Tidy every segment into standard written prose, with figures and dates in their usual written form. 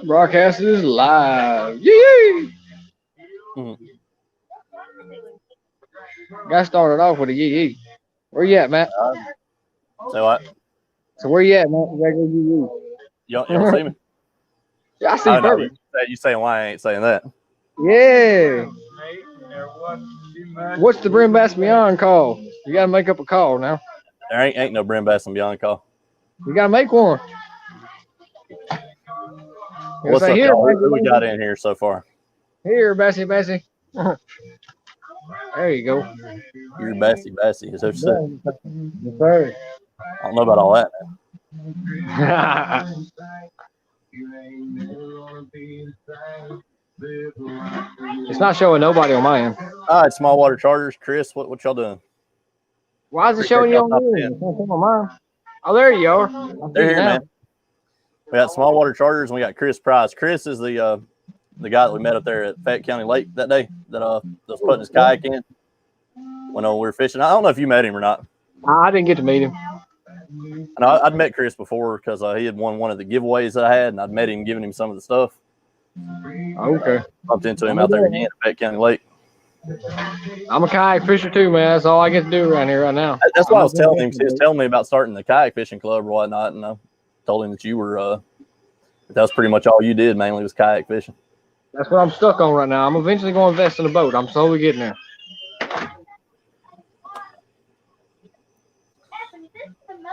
Broadcast is live. Yee! Got started off with a yee. Where you at, Matt? Say what? So where you at, Matt? Regular yee. You don't see me? Yeah, I see you perfect. No, you saying why I ain't saying that? Yeah. What's the Bream Bass Beyond call? You gotta make up a call now. There ain't no Bream Bass and Beyond call. You gotta make one. What's up, y'all? Who we got in here so far? Here, Bassy. There you go. You're Bassy. Is that what you said? Yes, sir. I don't know about all that. It's not showing nobody on my end. All right, Small Water Chargers. Chris, what y'all doing? Why is it showing you on your end? It's not showing on mine. Oh, there you are. They're here, man. We got Small Water Chargers, and we got Chris Price. Chris is the guy that we met up there at Fayette County Lake that day that was putting his kayak in when we were fishing. I don't know if you met him or not. I didn't get to meet him. And I'd met Chris before because he had won one of the giveaways that I had, and I'd met him giving him some of the stuff. Okay. Bumped into him out there again at Fayette County Lake. I'm a kayak fisher too, man. That's all I get to do around here right now. That's what I was telling him. He was telling me about starting the kayak fishing club or whatnot, and I told him that you were that was pretty much all you did, mainly was kayak fishing. That's what I'm stuck on right now. I'm eventually going to invest in a boat. I'm slowly getting there.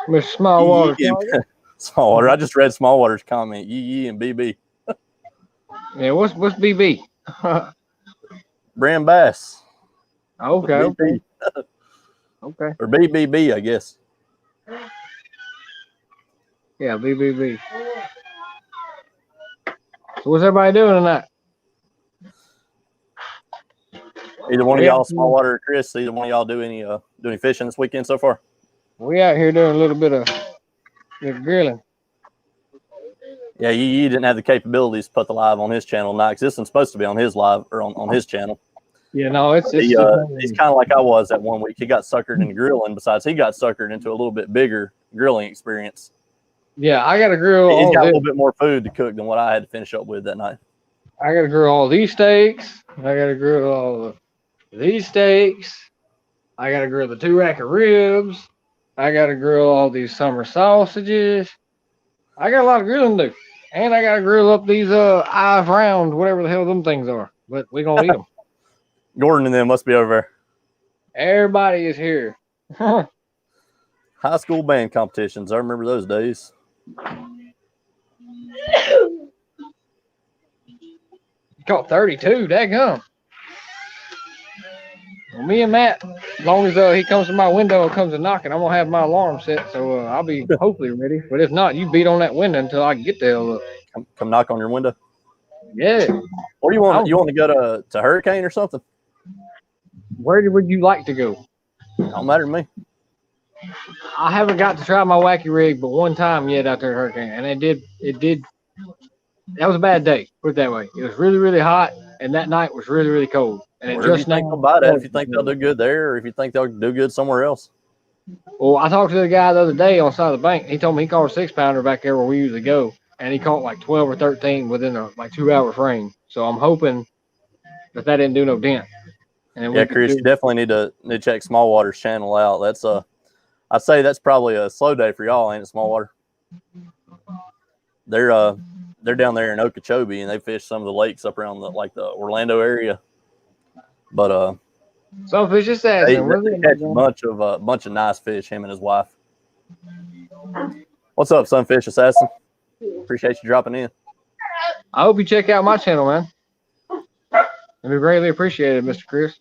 Mr. Small Water. Small Water. I just read Small Water's comment. YeeYee and BB. Yeah, what's BB? Bream Bass. Okay. Okay. Or BBB, I guess. Yeah, BBB. So what's everybody doing tonight? Either one of y'all, Small Water or Chris, either one of y'all do any fishing this weekend so far? We out here doing a little bit of grilling. Yeah, YeeYee didn't have the capabilities to put the live on his channel tonight because this one's supposed to be on his live or on his channel. Yeah, no, it's he's kind of like I was that one week. He got suckered into grilling. Besides, he got suckered into a little bit bigger grilling experience. Yeah, I got to grill. He's got a little bit more food to cook than what I had to finish up with that night. I got to grill all these steaks. I got to grill all these steaks. I got to grill the 2 rack of ribs. I got to grill all these summer sausages. I got a lot of grilling to do. And I got to grill up these Ive round, whatever the hell them things are. But we're going to eat them. Gordon and them must be over there. Everybody is here. High school band competitions. I remember those days. Caught 32. Daggum. Well, me and Matt, as long as he comes to my window and comes to knocking, I'm going to have my alarm set, so I'll be hopefully ready. But if not, you beat on that window until I can get the hell up. Come knock on your window? Yeah. What do you want? You want to go to Hurricane or something? Where would you like to go? Don't matter to me. I haven't got to try my wacky rig but one time yet out there at Hurricane, and it did. That was a bad day, put it that way. It was really, really hot, and that night was really, really cold. And it just think about it. If you think they'll do good there, or if you think they'll do good somewhere else. Well, I talked to the guy the other day on the side of the bank. He told me he caught a 6-pounder back there where we usually go, and he caught like 12 or 13 within a 2-hour frame. So I'm hoping that didn't do no dent. And yeah, Chris, you definitely need to check Small Water's channel out. That's I'd say that's probably a slow day for y'all, ain't it, Small Water? They're down there in Okeechobee, and they fish some of the lakes up around the Orlando area. But some fish assassin. They catch a bunch of nice fish. Him and his wife. What's up, Sunfish Assassin? Appreciate you dropping in. I hope you check out my channel, man. It'd be greatly appreciated, Mr. Chris.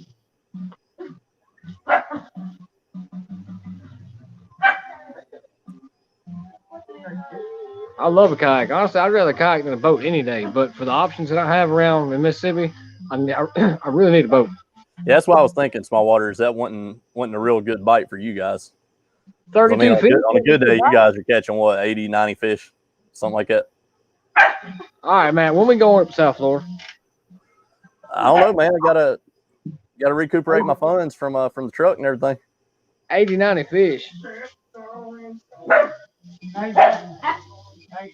I love a kayak. Honestly, I'd rather kayak than a boat any day. But for the options that I have around in Mississippi, I really need a boat. Yeah, that's what I was thinking, Small Water. Is that wasn't a real good bite for you guys? 32 fish. On a good day, you guys are catching, 80, 90 fish? Something like that. All right, man. When we going up to South Florida? I don't know, man. I gotta recuperate my funds from the truck and everything. 80, 90 fish.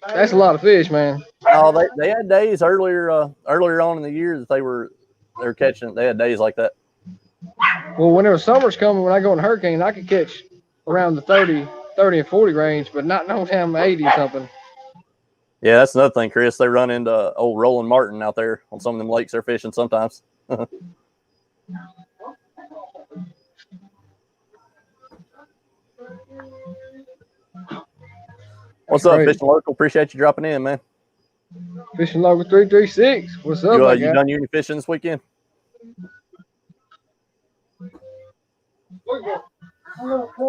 That's a lot of fish, man. Oh, they had days earlier on in the year that they were catching. They had days like that. Well, whenever summer's coming, when I go in hurricane, I could catch around the 30 and 40 range, but not no damn 80 something. Yeah, that's another thing, Chris. They run into old Roland Martin out there on some of them lakes they're fishing sometimes. What's up, Fishing Local? Appreciate you dropping in, man. Fishing Local 336. What's up, you done uni fishing this weekend?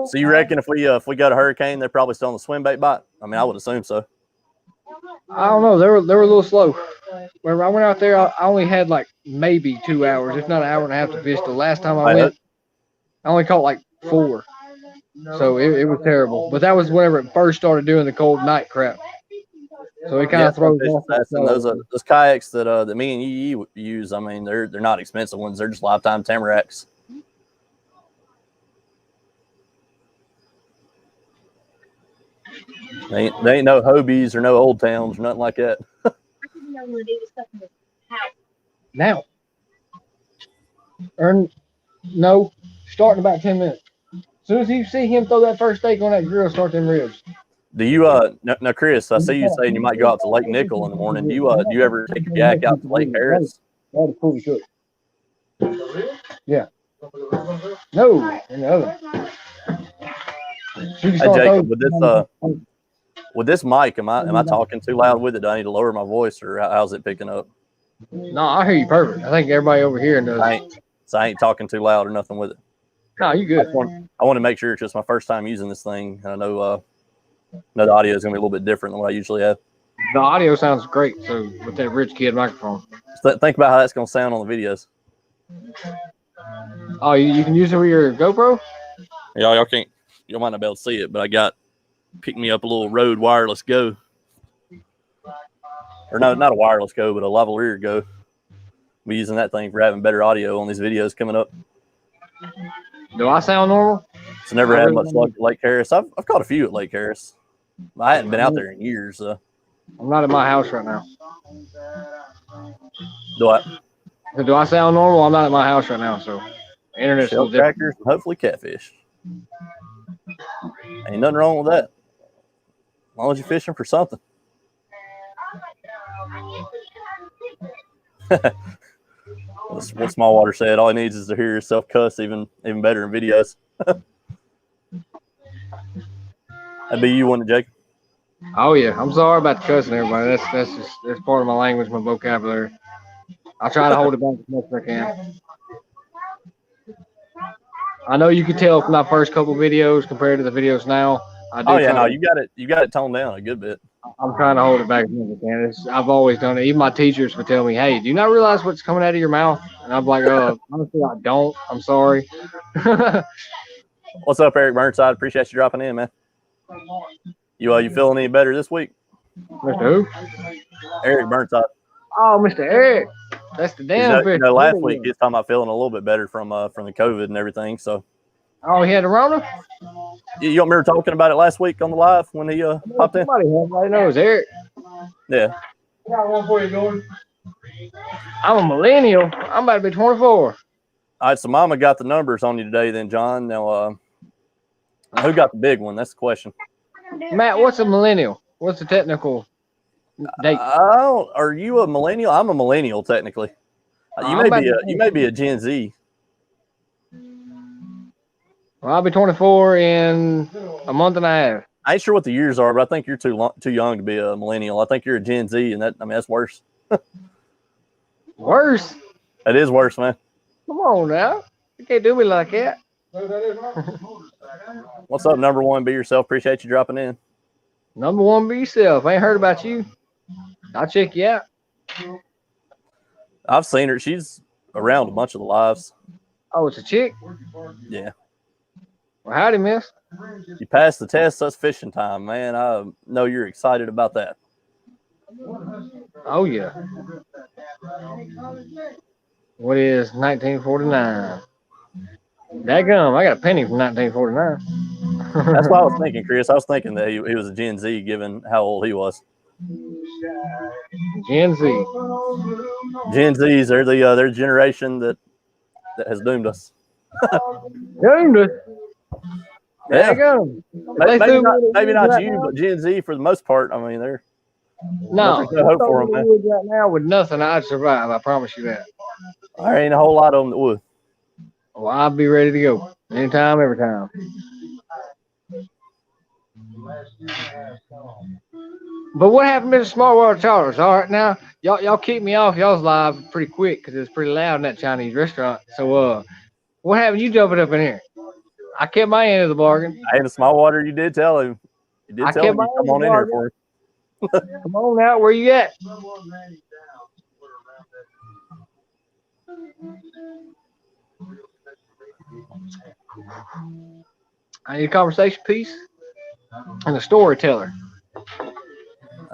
So you reckon if we got a hurricane, they're probably still on the swim bait bite? I mean, I would assume so. I don't know. They were a little slow. Whenever I went out there, I only had like maybe 2 hours, if not an hour and a half to fish. The last time I went, I only caught like 4. So it was terrible. But that was whenever it first started doing the cold night crap. So it kind of throws off. Those kayaks that me and YeeYee use, I mean, they're not expensive ones. They're just lifetime Tamaracks. They ain't no Hobies or no Old Towns or nothing like that. Now. No. Start in about 10 minutes. As soon as you see him throw that first steak on that grill, start them ribs. Do you now Chris, I see you saying you might go out to Lake Nickel in the morning. Do you ever take your yak out to Lake Harris? That is fully cooked. Yeah. No, in the oven. Hey Jacob, with this mic, am I talking too loud with it? Do I need to lower my voice, or how's it picking up? No, I hear you perfect. I think everybody over here does. I ain't talking too loud or nothing with it. No, you good. I want to make sure it's just my first time using this thing. I know the audio is going to be a little bit different than what I usually have. The audio sounds great. So with that rich kid microphone. Think about how that's going to sound on the videos. Oh, you can use it with your GoPro? Yeah, y'all might not be able to see it, but I picked me up a little Rode Wireless Go. Or no, not a Wireless Go, but a lavalier Go. We're using that thing for having better audio on these videos coming up. Do I sound normal? So never had much luck at Lake Harris. I've caught a few at Lake Harris. I hadn't been out there in years. I'm not at my house right now. Do I sound normal? I'm not at my house right now, so internet's shell crackers and hopefully catfish. Ain't nothing wrong with that. As long as you're fishing for something. What Small Water said, all he needs is to hear yourself cuss even better in videos. That'd be you, wouldn't it, Jake? Oh yeah, I'm sorry about the cussing, everybody. That's part of my language, my vocabulary. I try to hold it back as much as I can. I know you can tell from my first couple videos compared to the videos now. You got it toned down a good bit. I'm trying to hold it back as much as I can. I've always done it. Even my teachers would tell me, "Hey, do you not realize what's coming out of your mouth?" And I'm like, honestly, I don't. I'm sorry." What's up, Eric Burnside? Appreciate you dropping in, man. You feeling any better this week? Mr. Who? Eric Burnside. Oh, Mr. Eric. That's the damn fish. Last week he was talking about feeling a little bit better from the COVID and everything. So. Oh, he had the Rona? You remember talking about it last week on the live when he popped in? Everybody knows Eric. Yeah. I got one for you, Gordon. I'm a millennial. I'm about to be 24. All right, so Mama got the numbers on you today then, John. Now, who got the big one? That's the question. Matt, what's a millennial? What's the technical date? Are you a millennial? I'm a millennial, technically. You may be a Gen Z. Well, I'll be 24 in a month and a half. I ain't sure what the years are, but I think you're too young to be a millennial. I think you're a Gen Z, and that's worse. Worse? It is worse, man. Come on now. You can't do me like that. What's up, number one? Be yourself. Appreciate you dropping in. Number one, be yourself. I ain't heard about you. I'll check you out. I've seen her. She's around a bunch of the lives. Oh, it's a chick? Yeah. Well, howdy, miss. You passed the test. That's fishing time, man. I know you're excited about that. Oh, yeah. What is 1949? Dadgum, I got a penny from 1949. That's what I was thinking, Chris. I was thinking that he was a Gen Z, given how old he was. Gen Z. Gen Zs, they're the generation that has doomed us. Doomed us. There Yeah. you go. Maybe not you, but Gen Z for the most part. I mean, there's no hope for them, man. Right now with nothing, I'd survive. I promise you that. There ain't a whole lot of them that would. Well, I'll be ready to go anytime, every time. But what happened to the smart water charters? All right, now y'all keep me off y'all's live pretty quick because it's pretty loud in that Chinese restaurant. So what happened? You jumping up in here? I kept my end of the bargain. Hey, in the small water, you did tell him. You did tell him you come on in here for it. Come on out. Where you at? I need a conversation piece and a storyteller.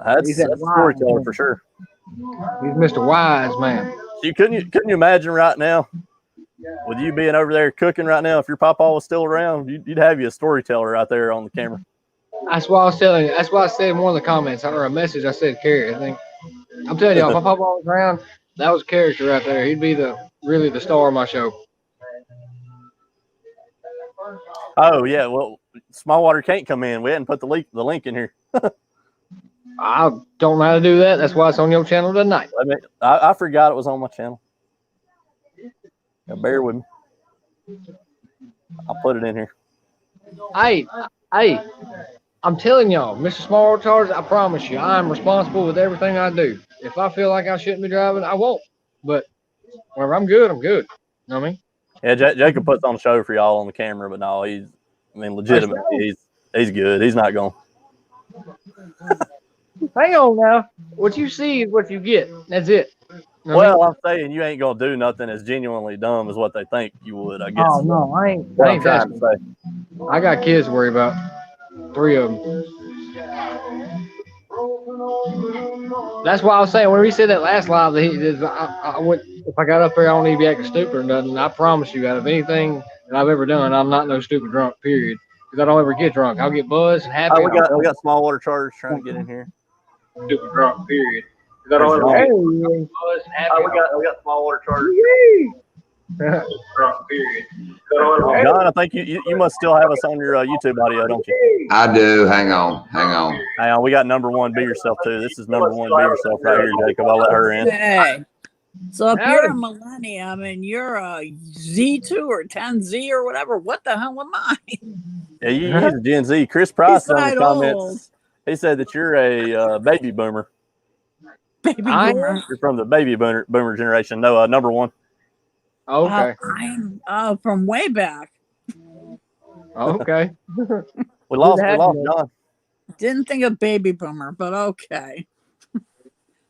That's a storyteller for sure. He's Mr. Wise Man. You couldn't you imagine right now, with you being over there cooking right now, if your papa was still around, you'd have you a storyteller out there on the camera. That's why I was telling you. That's why I said in one of the comments or a message. I said, Carrie, I think I'm telling y'all, if my papa was around, that was a character right there. He'd be really the star of my show. Oh yeah, well, small water can't come in. We hadn't put the link in here. I don't know how to do that. That's why it's on your channel tonight. I forgot it was on my channel. Now bear with me. I'll put it in here. Hey, I'm telling y'all, Mr. Small Water Chargers, I promise you, I'm responsible with everything I do. If I feel like I shouldn't be driving, I won't. But whenever I'm good, I'm good. You know what I mean? Yeah, Jacob puts on a show for y'all on the camera, but no, legitimately, he's good. He's not going. Hang on now. What you see is what you get. That's it. You know well, I'm saying you ain't gonna do nothing as genuinely dumb as what they think you would. I guess. Oh no, I ain't. What I'm trying to say. I got kids to worry about. 3 of them. That's why I was saying when we said that last live that I went. If I got up there, I don't need to be acting stupid or nothing. I promise you, out of anything that I've ever done, I'm not no stupid drunk. Period. Because I don't ever get drunk. I'll get buzzed and happy. Oh, we got small water chargers trying to get in here. Stupid drunk. Period. Because I don't ever get buzzed and happy. We got small water chargers. Drunk. Period. John, I think you must still have us on your YouTube audio, don't you? I do. Hang on. Hang on. We got number one. Be yourself too. This is number one. Be yourself right here, Jacob. I'll let her in. Hey. So if you're a millennium and you're a Z2 or 10Z or whatever, what the hell am I? Yeah, he's a Gen Z. Chris Price on the comments. He said that you're a baby boomer. Baby boomer. You're from the baby boomer generation. No, number one. Okay. I'm from way back. Okay. We lost John. Didn't think of baby boomer, but okay.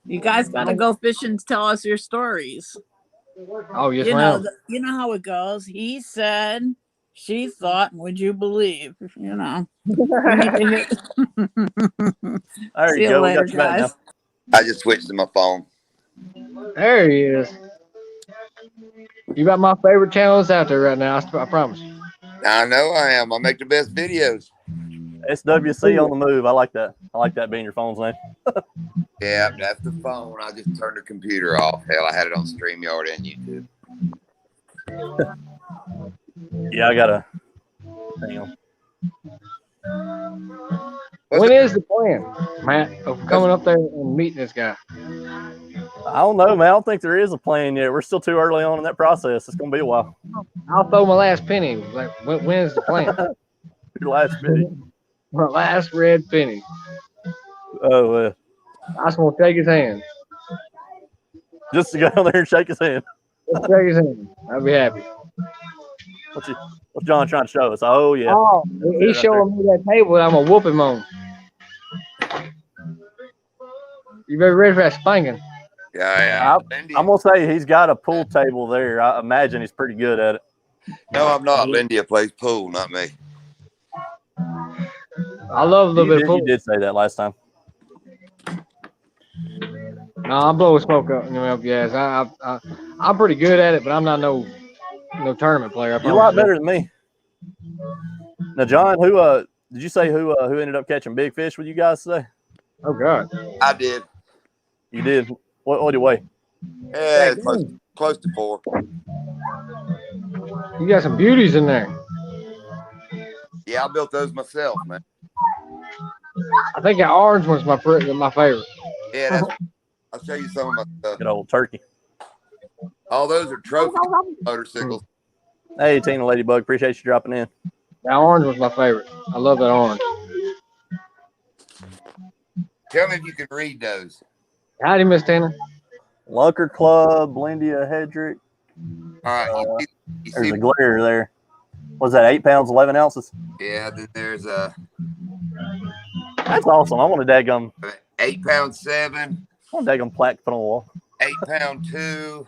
You guys got to go fish and tell us your stories. Oh, yes, ma'am. You know how it goes. He said, she thought, would you believe? You know. There See you go. Later, we got you guys. I just switched to my phone. There he is. You got my favorite channels out there right now. I promise. I know I am. I make the best videos. SWC on the move. I like that. I like that being your phone's name. Yeah, that's the phone. I just turned the computer off. Hell, I had it on StreamYard and YouTube. Yeah, I gotta hang on. When is the plan, Matt, of coming up there and meeting this guy? I don't know, man. I don't think there is a plan yet. We're still too early on in that process. It's gonna be a while. I'll throw my last penny. Like, when is the plan? Your last penny. My last red penny. Oh, I just want to shake his hand. just to go down there and shake his hand. Just shake his hand. I'll be happy. What's John trying to show us? Oh, yeah. Oh, he's showing me that table that I'm going to whoop him on. You better ready for that spanking. Yeah. I'm going to say he's got a pool table there. I imagine he's pretty good at it. No, I'm not. Lindia plays pool, not me. I love a little bit of pool. You did say that last time. No, I'm blowing smoke up your ass. I'm pretty good at it, but I'm not no tournament player. You're a lot better than me. Now, John, who did you say who ended up catching big fish with you guys today? Oh God. I did. You did. What did you weigh? Yeah, close to 4. You got some beauties in there. Yeah, I built those myself, man. I think that orange one's my favorite. Yeah, I'll show you some of my stuff. Good old turkey. All those are trophy motorcycles. Hey, Tina Ladybug, appreciate you dropping in. That orange was my favorite. I love that orange. Tell me if you can read those. Howdy, Miss Tina. Lunker Club, Blendia Hedrick. All right, you There's see, a glare there. What's that, 8 pounds, 11 ounces? yeah, then there's That's awesome. I want a daggum 8 pound 7, plaque to put on the wall. 8 pound 2.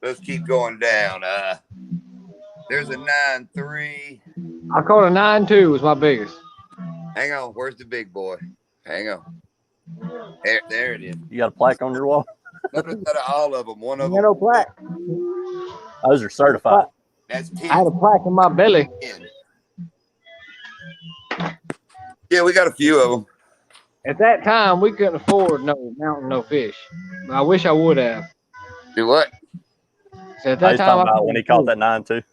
Let's keep going down. There's a 9.3. I caught a 9.2 was my biggest. Hang on, where's the big boy? Hang on. There it is. You got a plaque on your wall? Notice out of all of them, one of You got them. no plaque. Those are certified. That's 10. I had a plaque in my belly. Yeah, we got a few of them. At that time, we couldn't afford no mountain, no fish. I wish I would have. Do what? So at I that was time, talking about when he caught that 9.2.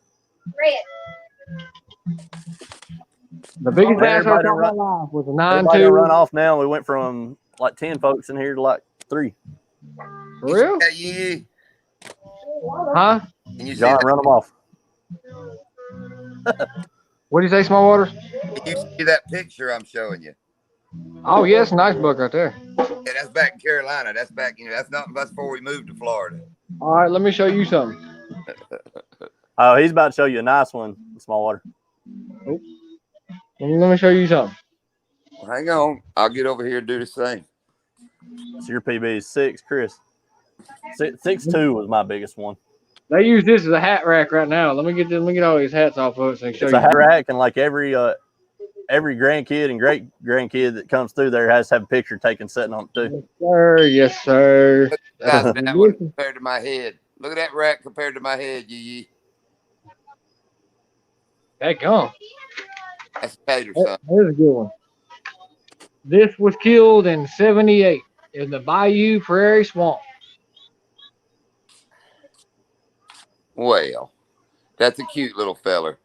the biggest bass I Everybody caught in my run- life was a Everybody run 9.2. off now. We went from like 10 folks in here to like 3. For real? Yeah, YeeYee. Huh? Can you see John, that? run them off. What do you say, Small Waters? Can you see that picture I'm showing you? Oh, yes, nice book right there. Yeah, that's back in Carolina. That's back, that's before we moved to Florida. All right, let me show you something. Oh, he's about to show you a nice one, small water. Let me show you something. Well, hang on. I'll get over here and do the same. So your PB is 6, Chris. 6.2 was my biggest one. They use this as a hat rack right now. Let me get all these hats off of it so I can show It's you. a hat rack, and like every grandkid and great grandkid that comes through there has to have a picture taken sitting on it too. Yes, sir. Yes, sir. That's that one compared to my head. Look at that rack compared to my head, YeeYee. That gum. That's a tater, son. Here's a good one. This was killed in '78 in the Bayou Prairie Swamp. Well, that's a cute little feller.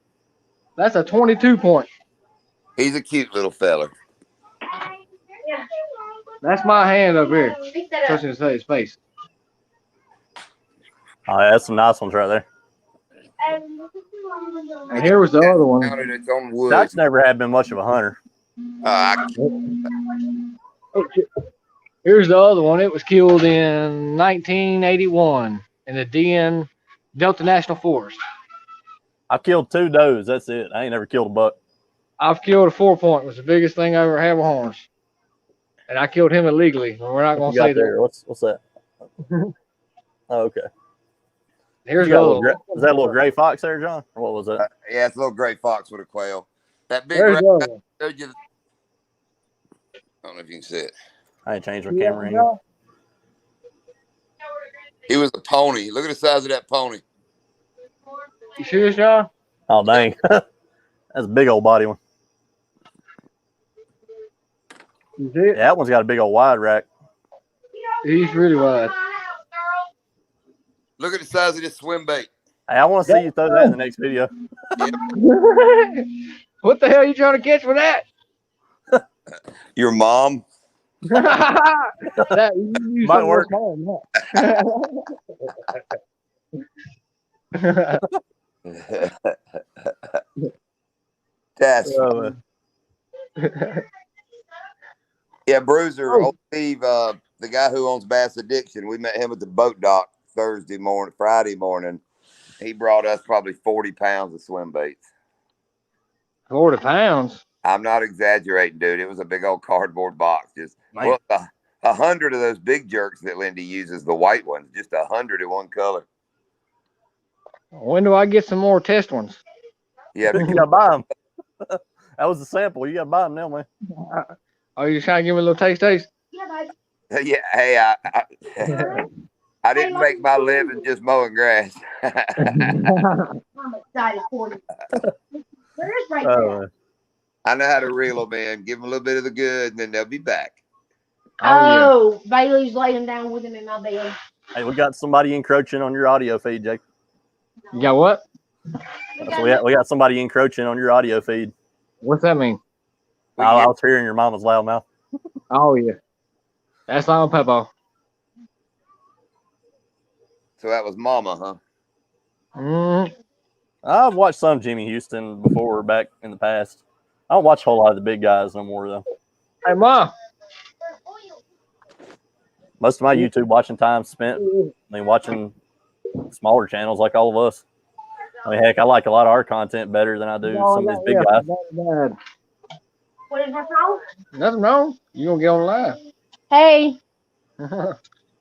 That's a 22 point. He's a cute little feller. That's my hand up here. Touching his face. Oh, yeah, that's some nice ones right there. And here was the other one. Mounted its own wood. Scott's never had been much of a hunter. Here's the other one. It was killed in 1981 in the Delta National Forest. I've killed 2 does. That's it. I ain't never killed a buck. I've killed a 4 point. It was the biggest thing I ever had with horns. And I killed him illegally. We're not going to say there? that. What's that? Oh, okay. Here's You got the a other one. was that a little gray fox there, John? Or what was that? Yeah, it's a little gray fox with a quail. That big There's rack the other one. I showed you. I don't know if you can see it. I ain't changed my camera anymore. He was a pony. Look at the size of that pony. You see this, y'all? Oh, dang. That's a big old body one. You see it? Yeah, that one's got a big old wide rack. He's really wide. Look at the size of this swim bait. Hey, I want to see you throw that in the next video. What the hell are you trying to catch with that? Your mom. That you Might work. That's yeah, Bruiser, Oh. old Steve, the guy who owns Bass Addiction. We met him at the boat dock Friday morning. He brought us probably 40 pounds of swim baits. 40 pounds. I'm not exaggerating, dude. It was a big old cardboard box. Just Man. 100 of those big jerks that Lindy uses, the white ones, just 100 in one color. When do I get some more test ones? Yeah, You gotta buy them. That was the sample. You gotta buy them now, man. Are you trying to give me a little taste? yeah. Hey, I didn't make my living just mowing grass. I'm excited for you. I know how to reel them in. Give them a little bit of the good, and then they'll be back. Oh, Bailey's laying down with him in my bed. Hey, we got somebody encroaching on your audio feed, Jake. You got what? So we got somebody encroaching on your audio feed. What's that mean? I was hearing your mama's loud mouth. Oh yeah, that's on Peppo. So that was Mama, huh? I've watched some Jimmy Houston before, back in the past. I don't watch a whole lot of the big guys no more, though. Hey, Mom. Most of my YouTube watching time spent, watching smaller channels like all of us. I mean, heck, I like a lot of our content better than I do some of these big guys. What is wrong? Nothing wrong. You gonna get on live? Hey.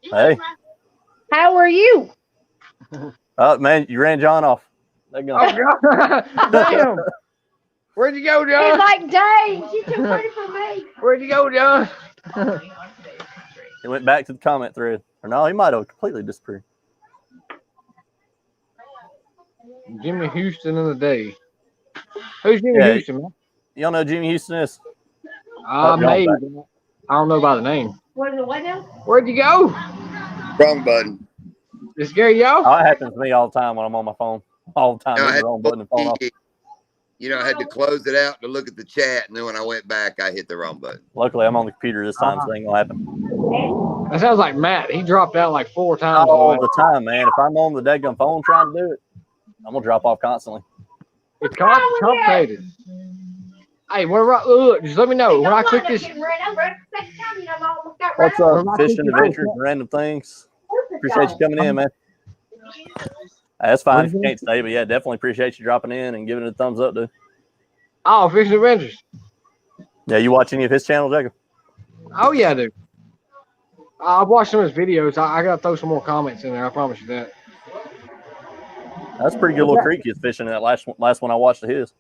Hey. How are you? Oh, man, you ran John off. Oh, God. Damn. Where'd you go, John? He's like, dang, she's too pretty for me. Where'd you go, John? He went back to the comment thread. Or no, he might have completely disappeared. Jimmy Houston of the day. Who's Jimmy Houston, man? You don't know who Jimmy Houston is? Maybe. I don't know by the name. What now? Where'd you go? Wrong button. Is Gary y'all? Oh, that happens to me all the time when I'm on my phone. All the time. No, The wrong button and phone off. I had to close it out to look at the chat, and then when I went back, I hit the wrong button. Luckily, I'm on the computer this time, so it ain't gonna happen. That sounds like Matt. He dropped out like 4 times. All the time, man. If I'm on the daggum phone trying to do it, I'm gonna drop off constantly. It's complicated. Hey, look, just let me know when I click this. What's up, fishing adventures and random things? Appreciate you coming in, man. That's fine if you can't stay, but yeah, definitely appreciate you dropping in and giving it a thumbs up, dude. Oh, Fishing Adventures. Yeah, you watch any of his channel, Jacob? Oh yeah, dude. I've watched some of his videos. I gotta throw some more comments in there. I promise you that. That's a pretty good little creek he's fishing in that last one I watched of his.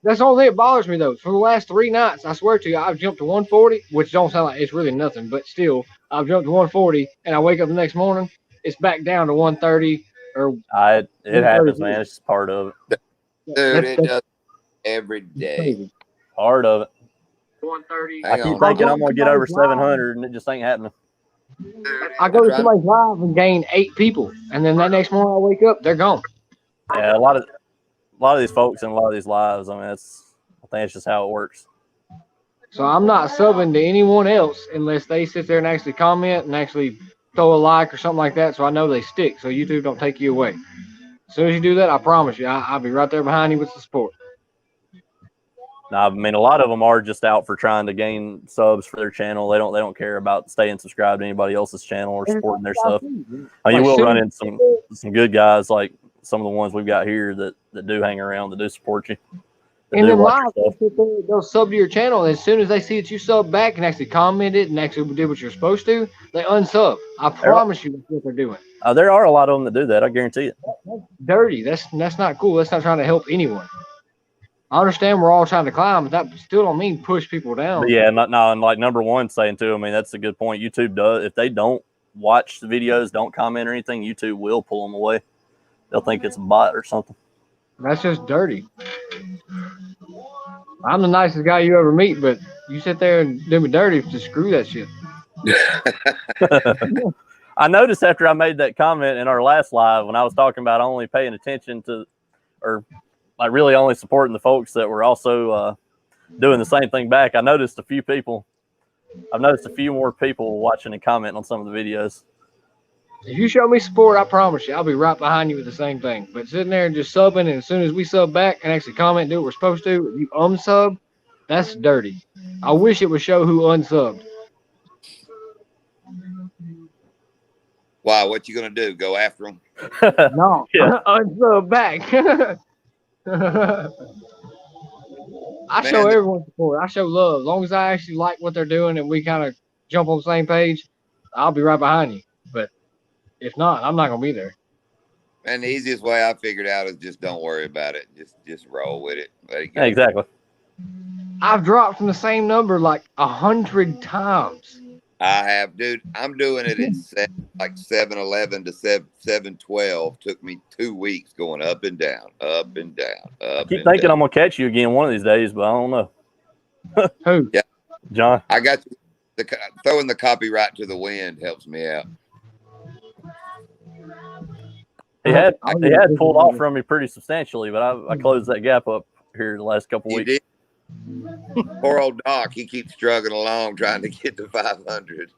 That's the only thing that bothers me though. For the last 3 nights, I swear to you, I've jumped to 140, which don't sound like it's really nothing, but still, I've jumped to 140, and I wake up the next morning, it's back down to 130. It happens, man. It's just part of it. Dude, it does every day. Part of it. 130. I keep thinking I'm gonna get over 700, and it just ain't happening. I go to somebody's live and gain 8 people, and then that next morning I wake up, they're gone. Yeah, a lot of these folks and a lot of these lives. I mean, I think it's just how it works. So I'm not subbing to anyone else unless they sit there and actually comment and actually throw a like or something like that, so I know they stick, so YouTube don't take you away. As soon as you do that, I promise you, I'll be right there behind you with the support. Now, I mean, a lot of them are just out for trying to gain subs for their channel. They don't care about staying subscribed to anybody else's channel or supporting their stuff. I mean, you will run into some good guys like some of the ones we've got here that do hang around, that do support you. And then live, they'll sub to your channel, and as soon as they see that you sub back and actually comment it and actually did what you're supposed to, they unsub. I promise you that's what they're doing. There are a lot of them that do that. I guarantee it. That's dirty. That's not cool. That's not trying to help anyone. I understand we're all trying to climb, but that still don't mean push people down. But yeah, and like number one saying too, I mean, that's a good point. YouTube does, if they don't watch the videos, don't comment or anything, YouTube will pull them away. They'll think it's a bot or something. That's just dirty. I'm the nicest guy you ever meet, but you sit there and do me dirty to screw that shit. I noticed after I made that comment in our last live when I was talking about only paying attention to, or like really only supporting the folks that were also doing the same thing back, I've noticed a few more people watching and commenting on some of the videos. If you show me support, I promise you, I'll be right behind you with the same thing. But sitting there and just subbing, and as soon as we sub back and actually comment and do what we're supposed to, if you unsub, that's dirty. I wish it would show who unsubbed. Why? What you gonna do? Go after them? No, unsub back. I show everyone support. I show love. As long as I actually like what they're doing and we kind of jump on the same page, I'll be right behind you. But if not, I'm not gonna be there. And the easiest way I figured out is just don't worry about it. Just roll with it. Let it go. Yeah, exactly. I've dropped from the same number like 100 times. I have, dude. I'm doing it at 7:11 to 7:12. Took me 2 weeks going up and down, up and down, I up keep and thinking down. I'm gonna catch you again one of these days, but I don't know. Who? Yeah. John. I got you. Throwing the copyright to the wind helps me out. He had pulled off from me pretty substantially, but I closed that gap up here the last couple You weeks. did. Poor old Doc. He keeps struggling along trying to get to 500.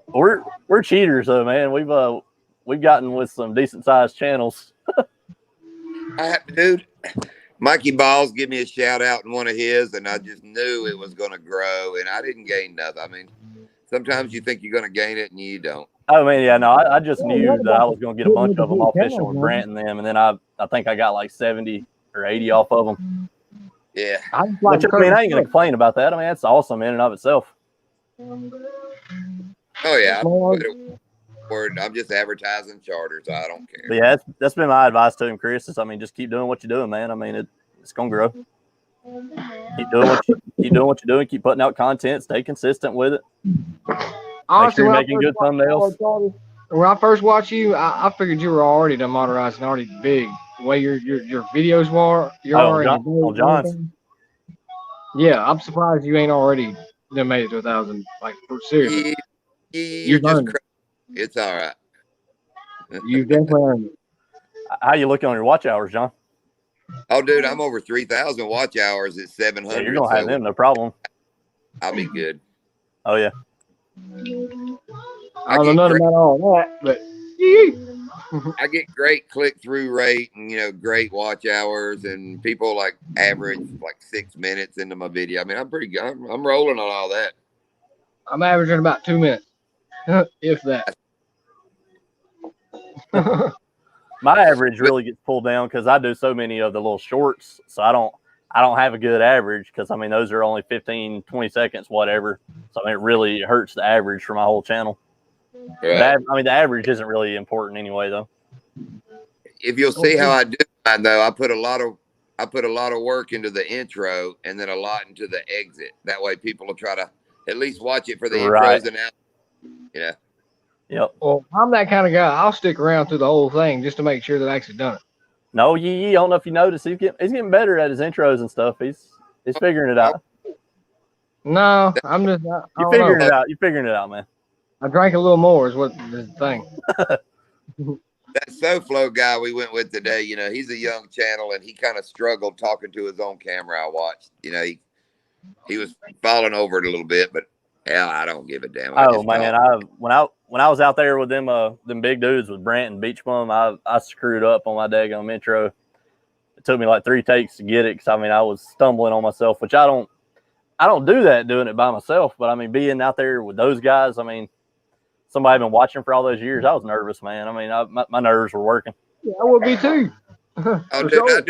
We're cheaters though, man. We've gotten with some decent sized channels. Dude, Mikey Balls give me a shout out in one of his, and I just knew it was going to grow, and I didn't gain nothing. I mean, sometimes you think you're going to gain it, and you don't. I mean, yeah, no, I just knew that I was going to get a bunch of them off fishing with Brant and them, and then I think I got like 70 or 80 off of them. Yeah. Which, I mean, I ain't going to complain about that. I mean, that's awesome in and of itself. Oh, yeah. I'm just advertising charters. So I don't care. But yeah, that's been my advice to him, Chris. Is, I mean, just keep doing what you're doing, man. I mean, it's going to grow. Keep doing what you're doing. Keep putting out content. Stay consistent with it. Make sure you're making good thumbnails. When I first watched you, I figured you were already done monetized and already big. The way your videos were, John's. Yeah, I'm surprised you ain't already done made it to 1,000. Like seriously, you're just crazy. It's all right. You definitely earned it. How you looking on your watch hours, John? Oh, dude, I'm over 3,000 watch hours at 700. Yeah, you're gonna have them, no problem. I'll be good. Oh yeah. I don't know nothing about all that, but I get great click-through rate and great watch hours, and people like average like 6 minutes into my video. I mean, I'm pretty good. I'm rolling on all that. I'm averaging about 2 minutes, if that. My average really gets pulled down because I do so many of the little shorts, so I don't have a good average because I mean those are only 15, 20 seconds, whatever. So I mean, it really hurts the average for my whole channel. Right. I mean, the average isn't really important anyway, though. If you'll see how I do mine, though, I put a lot of work into the intro and then a lot into the exit. That way, people will try to at least watch it for the intros and out. Yeah. Yep. Well, I'm that kind of guy. I'll stick around through the whole thing just to make sure that I actually done it. No, YeeYee, I don't know if you noticed, he's getting better at his intros and stuff. He's figuring it out. No, I'm just. You're figuring it out. You're figuring it out, man. I drank a little more is what the thing. That SoFlo guy we went with today, he's a young channel and he kind of struggled talking to his own camera. I watched, he was falling over it a little bit, but hell, I don't give a damn. When I was out there with them big dudes with Brant and Beach Bum, I screwed up on my daggone intro. It took me like 3 takes to get it because I mean I was stumbling on myself, which I don't do that doing it by myself. But I mean being out there with those guys, I mean somebody I've been watching for all those years, I was nervous, man. I mean my nerves were working. Yeah, I would be too. Oh, dude, sure.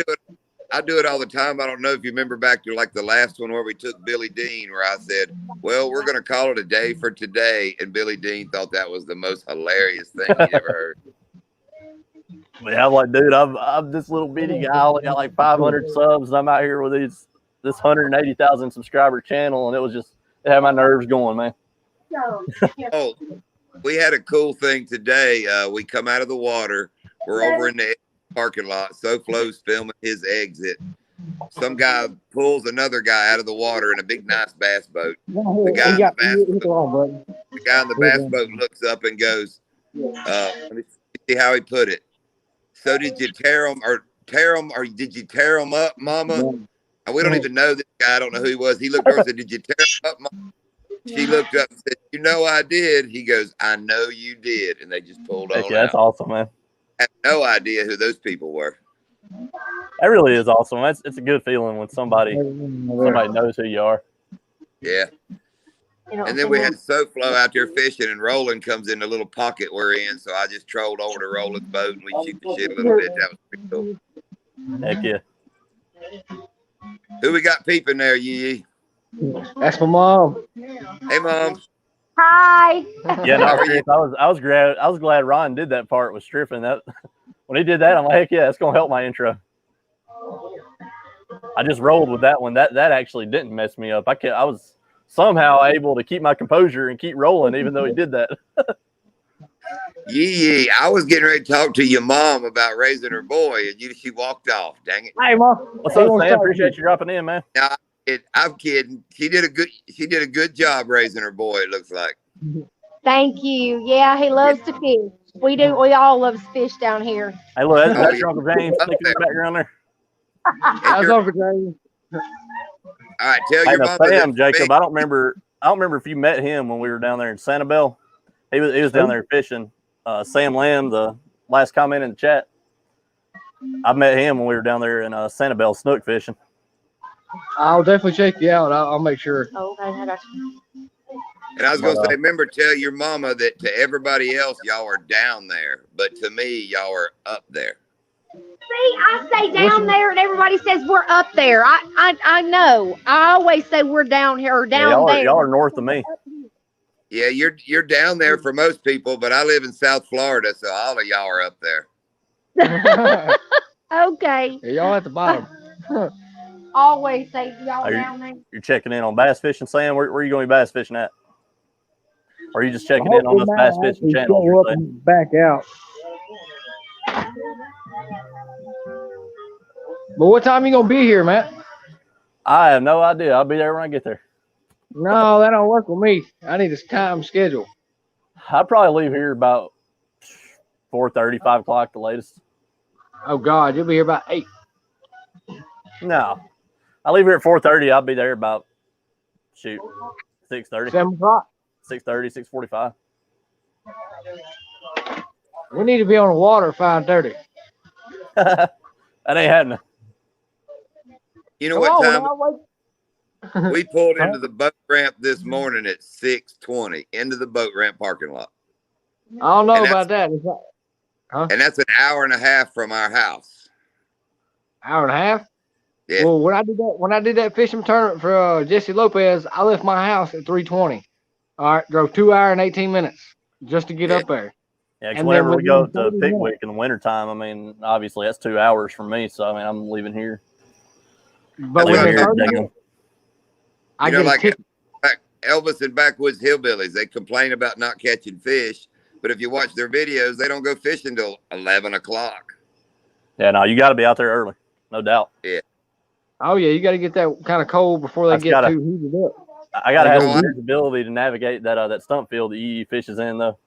I do it all the time. I don't know if you remember back to like the last one where we took Billy Dean, where I said, well, we're going to call it a day for today. And Billy Dean thought that was the most hilarious thing he'd ever heard. Yeah, I'm like, dude, I'm this little bitty guy. I only got like 500 subs. And I'm out here with this 180,000 subscriber channel. And it had my nerves going, man. Oh, we had a cool thing today. We come out of the water. We're over in the parking lot. SoFlo's filming his exit. Some guy pulls another guy out of the water in a big, nice bass boat. The guy in the bass boat looks up and goes, let me see how he put it. So did you tear him or did you tear him up, mama? And we don't even know this guy. I don't know who he was. He looked over and said, did you tear him up, mama? She looked up and said, I did. He goes, I know you did. And they just pulled on. Yeah, that's awesome, man. I have no idea who those people were. That really is awesome. It's a good feeling when somebody knows who you are. Yeah. And then we had SoFlo out there fishing, and Roland comes in the little pocket we're in. So I just trolled over to Roland's boat, and we shoot the shit a little bit. That was pretty cool. Heck yeah. Who we got peeping there, YeeYee? That's my mom. Hey, Mom. Hi. Yeah, no, I was glad Ron did that part with stripping. That when he did that, I'm like, heck yeah, that's gonna help my intro. I just rolled with that one. That actually didn't mess me up. I somehow able to keep my composure and keep rolling, even though he did that. YeeYee, I was getting ready to talk to your mom about raising her boy, and she walked off. Dang it! Hey, Mom. What's up, Sam? Appreciate you dropping in, man. No, I'm kidding. She did a good job raising her boy. It looks like. Thank you. Yeah, he loves to fish. We do. We all love to fish down here. Hey, look, that's, Oh, that's yeah. your Uncle James Up sneaking in the there. background there. How's Uncle James? All right, tell Hey, your now, mama Sam, that Jacob, I don't remember if you met him when we were down there in Sanibel. He was down there fishing. Sam Lamb, the last comment in the chat. I met him when we were down there in Sanibel snook fishing. I'll definitely check you out. I'll make sure. Oh, okay, I got you. And I was going to say, remember, tell your mama that to everybody else, y'all are down there, but to me, y'all are up there. See, I say down there, and everybody says we're up there. I know. I always say we're down here or down there. Y'all are north of me. Yeah, you're down there for most people, but I live in South Florida, so all of y'all are up there. Okay. Yeah, y'all at the bottom. Always say y'all Are you- down there. You're checking in on bass fishing, Sam? Where are you going to be bass fishing at? Or are you just checking in on this bass fishing channel? Show up and back out. But what time you gonna be here, Matt? I have no idea. I'll be there when I get there. No, that don't work with me. I need a time schedule. I'll probably leave here about 4:30, 5 o'clock, the latest. Oh God, you'll be here about 8. No, I leave here at 4:30. I'll be there about 6:30, 7 o'clock. 6:30, 6:45. We need to be on the water at 5:30. That ain't happening. You know what time time? we pulled into the boat ramp this morning at 6:20 into the boat ramp parking lot, I don't know about that. It's like and that's an hour and a half from our house. hour and a half. Yeah. Well, when I did that fishing tournament for Jesse Lopez, I left my house at 3:20. All right, drove 2 hours and 18 minutes just to get up there. Yeah, because And whenever then we go within to 30 Pickwick minutes. in the wintertime, I mean, obviously that's 2 hours from me. So, I mean, I'm leaving here. But That's Leaving within what here 30 at minutes, I You know, get a like ticket. Elvis and Backwoods Hillbillies, they complain about not catching fish, but if you watch their videos, they don't go fishing till 11 o'clock. Yeah, no, you got to be out there early, no doubt. Oh yeah, you got to get that kind of cold before they get too heated up. I got to have No, some ability to navigate that stump field that YeeYee fishes in, though.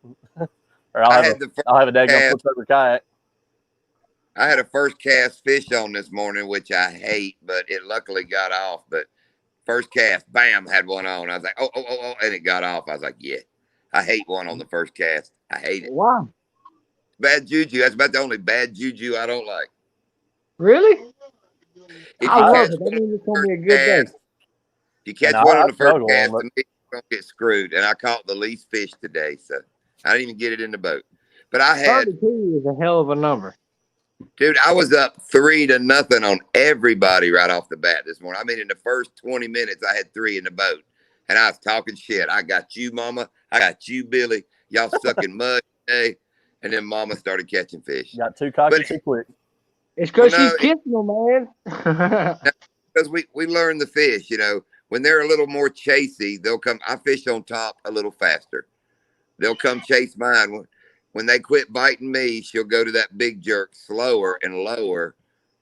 Or I'll I have had a daggone flip over kayak. I had a first cast fish on this morning, which I hate, but it luckily got off. But first cast, bam, had one on. I was like, oh, and it got off. I was like, yeah, I hate one on the first cast. I hate it. Wow. Bad juju. That's about the only bad juju I don't like. Really? If I you love catch it. That one on means it's the gonna be a first good day. cast, you catch And one on I the first struggle cast, on and you're gonna get screwed. And I caught the least fish today, so I didn't even get it in the boat. But I had 32 is a hell of a number. Dude, I was up 3-0 on everybody right off the bat this morning. I mean, in the first 20 minutes, I had 3 in the boat. And I was talking shit. I got you, Mama. I got you, Billy. Y'all sucking mud today. And then Mama started catching fish. Got too cocky too quick. It's because Well, no, she's kissing them, man. Because we learn the fish, you know. When they're a little more chasey, they'll come. I fish on top a little faster. They'll come chase mine. When they quit biting me, she'll go to that big jerk slower and lower,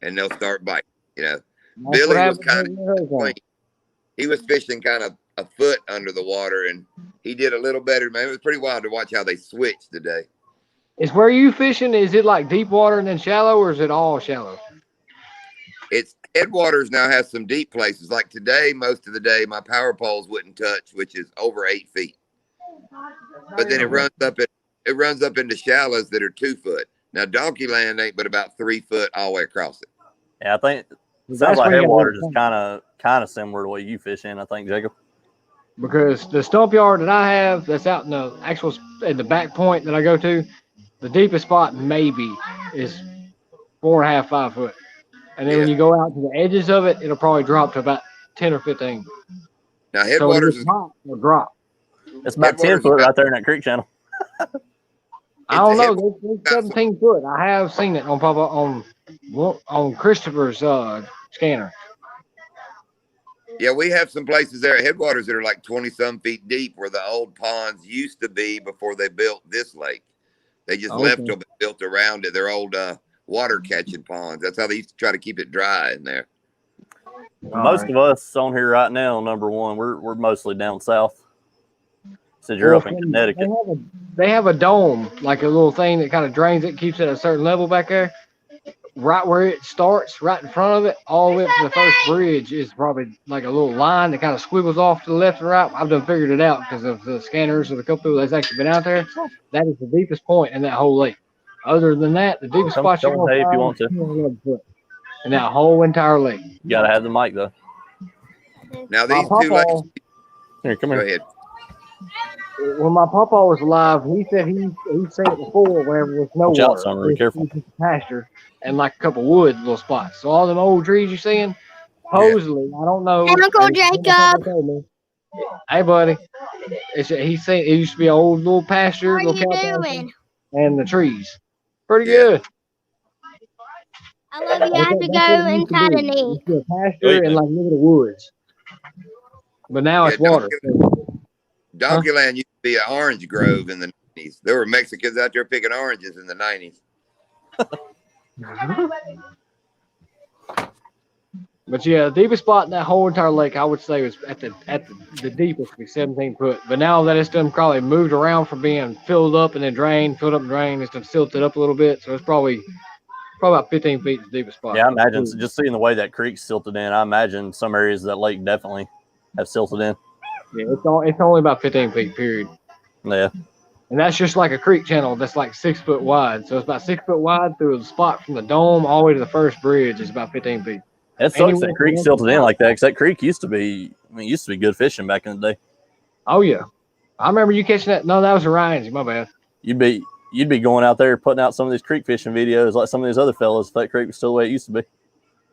and they'll start biting. You know, That's Billy what was happened kind in the hurricane. of he was fishing kind of a foot under the water, and he did a little better. Man, it was pretty wild to watch how they switched today. Is where you fishing? Is it like deep water and then shallow, or is it all shallow? It's Headwaters now has some deep places. Like today, most of the day, my power poles wouldn't touch, which is over 8 feet. But then it runs up into shallows that are 2 foot. Now Donkey Land ain't but about 3 foot all the way across it. Yeah, I think it That's sounds like where you gotta Headwaters is look. kind of similar to what you fish in. I think, Jacob. Because the stump yard that I have, that's out in the actual at the back point that I go to, the deepest spot maybe is 4.5, 5 foot, and then when you go out to the edges of it, it'll probably drop to about 10 or 15. Now So when Headwaters it's hot, it'll drop. It's about 10 foot right there in that creek channel. I don't know. There's 17 foot. I have seen it on on Christopher's scanner. Yeah, we have some places there at Headwaters that are like 20-some feet deep where the old ponds used to be before they built this lake. They just left them and built around it. They're old water catching ponds. That's how they used to try to keep it dry in there. Most of us on here right now, number one, we're mostly down south. Since you're up in Connecticut. They have a dome, like a little thing that kind of drains it, keeps it at a certain level back there. Right where it starts, right in front of it, all the way up to the first bridge is probably like a little line that kind of squiggles off to the left and right. I've done figured it out because of the scanners of the couple that's actually been out there. That is the deepest point in that whole lake. Other than that, the deepest spot you're going to if you want to. In that whole entire lake. You gotta have the mic though. Now these two lakes. Here, come Go here. ahead. When my papa was alive, he said he's seen it before whenever there was no Watch out, water. son, be careful. Pasture and like a couple woods, little spots. So all them old trees you're seeing, supposedly, I don't know. Uncle Jacob. Hey, buddy. He's saying it used to be an old little pasture, What are little you cow pasture, doing? and the trees. Pretty good. I love you. I have to go inside and eat. Used to be a pasture and like little woods. But now it's water. Donkeyland used to be an orange grove in the 90s. There were Mexicans out there picking oranges in the 90s. But yeah, the deepest spot in that whole entire lake, I would say, was at the deepest, be 17 foot. But now that it's done probably moved around from being filled up and then drained, filled up and drained, it's done silted up a little bit. So it's probably about 15 feet the deepest spot. Yeah, I imagine just seeing the way that creek's silted in, I imagine some areas of that lake definitely have silted in. Yeah, it's only about 15 feet, period. Yeah. And that's just like a creek channel that's like 6 foot wide. So it's about 6 foot wide through the spot from the dome all the way to the first bridge is about 15 feet. It sucks that creek silted in like that because that creek used to be good fishing back in the day. Oh, yeah. I remember you catching that. No, that was a Ryan's. My bad. You'd be going out there putting out some of these creek fishing videos like some of these other fellas if that creek was still the way it used to be.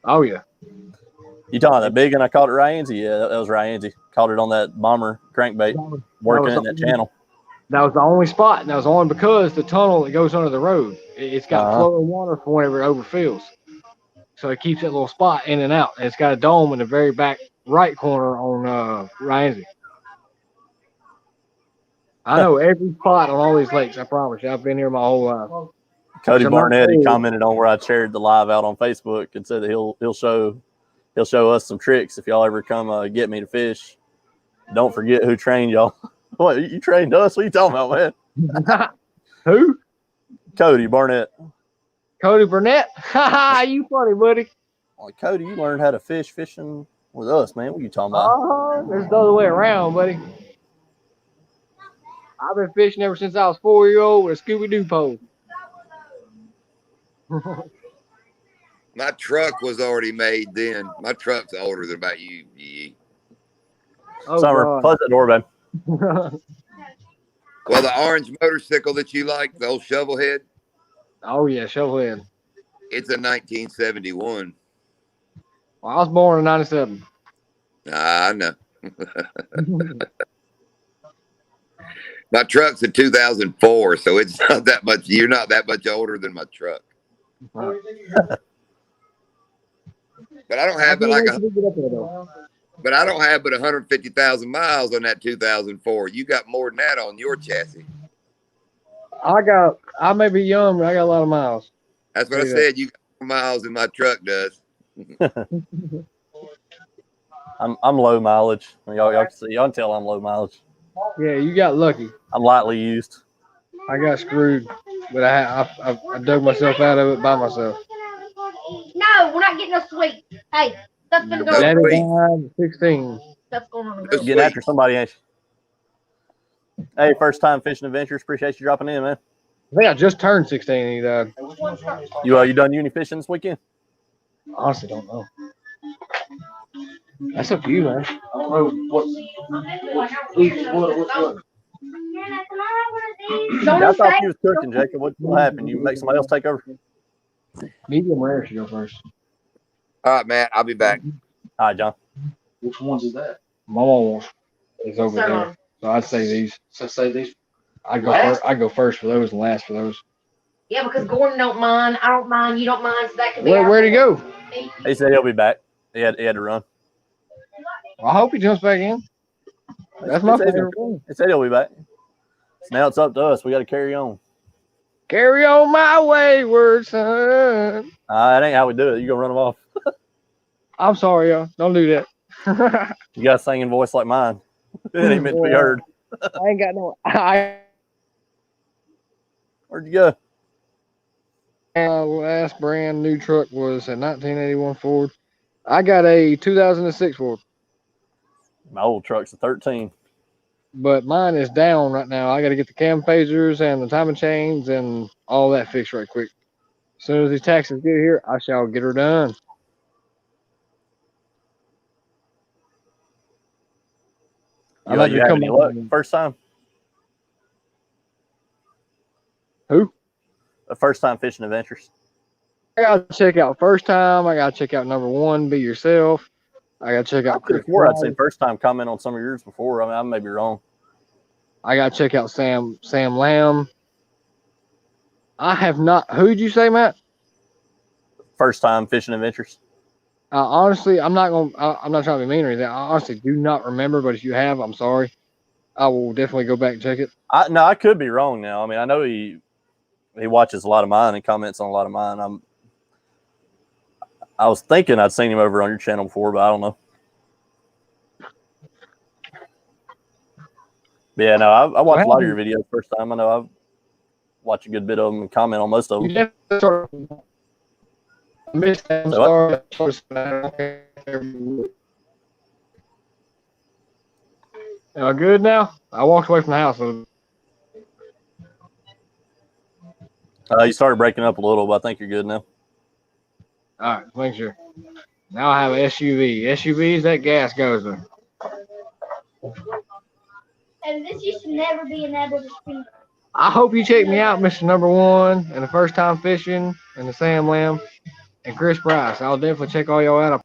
Oh, yeah. You talking about that big one I caught at Ryan's? Yeah, that was Ryan's. Caught it on that bomber crankbait working in that channel. That was the only spot, and that was only because the tunnel that goes under the road, it's got flowing water for whenever it overfills. So it keeps that little spot in and out. And it's got a dome in the very back right corner on Ryan's. I know every spot on all these lakes, I promise you. I've been here my whole life. Cody Barnett, he commented on where I shared the live out on Facebook and said that he'll show us some tricks if y'all ever come get me to fish. Don't forget who trained y'all. What, you trained us? What are you talking about, man? Who? Cody Barnett. Cody Burnett? Ha you funny, buddy. Like, Cody, you learned how to fishing with us, man. What are you talking about? There's the other way around, buddy. I've been fishing ever since I was 4-year-old with a Scooby-Doo pole. My truck was already made then. My truck's older than about you, YeeYee. Oh, Summer, close that door, babe. Well, the orange motorcycle that you like, the old shovel head. Oh, yeah, shovel head. It's a 1971. Well, I was born in 97. I know. My truck's a 2004, so it's not that much. You're not that much older than my truck. But I don't have but 150,000 miles on that 2004. You got more than that on your chassis. I may be young, but I got a lot of miles. That's what I said. You got more miles than my truck does. I'm low mileage. Y'all can see. Y'all can tell I'm low mileage. Yeah, you got lucky. I'm lightly used. I got screwed, but I dug myself out of it by myself. No, we're not getting no sweet. Hey, stuff's gonna go. Daddy died at 16. Stuff's going on. Getting after somebody, ain't you? Hey, first time fishing adventures. Appreciate you dropping in, man. I think I just turned 16 and he died. You done uni fishing this weekend? Honestly, don't know. That's up to you, man. I don't know what. I thought you was cooking, Jacob. What happened? You make somebody else take over? Medium rare should go first. All right, Matt. I'll be back. All right, John. Which ones is that? Mama is over there. So I'd say these. So say these. I go first for those and last for those. Yeah, because Gordon don't mind. I don't mind. You don't mind. So that could be. Where'd he go? He said he'll be back. He had to run. I hope he jumps back in. That's my favorite one. It said he'll be back. So now it's up to us. We got to carry on. Carry on my wayward son. That ain't how we do it. You gonna run them off. I'm sorry, y'all. Don't do that. You got a singing voice like mine. It ain't meant to be heard. I ain't got no. Where'd you go? My last brand new truck was a 1981 Ford. I got a 2006 Ford, My old truck's a 13. but mine is down right now. I got to get the cam phasers and the timing chains and all that fixed right quick. As soon as these taxes get here, I shall get her done. You have any luck first time? Who? The first time fishing adventures. I got to check out first time. I got to check out number one, Be Yourself. I got to check out Chris. I'd say first time comment on some of yours before. I mean, I may be wrong. I got to check out Sam Lamb. I have not. Who'd you say, Matt? First time fishing adventures. Honestly, I'm not trying to be mean or anything. I honestly do not remember, but if you have, I'm sorry. I will definitely go back and check it. I could be wrong now. I mean, I know he watches a lot of mine and comments on a lot of mine. I was thinking I'd seen him over on your channel before, but I don't know. But yeah, no, I watched a lot of your videos first time. I know I've watched a good bit of them and comment on most of them. Am I good now? I walked away from the house. You started breaking up a little, but I think you're good now. All right, make sure. Now I have an SUV. SUVs, that gas goes there. And this used to never be enabled to speak. I hope you check me out, Mr. Number One, and the First Time Fishing, and the Sam Lamb, and Chris Price. I'll definitely check all y'all out.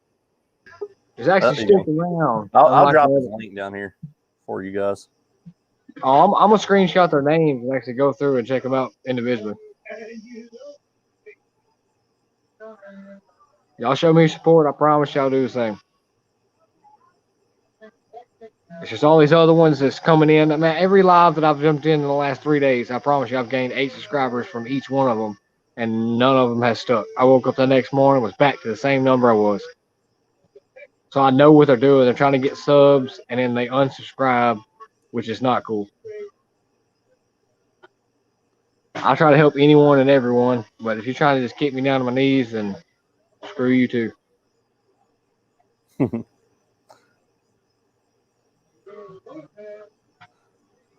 There's actually stick around. I'll drop this link down here for you guys. Oh, I'm gonna screenshot their names and actually go through and check them out individually. Y'all show me support. I promise y'all do the same. It's just all these other ones that's coming in. Man, every live that I've jumped in the last 3 days, I promise you I've gained 8 subscribers from each one of them, and none of them has stuck. I woke up the next morning, was back to the same number I was. So I know what they're doing. They're trying to get subs, and then they unsubscribe, which is not cool. I try to help anyone and everyone, but if you're trying to just kick me down to my knees, then screw you too.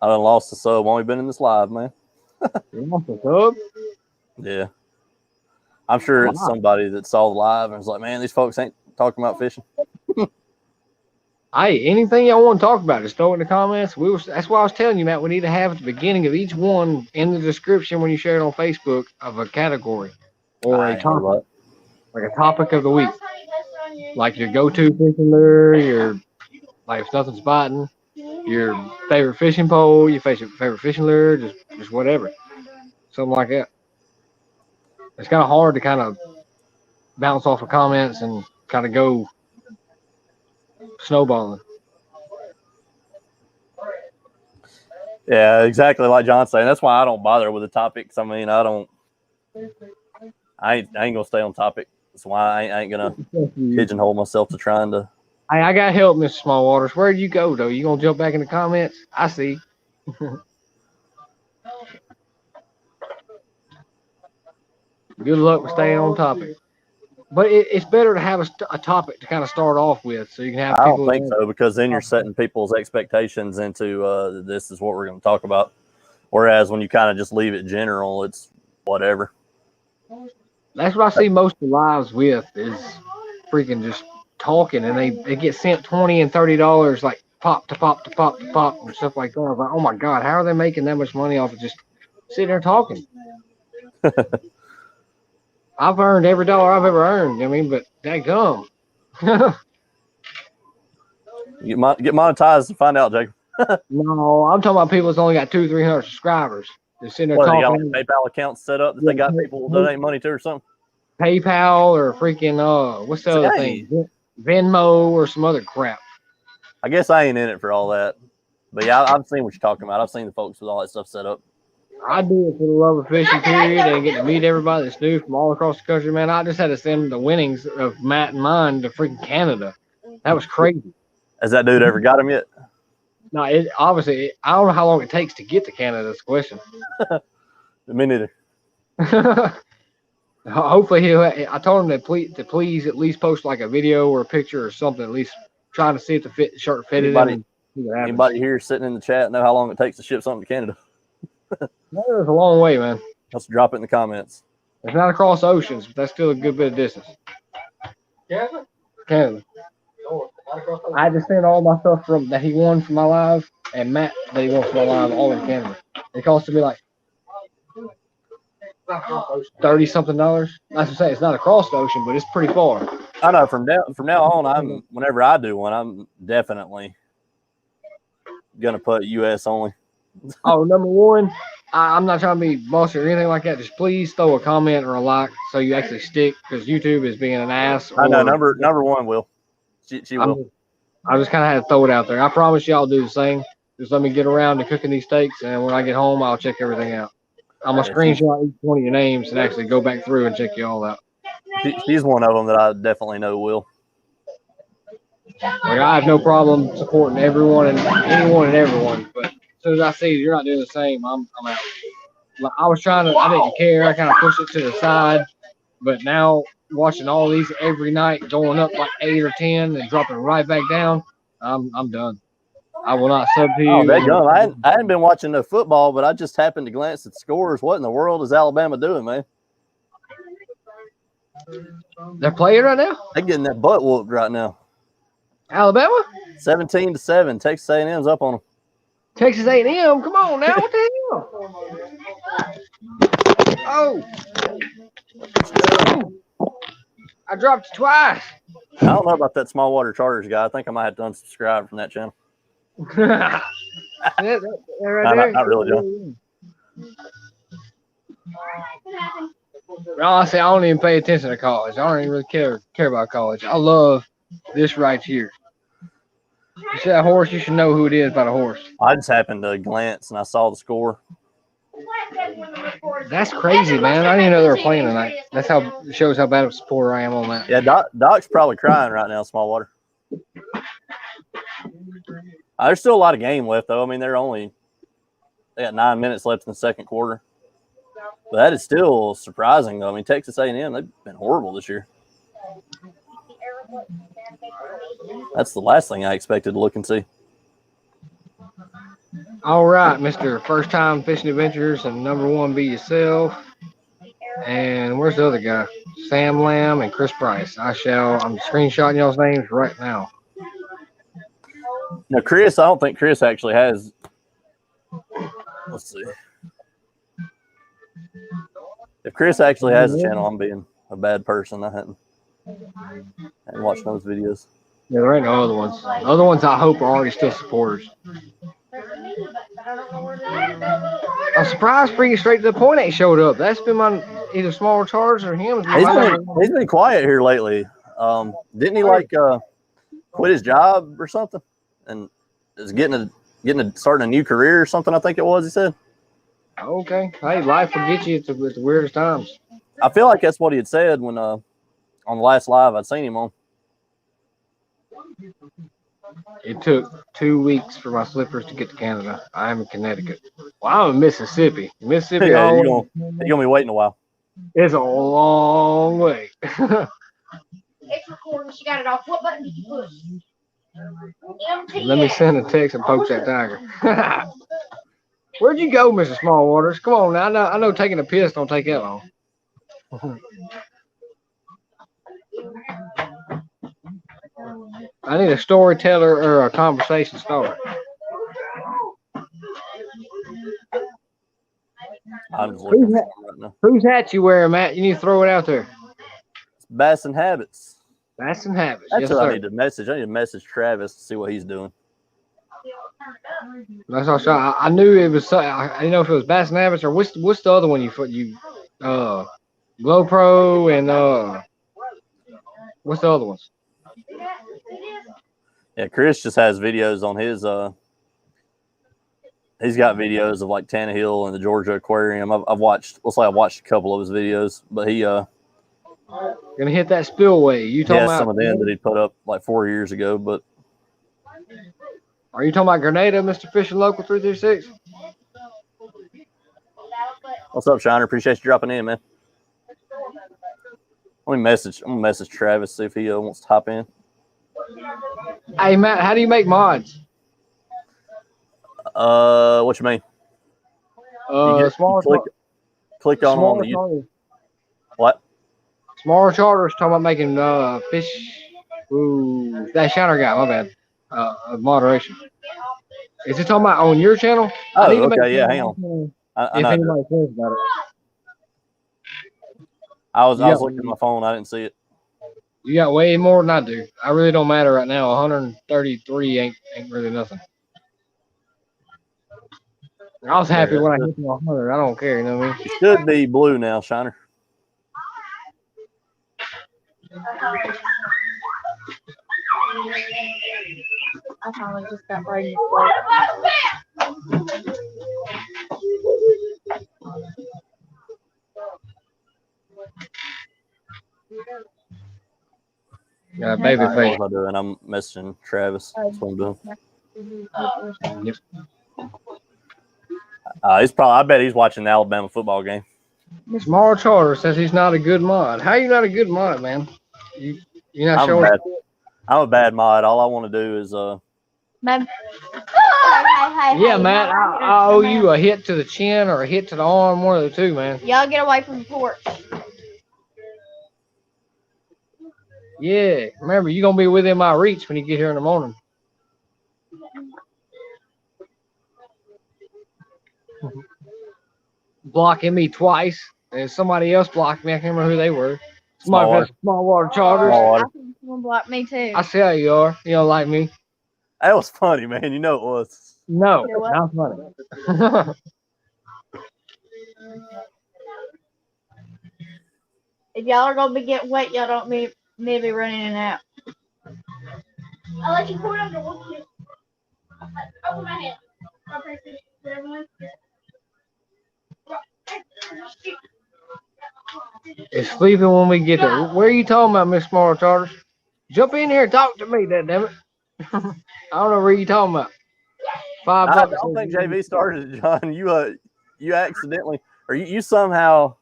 I done lost the sub. Only been in this live, man. You lost the sub? Yeah. I'm sure it's somebody that saw the live and was like, man, these folks ain't talking about fishing. Hey, anything y'all want to talk about, just throw it in the comments. That's why I was telling you, Matt, we need to have at the beginning of each one in the description when you share it on Facebook of a category or a topic, like a topic of the week. Like your go-to fishing lure, your, like if nothing's biting, your favorite fishing pole, your favorite fishing lure, just whatever. Something like that. It's kind of hard to kind of bounce off of comments and kind of go snowballing. Yeah, exactly like John's saying. That's why I don't bother with the topics. I mean, I ain't gonna stay on topic. That's why I ain't gonna pigeonhole myself to trying to. Hey, I got help, Mr. Small Waters. Where'd you go, though? You gonna jump back in the comments? I see. Good luck with staying on topic. But it's better to have a topic to kind of start off with, so you can have. I don't think so, because then you're setting people's expectations into this is what we're going to talk about. Whereas when you kind of just leave it general, it's whatever. That's what I see most of the lives with is freaking just talking, and they get sent $20 and $30 like pop to pop to pop to pop and stuff like that. I was like, oh my god, how are they making that much money off of just sitting there talking? I've earned every dollar I've ever earned. I mean, but dadgum. Get monetized to find out, Jacob. No, I'm talking about people that's only got 200-300 subscribers. They're sitting there talking. They got PayPal accounts set up that they got people donate money to or something. PayPal or freaking what's the other thing? Venmo or some other crap. I guess I ain't in it for all that. But yeah, I've seen what you're talking about. I've seen the folks with all that stuff set up. I do it for the love of fishing, period, and get to meet everybody that's new from all across the country, man. I just had to send the winnings of Matt and mine to freaking Canada. That was crazy. Has that dude ever got him yet? No, it obviously, I don't know how long it takes to get to Canada. That's the question. Me neither. Hopefully, I told him to please at least post like a video or a picture or something, at least trying to see if the shark fitted him. And see what happens. Anybody here sitting in the chat know how long it takes to ship something to Canada? No, it's a long way, man. Let's drop it in the comments. It's not across oceans, but that's still a good bit of distance. Canada. I had to send all my stuff from that he won for my live and Matt that he won for my live all in Canada. It costed me like $30-something. That's what I'm saying. It's not across the ocean, but it's pretty far. I know from now on, whenever I do one, I'm definitely gonna put US only. Oh, number one, I'm not trying to be bossy or anything like that. Just please throw a comment or a like so you actually stick, because YouTube is being an ass. I know number one will. She will. I just kind of had to throw it out there. I promise you I'll do the same. Just let me get around to cooking these steaks, and when I get home, I'll check everything out. I'm going to screenshot each one of your names and actually go back through and check you all out. She's one of them that I definitely know will. Like, I have no problem supporting everyone and anyone and everyone, but as soon as I see you're not doing the same, I'm out. Like, I didn't care. I kind of pushed it to the side, but now watching all these every night, going up like 8 or 10 and dropping right back down, I'm done. I will not sub to you. Oh, there you go. I hadn't been watching no football, but I just happened to glance at the scores. What in the world is Alabama doing, man? They're playing right now? They're getting that butt whooped right now. Alabama? 17-7. Texas A&M's up on them. Texas A&M? Come on now. What the hell? Oh. I dropped it twice. I don't know about that small water charters guy. I think I might have to unsubscribe from that channel. Right not really, John. Honestly, I don't even pay attention to college. I don't even really care about college. I love this right here. You see that horse? You should know who it is by the horse. I just happened to glance and I saw the score. That's crazy, man. I didn't even know they were playing tonight. That's how it shows how bad of a supporter I am on that. Yeah, Doc's probably crying right now, small water. There's still a lot of game left, though. I mean, they got 9 minutes left in the second quarter. But that is still surprising, though. I mean, Texas A&M, they've been horrible this year. That's the last thing I expected to look and see. All right, Mr. First Time Fishing Adventures and number one, Be Yourself. And where's the other guy? Sam Lamb and Chris Price. I'm screenshotting y'all's names right now. Now, Chris, I don't think Chris actually has. Let's see. If Chris actually has a channel, I'm being a bad person. I hadn't watched those videos. Yeah, there ain't no other ones. The other ones I hope are already still supporters. I'm surprised Freaking Straight to the Point ain't showed up. That's been my either small charge or him. He's been quiet here lately. Didn't he quit his job or something and is starting a new career or something? I think it was. He said. Okay. Hey, life will get you at the weirdest times. I feel like that's what he had said when on the last live I'd seen him on. It took 2 weeks for my slippers to get to Canada. I am in Connecticut. Well, I'm in Mississippi. Mississippi. Yeah, you're gonna be waiting a while. It's a long way. It's recording. She got it off. What button did you push? Let me send a text and poke that tiger. Where'd you go, Mr. Smallwaters? Come on now. I know taking a piss don't take that long. I need a storyteller or a conversation starter. I'm just looking for him right now. Whose hat you wearing, Matt? You need to throw it out there. It's Bass and Habits. Bass and Habits. That's yes, what sir. I need to message. I need to message Travis to see what he's doing. That's all. I knew it was. I didn't know if it was Bass and Habits or what's the other one you Glow Pro and what's the other ones? Yeah, Chris just has videos on his. He's got videos of like Tannehill and the Georgia Aquarium. I've watched. Looks like I've watched a couple of his videos, but he Gonna hit that spillway. You talking has about some of them that he put up like 4 years ago. But Are you talking about Grenada, Mr. Fishing Local 336? what's up, Shiner? Appreciate you dropping in, man. I'm gonna message Travis, see if he wants to hop in. Hey Matt, how do you make mods? What you mean? You click on them on the YouTube. What? Smaller charters talking about making fish. Ooh, that Shiner guy, my bad. Moderation. Is it talking about on your channel? Oh, okay, yeah. Hang on. I If know. anybody cares about it. I was looking at my phone. I didn't see it. You got way more than I do. I really don't matter right now. 133 ain't really nothing. I was happy when I hit 100. I don't care, you know what I mean? It should be blue now, Shiner. I finally just got ready. Yeah, baby face. What am I doing? I'm messaging Travis. That's what I'm doing. Yep. He's probably. I bet he's watching the Alabama football game. Small Charter says he's not a good mod. How you not a good mod, man? You're not showing. I'm a bad mod. All I want to do is Man. Yeah, Matt. I owe you a hit to the chin or a hit to the arm, one of the two, man. Y'all get away from the porch. Yeah. Remember, you're gonna be within my reach when you get here in the morning. Blocking me twice, and somebody else blocked me. I can't remember who they were. Small water charters. Small water. Someone blocked me too. I see how you are. You don't like me. That was funny, man. You know it was. No, not funny. If y'all are gonna be getting wet, y'all don't need to be running in and out. I'll let you pour it under one. Open my hand. It's sleeping when we get there. Where are you talking about, Miss Small Charters? Jump in here and talk to me, damn it. I don't know where you talking about. $5. I don't think JV started it, John. You accidentally, or you somehow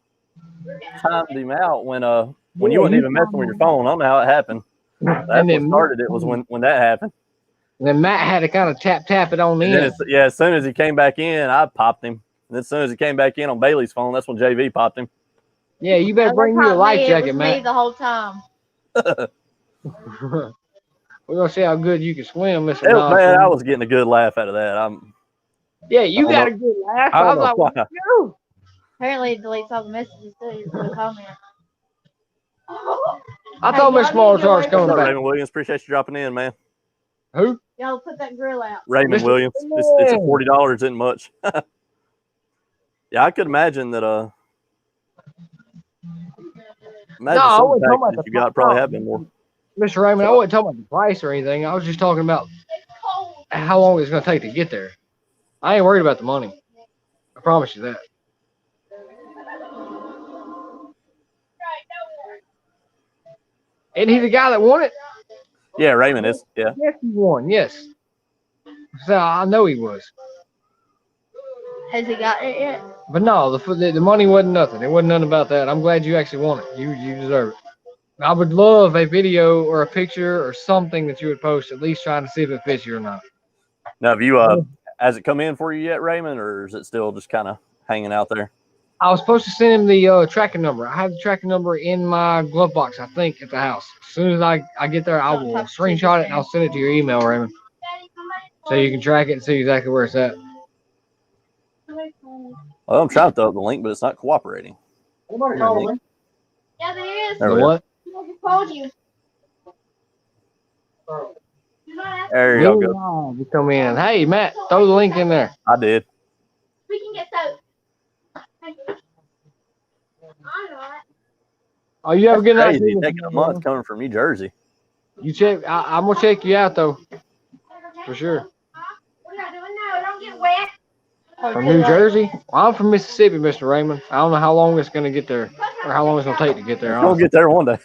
timed him out when you weren't even messing with your phone. I don't know how it happened. That's what started it was when that happened. And then Matt had to kind of tap it on the end. As soon as he came back in, I popped him. And as soon as he came back in on Bailey's phone, that's when JV popped him. Yeah, you better bring me a life jacket, Matt. Me the whole time. We're gonna see how good you can swim, Mr. Man, I was getting a good laugh out of that. Yeah, you got a good laugh. I was like, no. Apparently, it deletes all the messages too. The comment. I thought Miss Small Char's coming back. Raymond Williams, appreciate you dropping in, man. Who? Y'all put that grill out. Raymond Williams. It's $40 isn't much. Yeah, I could imagine that. I wasn't talking about you got probably have been more. Mr. Raymond, I wasn't talking about the price or anything. I was just talking about how long it's going to take to get there. I ain't worried about the money. I promise you that. Isn't he the guy that won it? Yeah, Raymond is. Yeah. Yes, he won. Yes. So I know he was. Has he got it yet? But no, the money wasn't nothing. It wasn't nothing about that. I'm glad you actually won it. You deserve it. I would love a video or a picture or something that you would post, at least trying to see if it fits you or not. Now, have you has it come in for you yet, Raymond, or is it still just kind of hanging out there? I was supposed to send him the tracking number. I have the tracking number in my glove box, I think, at the house. As soon as I get there, I will screenshot it and I'll send it to your email, Raymond, so you can track it and see exactly where it's at. Well, I'm trying to throw up the link, but it's not cooperating. Yeah, there is. There we go. What? I just called you. There you go. You come in. Hey, Matt, throw the link in there. I did. We can get soap. Oh, you have a good night. Crazy taking a month coming from New Jersey. You check. I'm gonna check you out though, for sure. What are you doing now? Don't get wet. From New Jersey? Well, I'm from Mississippi, Mr. Raymond. I don't know how long it's gonna get there, or how long it's gonna take to get there. It's gonna Honestly. get there one day.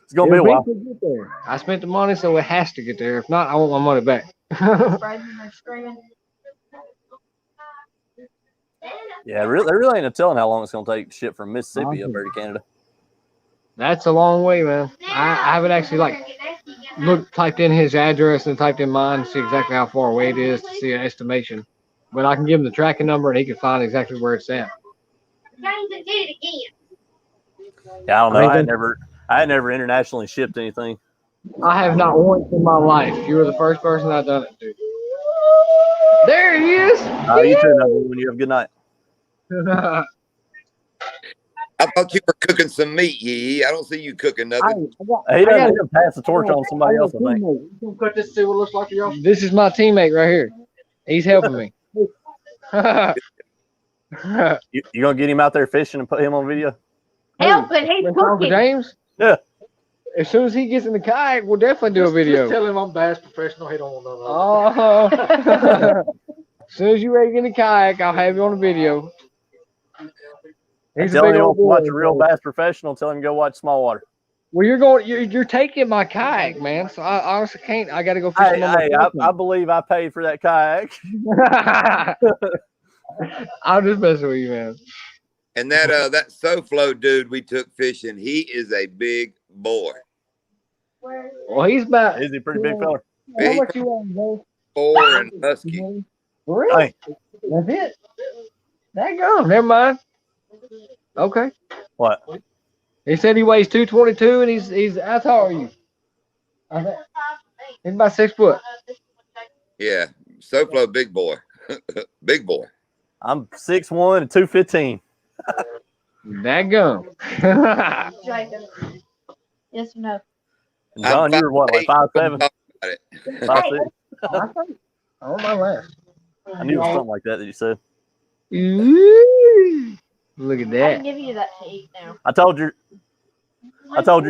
It's gonna be a while. Eventually get there. I spent the money, so it has to get there. If not, I want my money back. Yeah, there really ain't no telling how long it's gonna take to ship from Mississippi up there to Canada. That's a long way, man. I haven't actually typed in his address and typed in mine to see exactly how far away it is to see an estimation. But I can give him the tracking number and he can find exactly where it's at. Yeah, I don't know. I had never internationally shipped anything. I have not once in my life. You were the first person I've done it to. There he is. You too, number one. You have a good night. I thought you were cooking some meat, YeeYee. I don't see you cooking nothing. He doesn't pass the torch on somebody else, I think. You gonna cut this to see what it looks like to y'all? This is my teammate right here. He's helping me. You gonna get him out there fishing and put him on video? Helping, he's Uncle cooking. James? Yeah. As soon as he gets in the kayak, we'll definitely do a video. Just tell him I'm bass professional. He don't want none of Oh. As soon as you're ready to get in the kayak, I'll have you on the video. He's a Tell big him old to watch boy. a real bass professional. Tell him to go watch small water. Well, you're taking my kayak, man. So I honestly can't. I got to go fish. I believe I paid for that kayak. I'm just messing with you, man. And that SoFlo dude we took fishing, he is a big boy. Well, he's about. He's a pretty big fella. How much you want, bro? 4 and husky. For real? Hey. That's it. There you go. Never mind. Okay. What? He said he weighs 222 and he's how tall are you? He's about 6 foot. Yeah, SoFlo big boy. Big boy. I'm 6'1" and 215. Daggum. Yes or no? And John, you were what, like 5'7"? 5'6"? Oh my last. I knew it was something like that you said. Ooh, look at I can that. give you that to eat now. I told your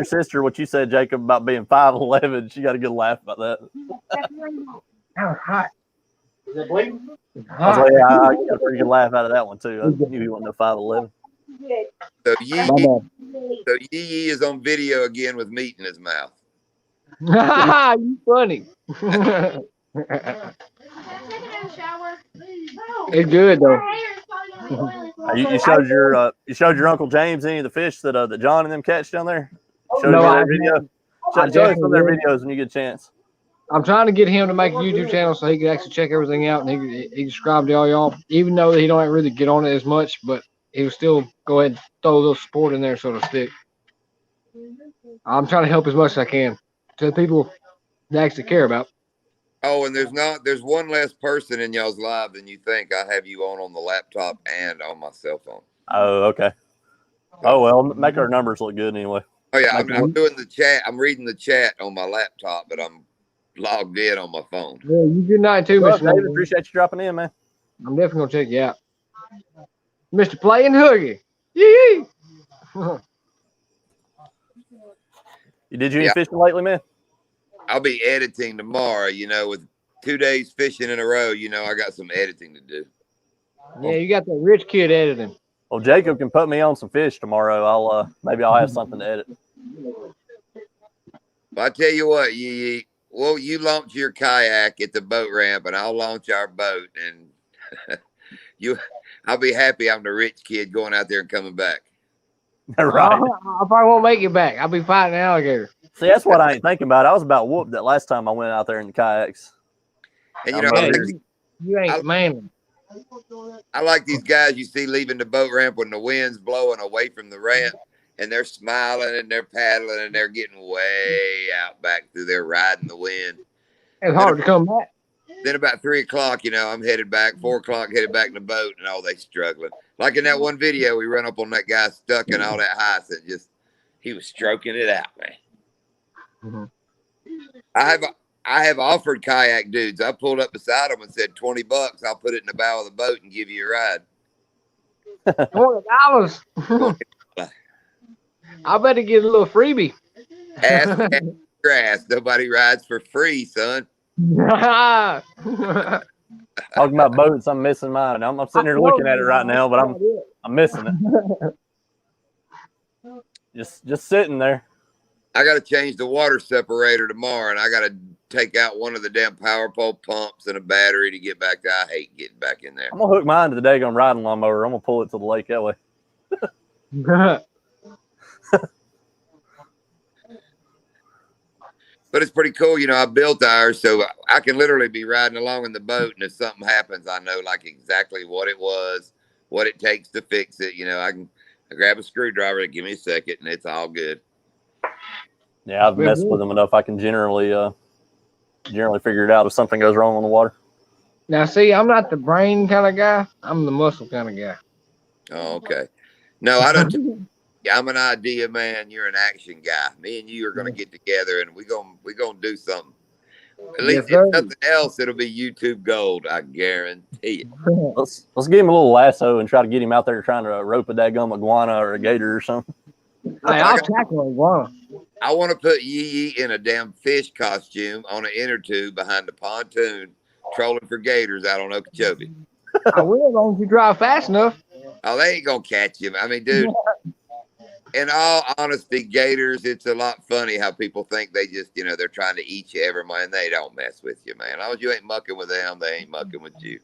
sister what you said, Jacob, about being 5'11". She got a good laugh about that. That was hot. Is it bleeding? I was like, yeah, I got a pretty good laugh out of that one too. I knew he wasn't no 5'11". So YeeYee is on video again with meat in his mouth. You funny. It's good though. You showed your Uncle James any of the fish that John and them catch down there? Showed No, you I their video. Show us some of their videos when you get a chance. I'm trying to get him to make a YouTube channel so he can actually check everything out and he can subscribe to all y'all. Even though he don't really get on it as much, but he will still go ahead and throw a little support in there, so to speak. I'm trying to help as much as I can to the people that actually care about. Oh, and there's one less person in y'all's live than you think. I have you on the laptop and on my cell phone. Oh, okay. Oh well, make our numbers look good anyway. Oh yeah, I'm doing the chat. I'm reading the chat on my laptop, but I'm logged in on my phone. Yeah, you good night too, Well, Mr. David, David. appreciate you dropping in, man. I'm definitely gonna check you out. Mr. Playing Hoogie. YeeYee. Did you any fishing lately, man? I'll be editing tomorrow, with 2 days fishing in a row, I got some editing to do. Yeah, you got that rich kid editing. Well, Jacob can put me on some fish tomorrow. Maybe I'll have something to edit. Well, I tell you what, YeeYee, well, you launch your kayak at the boat ramp, and I'll launch our boat, and I'll be happy I'm the rich kid going out there and coming back. Right. I probably won't make it back. I'll be fighting an alligator. See, that's what I ain't thinking about. I was about whooped that last time I went out there in the kayaks. And you ain't man. I like these guys you see leaving the boat ramp when the wind's blowing away from the ramp, and they're smiling and they're paddling and they're getting way out back through there riding the wind. It's hard to come back. Then about 3 o'clock, I'm headed back. 4 o'clock, headed back in the boat, and they struggling. Like in that one video, we run up on that guy stuck in all that ice that he was stroking it out, man. Mm-hmm. I have offered kayak dudes. I pulled up beside them and said, $20, I'll put it in the bow of the boat and give you a ride. $20. I better get a little freebie. grass. Nobody rides for free, son. Talking about boats, I'm missing mine. I'm sitting here looking at it right now, but I'm missing it. Just sitting there. I got to change the water separator tomorrow, and I got to take out one of the damn power pole pumps and a battery to get back there. I hate getting back in there. I'm gonna hook mine to the daggone riding lawnmower. I'm gonna pull it to the lake that way. But it's pretty cool. You know, I built ours, so I can literally be riding along in the boat, and if something happens, I know like exactly what it was, what it takes to fix it. You know, I grab a screwdriver, give me a second, and it's all good. Yeah, I've messed with them enough. I can generally figure it out if something goes wrong on the water. Now, see, I'm not the brain kind of guy. I'm the muscle kind of guy. Oh, okay. No, I don't. I'm an idea man. You're an action guy. Me and you are going to get together, and we're gonna do something. At least if nothing else, it'll be YouTube gold. I guarantee it. Let's give him a little lasso and try to get him out there trying to rope a daggum iguana or a gator or something. Hey, I'll tackle a iguana. I want to put YeeYee in a damn fish costume on an inner tube behind the pontoon, trolling for gators out on Okeechobee. I will, as long as you drive fast enough. Oh, they ain't gonna catch him. I mean, dude. In all honesty, gators, it's a lot funny how people think they just, you know, they're trying to eat you every month. They don't mess with you, man. As long as you ain't mucking with them, they ain't mucking with you.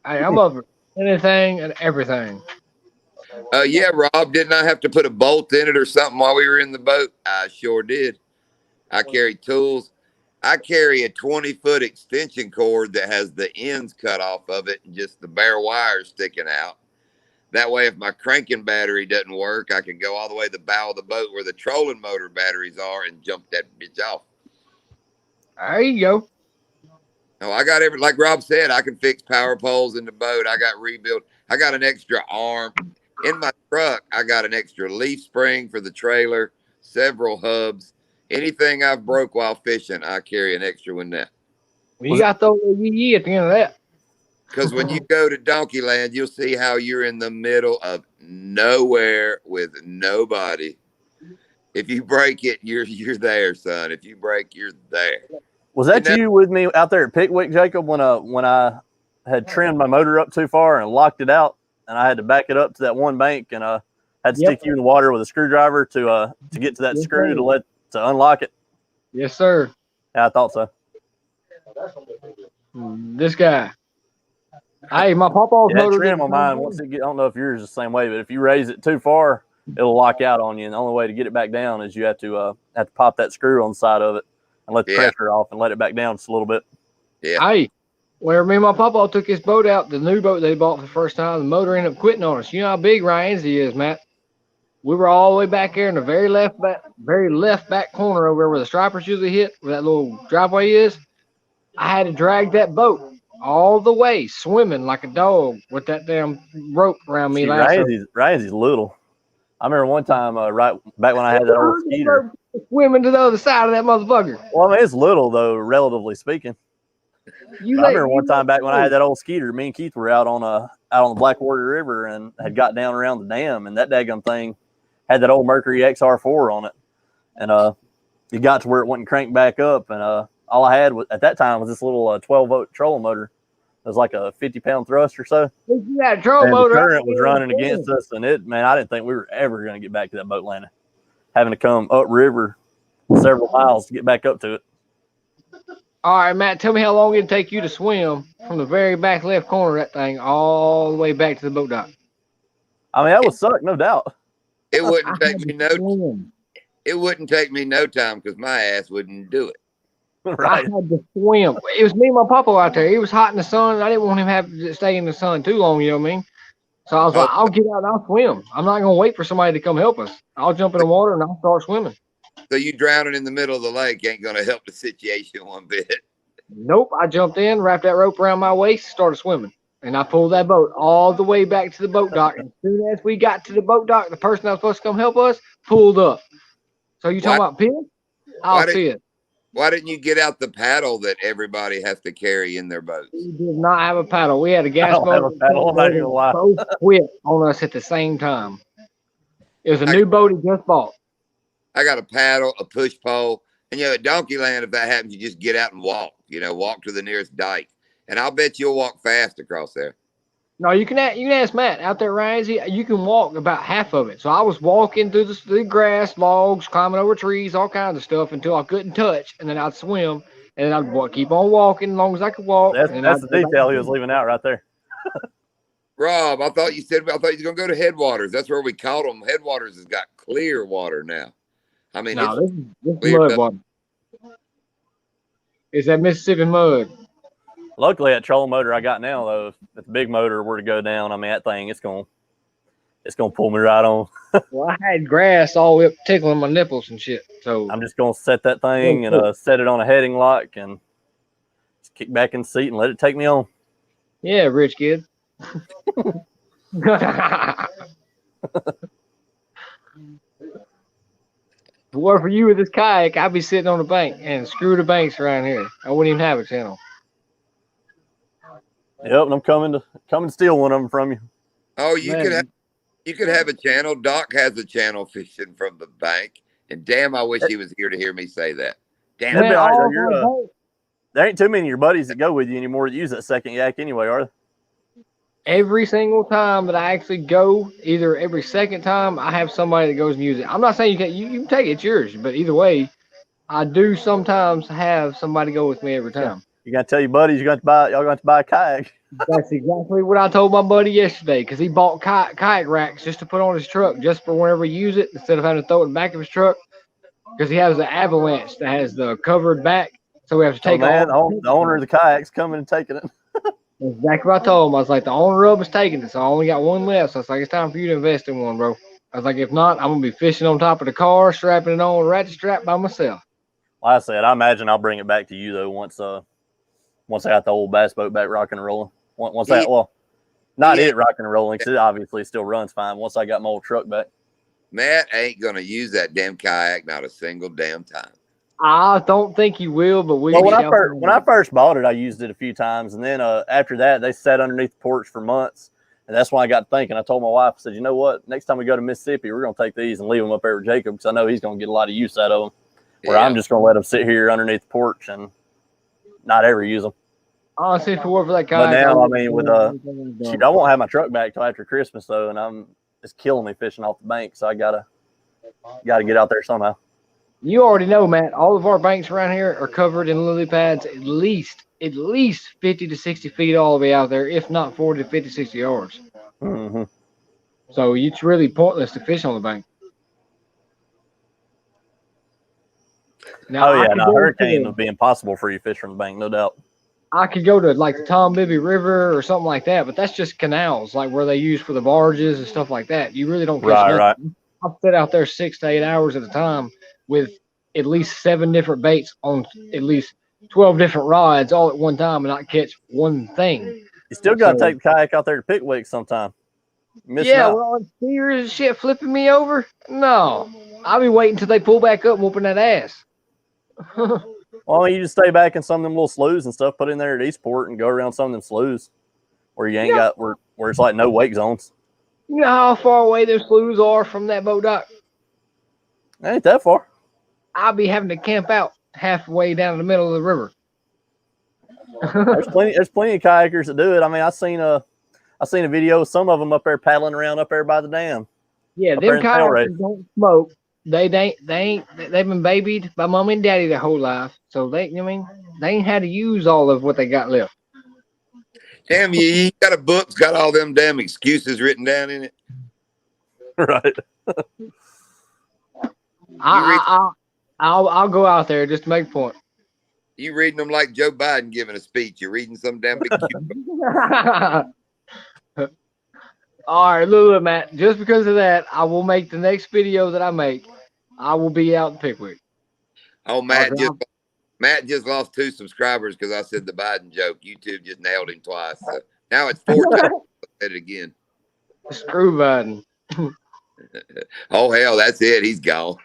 Hey, I'm over anything and everything. Yeah, Rob, didn't I have to put a bolt in it or something while we were in the boat? I sure did. I carry tools. I carry a 20-foot extension cord that has the ends cut off of it and just the bare wires sticking out. That way, if my cranking battery doesn't work, I can go all the way to the bow of the boat where the trolling motor batteries are and jump that bitch off. There you go. Oh, I got like Rob said, I can fix power poles in the boat. I got rebuilt. I got an extra arm. In my truck, I got an extra leaf spring for the trailer, several hubs. Anything I've broke while fishing, I carry an extra one now. Well, you got those YeeYee at the end of that. Because when you go to Donkey Land, you'll see how you're in the middle of nowhere with nobody. If you break it, you're there, son. If you break, you're there. Was that you with me out there at Pickwick, Jacob, when I had trimmed my motor up too far and locked it out, and I had to back it up to that one bank, and had to stick you in the water with a screwdriver to get to that screw to unlock it? Yes, sir. Yeah, I thought so. This guy. Hey, my papa's motor. Trim on mine. Once it get, I don't know if yours is the same way, but if you raise it too far, it'll lock out on you. And the only way to get it back down is you have to pop that screw on the side of it and let the pressure off and let it back down just a little bit. Yeah. Hey, where me and my papa took his boat out, the new boat they bought for the first time, the motor ended up quitting on us. You know how big Ryan's is, Matt. We were all the way back here in the very left back corner over where the stripers usually hit, where that little driveway is. I had to drag that boat all the way, swimming like a dog with that damn rope around me. Ryan's little. I remember one time, right back when I had that old skeeter, swimming to the other side of that motherfucker. Well, I mean, it's little though, relatively speaking. I remember one time back when I had that old skeeter, me and Keith were out on the Blackwater River and had got down around the dam, and that daggum thing had that old Mercury XR4 on it, and it got to where it wouldn't crank back up, and all I had at that time was this little 12-volt trolling motor. It was like a 50-pound thrust or so. Yeah, trolling motor. The current was running against us, and I didn't think we were ever going to get back to that boat landing, having to come upriver several miles to get back up to it. All right, Matt, tell me how long it'd take you to swim from the very back left corner of that thing all the way back to the boat dock. I mean, that would suck, no doubt. It wouldn't take me no time because my ass wouldn't do it. Right. I had to swim. It was me and my papa out there. It was hot in the sun. I didn't want him to have to stay in the sun too long, you know what I mean? So I was like, I'll get out and I'll swim. I'm not going to wait for somebody to come help us. I'll jump in the water and I'll start swimming. So you drowning in the middle of the lake ain't going to help the situation one bit. Nope. I jumped in, wrapped that rope around my waist, started swimming. And I pulled that boat all the way back to the boat dock. And as soon as we got to the boat dock, the person that was supposed to come help us pulled up. So you talking about piss? I'll see it. Why didn't you get out the paddle that everybody has to carry in their boats? We did not have a paddle. We had a gas motor. Have a paddle. I'm not even gonna lie. Both quit on us at the same time. It was a new boat he just bought. I got a paddle, a push pole, and at Donkey Land, if that happens, you just get out and walk. Walk to the nearest dike, and I'll bet you'll walk fast across there. No, you can ask Matt out there, Ryan. You can walk about half of it. So I was walking through the grass, logs, climbing over trees, all kinds of stuff until I couldn't touch, and then I'd swim, and then I'd keep on walking as long as I could walk. That's the detail he was leaving out right there. Rob, I thought you were gonna go to Headwaters. That's where we caught them. Headwaters has got clear water now. I mean, no, this is mud water. It's that Mississippi mud. Luckily, that trolling motor I got now, though, if the big motor were to go down, I mean, that thing, it's gonna pull me right on. Well, I had grass all the way up tickling my nipples and shit. So I'm just gonna set that thing and set it on a heading lock and just kick back in the seat and let it take me on. Yeah, rich kid. If it were for you with this kayak, I'd be sitting on the bank and screw the banks around here. I wouldn't even have a channel. Yep, and I'm coming to steal one of them from you. Oh, you could have a channel. Doc has a channel fishing from the bank, and damn, I wish he was here to hear me say that. Damn, there ain't too many of your buddies that go with you anymore that use that second yak anyway, are there? Every single time that I actually go, either every second time, I have somebody that goes and use it. I'm not saying you can take it, it's yours, but either way, I do sometimes have somebody go with me every time. You gotta tell your buddies y'all got to buy a kayak. That's exactly what I told my buddy yesterday, because he bought kayak racks just to put on his truck, just for whenever he use it, instead of having to throw it in the back of his truck. Because he has the Avalanche that has the covered back, so we have to take the owner of the kayak's coming and taking it. That's exactly what I told him. I was like, the owner of it's taking it, so I only got one left. So it's like, it's time for you to invest in one, bro. I was like, if not, I'm gonna be fishing on top of the car, strapping it on a ratchet strap by myself. Like I said, I imagine I'll bring it back to you though once I got the old bass boat back rocking and rolling. Once that, not it rocking and rolling, because it obviously still runs fine. Once I got my old truck back. Matt ain't gonna use that damn kayak not a single damn time. I don't think he will, but when I first bought it, I used it a few times, and then after that, they sat underneath the porch for months, and that's when I got thinking. I told my wife, I said, you know what? Next time we go to Mississippi, we're gonna take these and leave them up there with Jacob, because I know he's gonna get a lot of use out of them. Where I'm just gonna let them sit here underneath the porch and not ever use them. Honestly, if it were for that kayak, but now I mean, with I won't have my truck back till after Christmas though, and it's killing me fishing off the bank, so I gotta get out there somehow. You already know, Matt, all of our banks around here are covered in lily pads at least 50 to 60 feet all the way out there, if not 40 to 50, 60 yards. Mm-hmm. So it's really pointless to fish on the bank. Now, hurricane would be impossible for you to fish from the bank, no doubt. I could go to like the Tom Bibby River or something like that, but that's just canals, like where they use for the barges and stuff like that. You really don't catch nothing. Right. I'll sit out there 6 to 8 hours at a time with at least 7 different baits on at least 12 different rods all at one time and not catch one thing. You still got to take the kayak out there to Pickwick sometime. Well, steers and shit flipping me over? No. I'll be waiting until they pull back up and whooping that ass. Well, you just stay back in some of them little sloughs and stuff, put in there at Eastport and go around some of them sloughs where you ain't got where it's like no wake zones. You know how far away those sloughs are from that boat dock? Ain't that far. I'll be having to camp out halfway down in the middle of the river. There's plenty of kayakers that do it. I mean, I seen a video of some of them up there paddling around up there by the dam. Yeah, them kayakers don't smoke. They've been babied by mommy and daddy their whole life, so they ain't had to use all of what they got left. Damn, you got a book's got all them damn excuses written down in it. Right. I'll go out there just to make a point. You reading them like Joe Biden giving a speech. You're reading some damn big All right, look, Matt. Just because of that, I will make the next video that I make. I will be out in Pickwick. Oh, Matt just lost 2 subscribers because I said the Biden joke. YouTube just nailed him twice. So now it's 4 times. I said it again. Screw Biden. Oh, hell, that's it. He's gone.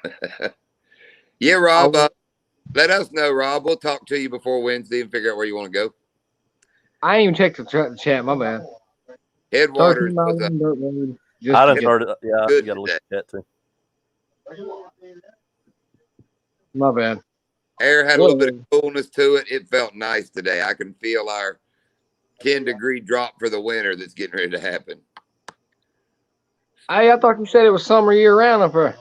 Yeah, Rob, let us know, Rob. We'll talk to you before Wednesday and figure out where you want to go. I ain't even checked the chat. My bad. Headwaters I done started. Yeah, you got to look at that too. My bad. Air had a little bit of coolness to it. It felt nice today. I can feel our 10-degree drop for the winter that's getting ready to happen. Hey, I thought you said it was summer year round up there.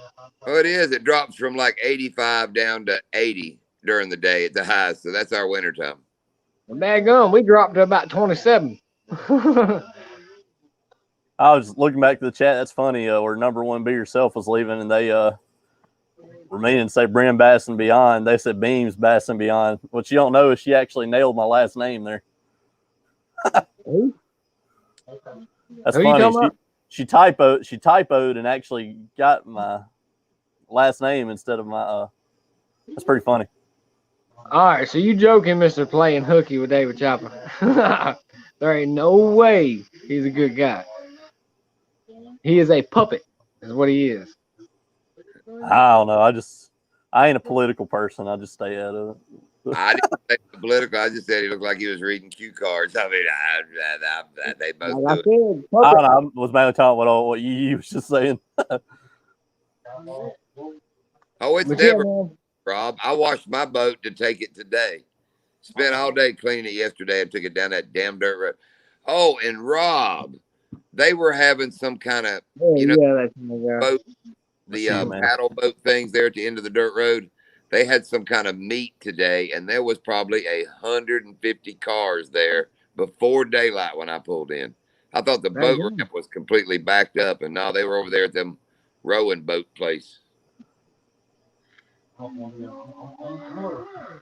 Oh, it is. It drops from like 85 down to 80 during the day at the highest. So that's our winter time. Daggum, we dropped to about 27. I was looking back to the chat. That's funny. Where number one Be Yourself was leaving, and they were meaning to say Bream Bass and Beyond. They said Beams Bass and Beyond. What you don't know is she actually nailed my last name there. Who? That's Who you funny. talking about? She typoed and actually got my last name instead of my. That's pretty funny. All right, so you joking, Mr. Playing hooky with David Chopper. There ain't no way he's a good guy. He is a puppet, is what he is. I don't know. I ain't a political person. I just stay out of it. I didn't say political. I just said he looked like he was reading cue cards. I mean, they both Like I do it. said, I puppet. don't know. I was mainly talking about what YeeYee was just saying. Oh, it's But yeah, never, man. Rob. I washed my boat to take it today. Spent all day cleaning it yesterday and took it down that damn dirt road. Oh, and Rob, they were having some kind of, That's my guy. boat, the paddle boat things there at the end of the dirt road. They had some kind of meet today, and there was probably 150 cars there before daylight when I pulled in. I thought the boat ramp was completely backed up, and now they were over there at them rowing boat place. You know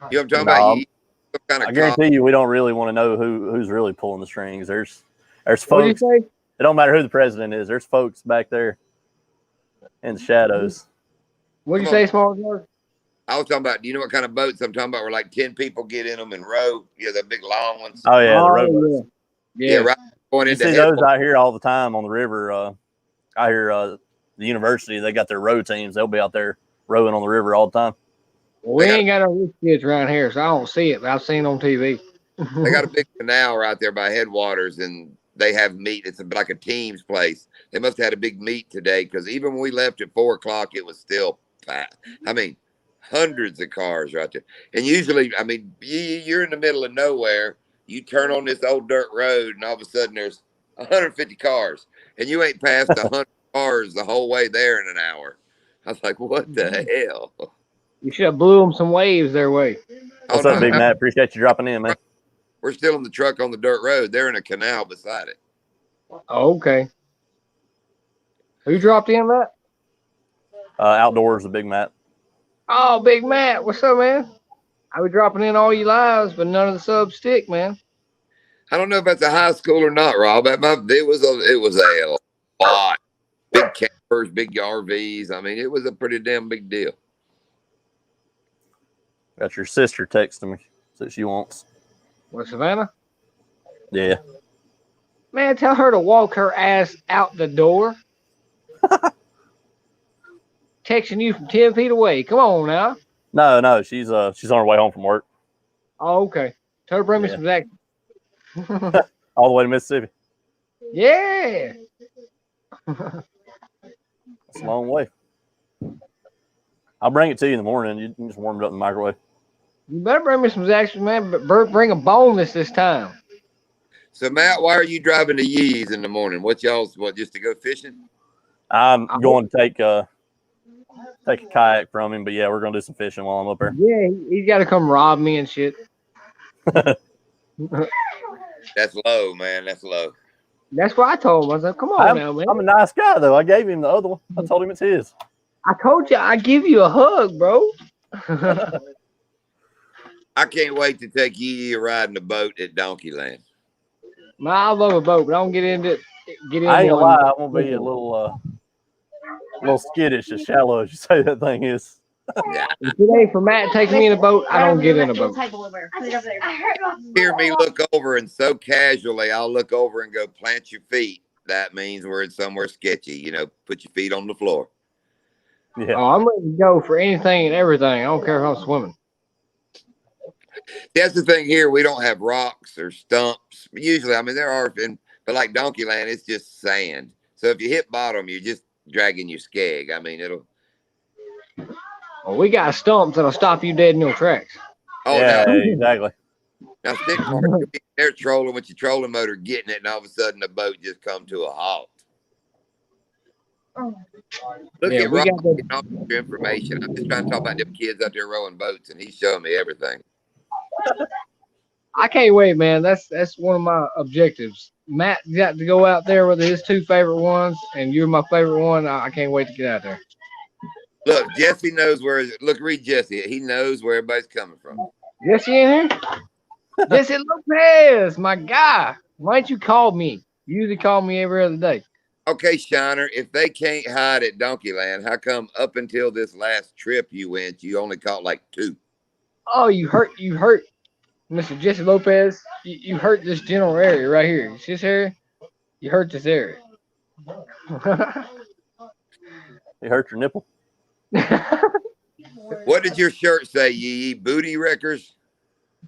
what I'm talking about? Some kind of I guarantee you, we don't really want to know who's really pulling the strings. There's What'd folks. you say? It don't matter who the president is. There's folks back there in the shadows. What'd you say, Small George? I was talking about, do you know what kind of boats I'm talking about? Where like 10 people get in them and row. Yeah, the big long ones. Oh yeah, the rowboats. Yeah, right. Going You into see those out here all the time on the river. Out here, the university, they got their row teams. They'll be out there rowing on the river all the time. Well, we ain't got no rich kids around here, so I don't see it, but I've seen it on TV. They got a big canal right there by Headwaters, and they have meat. It's like a team's place. They must have had a big meet today, because even when we left at 4 o'clock, it was still fat. I mean, hundreds of cars right there. And usually, I mean, you're in the middle of nowhere. You turn on this old dirt road, and all of a sudden there's 150 cars, and you ain't passed 100 cars the whole way there in an hour. I was like, what the hell? You should have blew them some waves their way. What's up, Big Matt? Appreciate you dropping in, man. We're still in the truck on the dirt road. They're in a canal beside it. Oh, okay. Who dropped in, Matt? Outdoors, the Big Matt. Oh, Big Matt. What's up, man? I was dropping in all you lives, but none of the subs stick, man. I don't know if that's a high school or not, Rob. It was a lot. Big campers, big RVs. I mean, it was a pretty damn big deal. Got your sister texting me that she wants. What, Savannah? Yeah. Man, tell her to walk her ass out the door. Texting you from 10 feet away. Come on now. No, she's on her way home from work. Oh, okay. Tell her to bring me some Zach. All the way to Mississippi. Yeah. That's a long way. I'll bring it to you in the morning. You can just warm it up in the microwave. You better bring me some Zach, man. But bring a boneless this time. So, Matt, why are you driving to YeeYee's in the morning? What, just to go fishing? I'm going to take a kayak from him, but yeah, we're going to do some fishing while I'm up there. Yeah, he's got to come rob me and shit. That's low, man. That's low. That's what I told him. I was like, come on now, man. I'm a nice guy, though. I gave him the other one. I told him it's his. I told you I give you a hug, bro. I can't wait to take YeeYee riding the boat at Donkeyland. Man, I love a boat, but I don't get into it. I ain't gonna lie, I'm gonna be a little skittish, as shallow as you say that thing is. Yeah. If it ain't for Matt taking me in a boat, I don't get in a boat. Hear me look over, and so casually I'll look over and go, plant your feet. That means we're in somewhere sketchy. Put your feet on the floor. Yeah. Oh, I'm ready to go for anything and everything. I don't care if I'm swimming. That's the thing here. We don't have rocks or stumps. Usually, I mean, there are, but like Donkeyland, it's just sand. So if you hit bottom, you're just dragging your skeg. I mean, Well, we got stumps that'll stop you dead in your tracks. Oh, Yeah, now, exactly. now stick marks, you'll be there trolling with your trolling motor, getting it, and all of a sudden the boat just come to a halt. Look Yeah, at we Rob got the. getting all your information. I'm just trying to talk about them kids out there rowing boats, and he's showing me everything. I can't wait, man. That's one of my objectives. Matt got to go out there with his two favorite ones, and you're my favorite one. I can't wait to get out there. Look, Jesse knows where. Look, read Jesse. He knows where everybody's coming from. Jesse in here? Jesse Lopez, my guy. Why don't you call me? You usually call me every other day. Okay, Shiner, if they can't hide at Donkeyland, how come up until this last trip you went, you only caught like 2? Oh, you hurt, Mr. Jesse Lopez. You hurt this general area right here. You see this area? You hurt this area. You hurt your nipple. What did your shirt say, YeeYee? Booty Wreckers?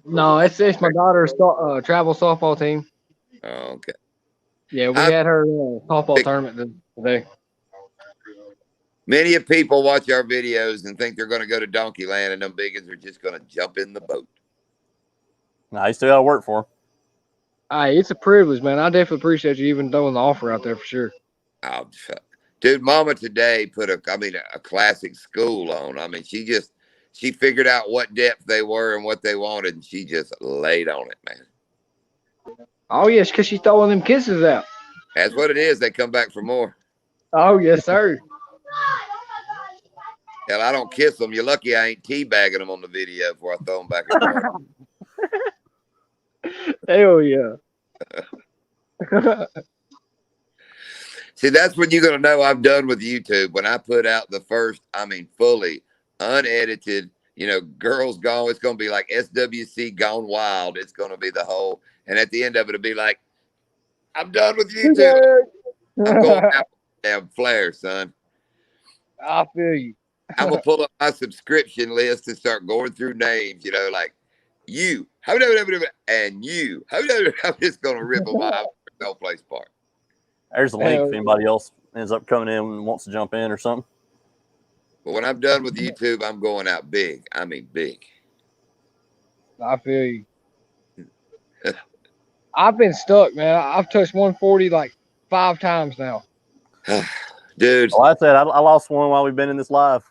No, it's my daughter's travel softball team. Oh, okay. Yeah, we had her softball tournament today. Many of people watch our videos and think they're going to go to Donkeyland, and them biggins are just going to jump in the boat. Nah, you still got to work for him. Hey, it's a privilege, man. I definitely appreciate you even throwing the offer out there for sure. Oh, dude, Mama today put a classic school on. I mean, she figured out what depth they were and what they wanted, and she just laid on it, man. Oh, yes, because she's throwing them kisses out. That's what it is. They come back for more. Oh, yes, sir. Hell, I don't kiss them. You're lucky I ain't teabagging them on the video before I throw them back in the Hell yeah. See, that's when you're going to know I'm done with YouTube. When I put out the first, fully unedited, Girls Gone. It's going to be like SWC Gone Wild. It's going to be the whole. And at the end of it, it'll be like, I'm done with YouTube. I'm going out with damn flare, son. I feel you. I'm going to pull up my subscription list and start going through names, like you, and you. I'm just going to rip them off. No place part. There's a link if anybody else ends up coming in and wants to jump in or something. But when I'm done with YouTube, I'm going out big. I mean big. I feel you. I've been stuck, man. I've touched 140 like 5 times now. Dude. Well, I said I lost one while we've been in this live.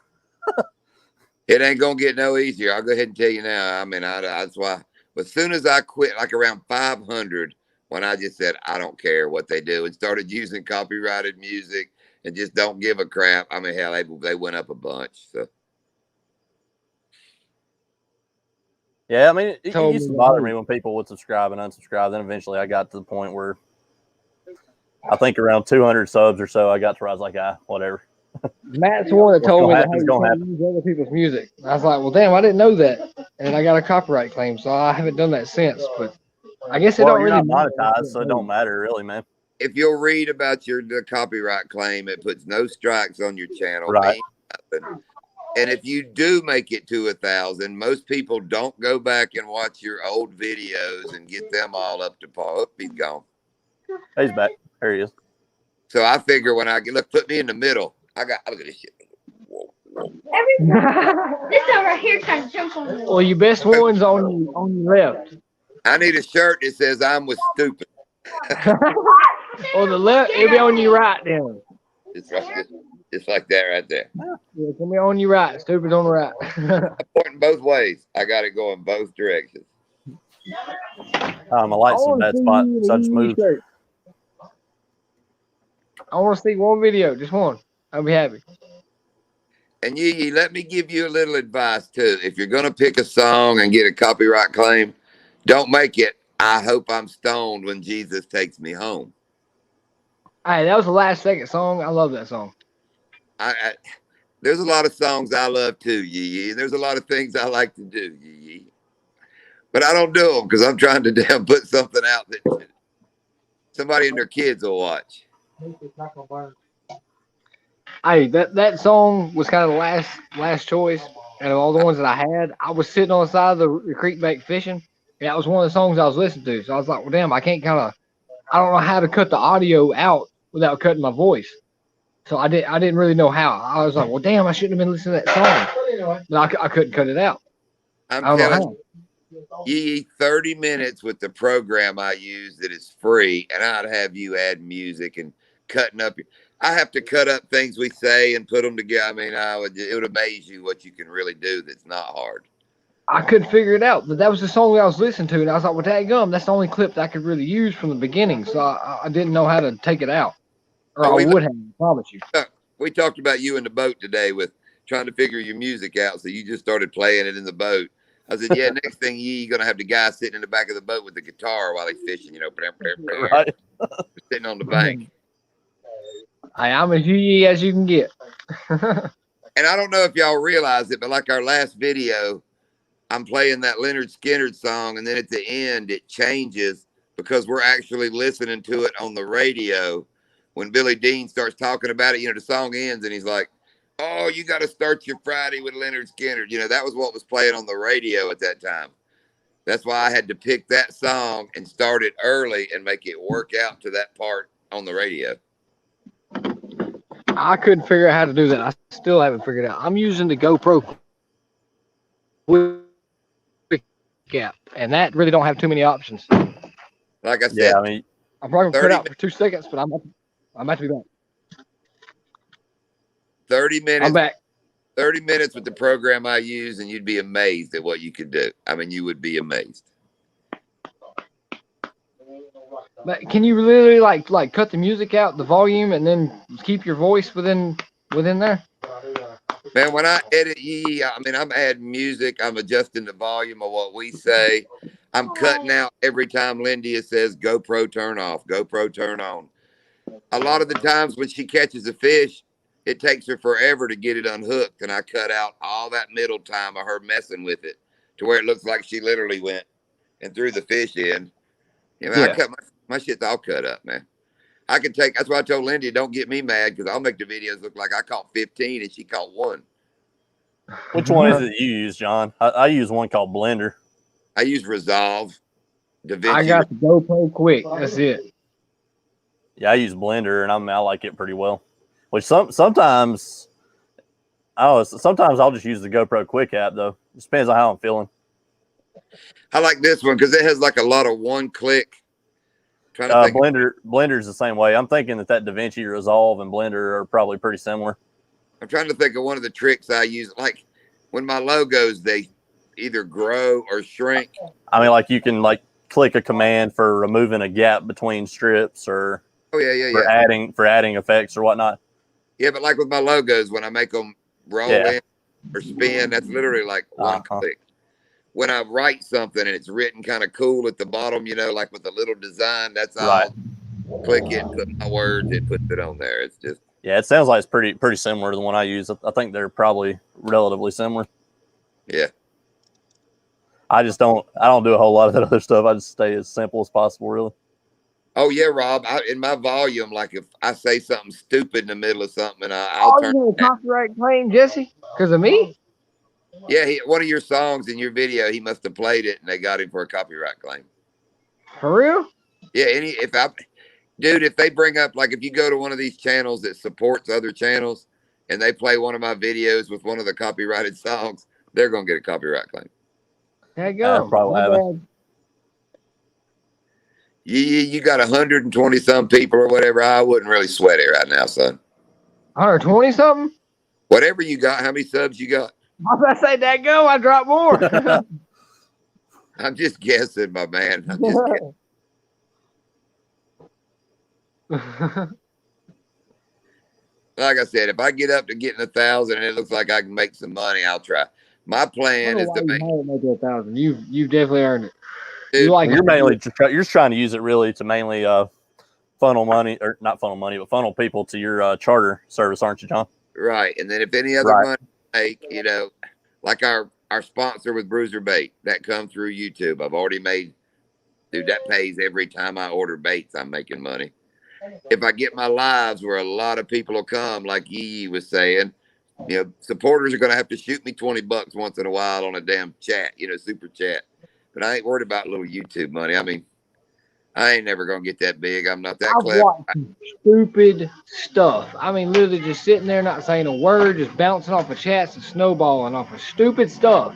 It ain't going to get no easier. I'll go ahead and tell you now. That's why. But as soon as I quit, like around 500, when I just said, I don't care what they do, and started using copyrighted music and just don't give a crap. Hell, they went up a bunch. So. Yeah, it used to bother me when people would subscribe and unsubscribe. Then eventually I got to the point where I think around 200 subs or so, I got to where I was like, whatever. Matt's the one that told me that you can't use other people's music. I was like, well, damn, I didn't know that. And I got a copyright claim, so I haven't done that since. But I guess it don't really monetize, so it don't matter really, man. If you'll read about the copyright claim, it puts no strikes on your channel. Right. And if you do make it to 1,000, most people don't go back and watch your old videos and get them all up to par. Oh, he's gone. He's back. There he is. So I figure when I put me in the middle. Look at this shit. Whoa. This one right here trying to jump on me. Well, your best one's on your left. I need a shirt that says I'm with stupid. Or the left, it'll be on your right then. It's like that right there. Yeah, it's gonna be on your right. Stupid's on the right. I'm pointing both ways. I got it going both directions. My light's in a bad spot, so I just moved. I want to see one video, just one. I'll be happy. And YeeYee, let me give you a little advice too. If you're gonna pick a song and get a copyright claim, don't make it I hope I'm stoned when Jesus takes me home. Hey, that was the last second song. I love that song. There's a lot of songs I love too, YeeYee. There's a lot of things I like to do, YeeYee. But I don't do them because I'm trying to damn put something out that somebody and their kids will watch. Hey, that song was kind of the last choice. And of all the ones that I had, I was sitting on the side of the creek bank fishing. And that was one of the songs I was listening to. So I was like, well, damn, I don't know how to cut the audio out without cutting my voice. So I didn't really know how. I was like, well, damn, I shouldn't have been listening to that song. But I couldn't cut it out. I'm I don't know telling how. you, 30 minutes with the program I use that is free, and I'd have you add music and cutting up. I have to cut up things we say and put them together. I mean, it would amaze you what you can really do that's not hard. I couldn't figure it out, but that was the song I was listening to, and I was like, well, dadgum, that's the only clip that I could really use from the beginning, so I didn't know how to take it out. Or I would have, I promise you. We talked about you in the boat today with trying to figure your music out, so you just started playing it in the boat. I said, yeah, next thing you're going to have the guy sitting in the back of the boat with the guitar while he's fishing, you know, Right. sitting on the bank. I'm as YeeYee as you can get. And I don't know if y'all realize it, but like our last video, I'm playing that Leonard Skinner song, and then at the end it changes because we're actually listening to it on the radio. When Billy Dean starts talking about it, you know, the song ends and he's like, oh, you got to start your Friday with Leonard Skinner. You know, that was what was playing on the radio at that time. That's why I had to pick that song and start it early and make it work out to that part on the radio. I couldn't figure out how to do that. I still haven't figured it out. I'm using the GoPro Quick app, and that really don't have too many options. Like I said, Yeah, I mean, I'm probably gonna cut out for 2 seconds, but I'm about to be back. 30 minutes. I'm back. 30 minutes with the program I use, and you'd be amazed at what you could do. I mean, you would be amazed. But can you literally like cut the music out, the volume, and then keep your voice within there? Man, when I edit YeeYee, I mean, I'm adding music. I'm adjusting the volume of what we say. I'm cutting out every time Lindia says GoPro turn off, GoPro turn on. A lot of the times when she catches a fish, it takes her forever to get it unhooked, and I cut out all that middle time of her messing with it to where it looks like she literally went and threw the fish in. You know, I cut my shit's all cut up, man. I can take. That's why I told Lindy, don't get me mad because I'll make the videos look like I caught 15 and she caught 1. Which one is it you use, John? I use one called Blender. I use Resolve. DaVinci. I got the GoPro Quick. That's it. Yeah, I use Blender, and I like it pretty well. Which sometimes, sometimes I'll just use the GoPro Quick app though. It depends on how I'm feeling. I like this one because it has like a lot of one click. Blender's the same way. I'm thinking that DaVinci Resolve and Blender are probably pretty similar. I'm trying to think of one of the tricks I use. Like when my logos, they either grow or shrink. I mean, like you can like click a command for removing a gap between strips, or for adding effects or whatnot. Yeah, but like with my logos, when I make them roll in or spin, that's literally like one click. When I write something and it's written kind of cool at the bottom, you know, like with a little design, that's all. Click it, put my words, it puts it on there. It's just. Yeah, it sounds like it's pretty similar to the one I use. I think they're probably relatively similar. Yeah. I don't do a whole lot of that other stuff. I just stay as simple as possible, really. Oh yeah, Rob. In my volume, like if I say something stupid in the middle of something, I'll turn. You got a copyright claim, Jesse? Because of me? Yeah, one of your songs in your video, he must have played it, and they got him for a copyright claim. For real? Yeah. If they bring up, like, if you go to one of these channels that supports other channels, and they play one of my videos with one of the copyrighted songs, they're gonna get a copyright claim. There you go. Probably You got 120 some people or whatever. I wouldn't really sweat it right now, son. 120 something? Whatever you got, how many subs you got? I was about to say that go. I dropped more. I'm just guessing, my man. I'm just guessing. Like I said, if I get up to getting 1,000 and it looks like I can make some money, I'll try. My plan is to make 1,000. You've definitely earned it. Dude, you're trying to use it really to mainly funnel money, or not funnel money, but funnel people to your charter service, aren't you, John? Right. And then if any other money make, you know, like our sponsor with Bruiser Bait, that comes through YouTube. I've already made, dude, that pays every time I order baits. I'm making money. If I get my lives where a lot of people will come, like YeeYee was saying, you know, supporters are going to have to shoot me $20 once in a while on a damn chat, you know, super chat. But I ain't worried about little YouTube money. I mean, I ain't never gonna get that big. I'm not that I've clever. watched some stupid stuff. I mean, literally just sitting there, not saying a word, just bouncing off of chats and snowballing off of stupid stuff.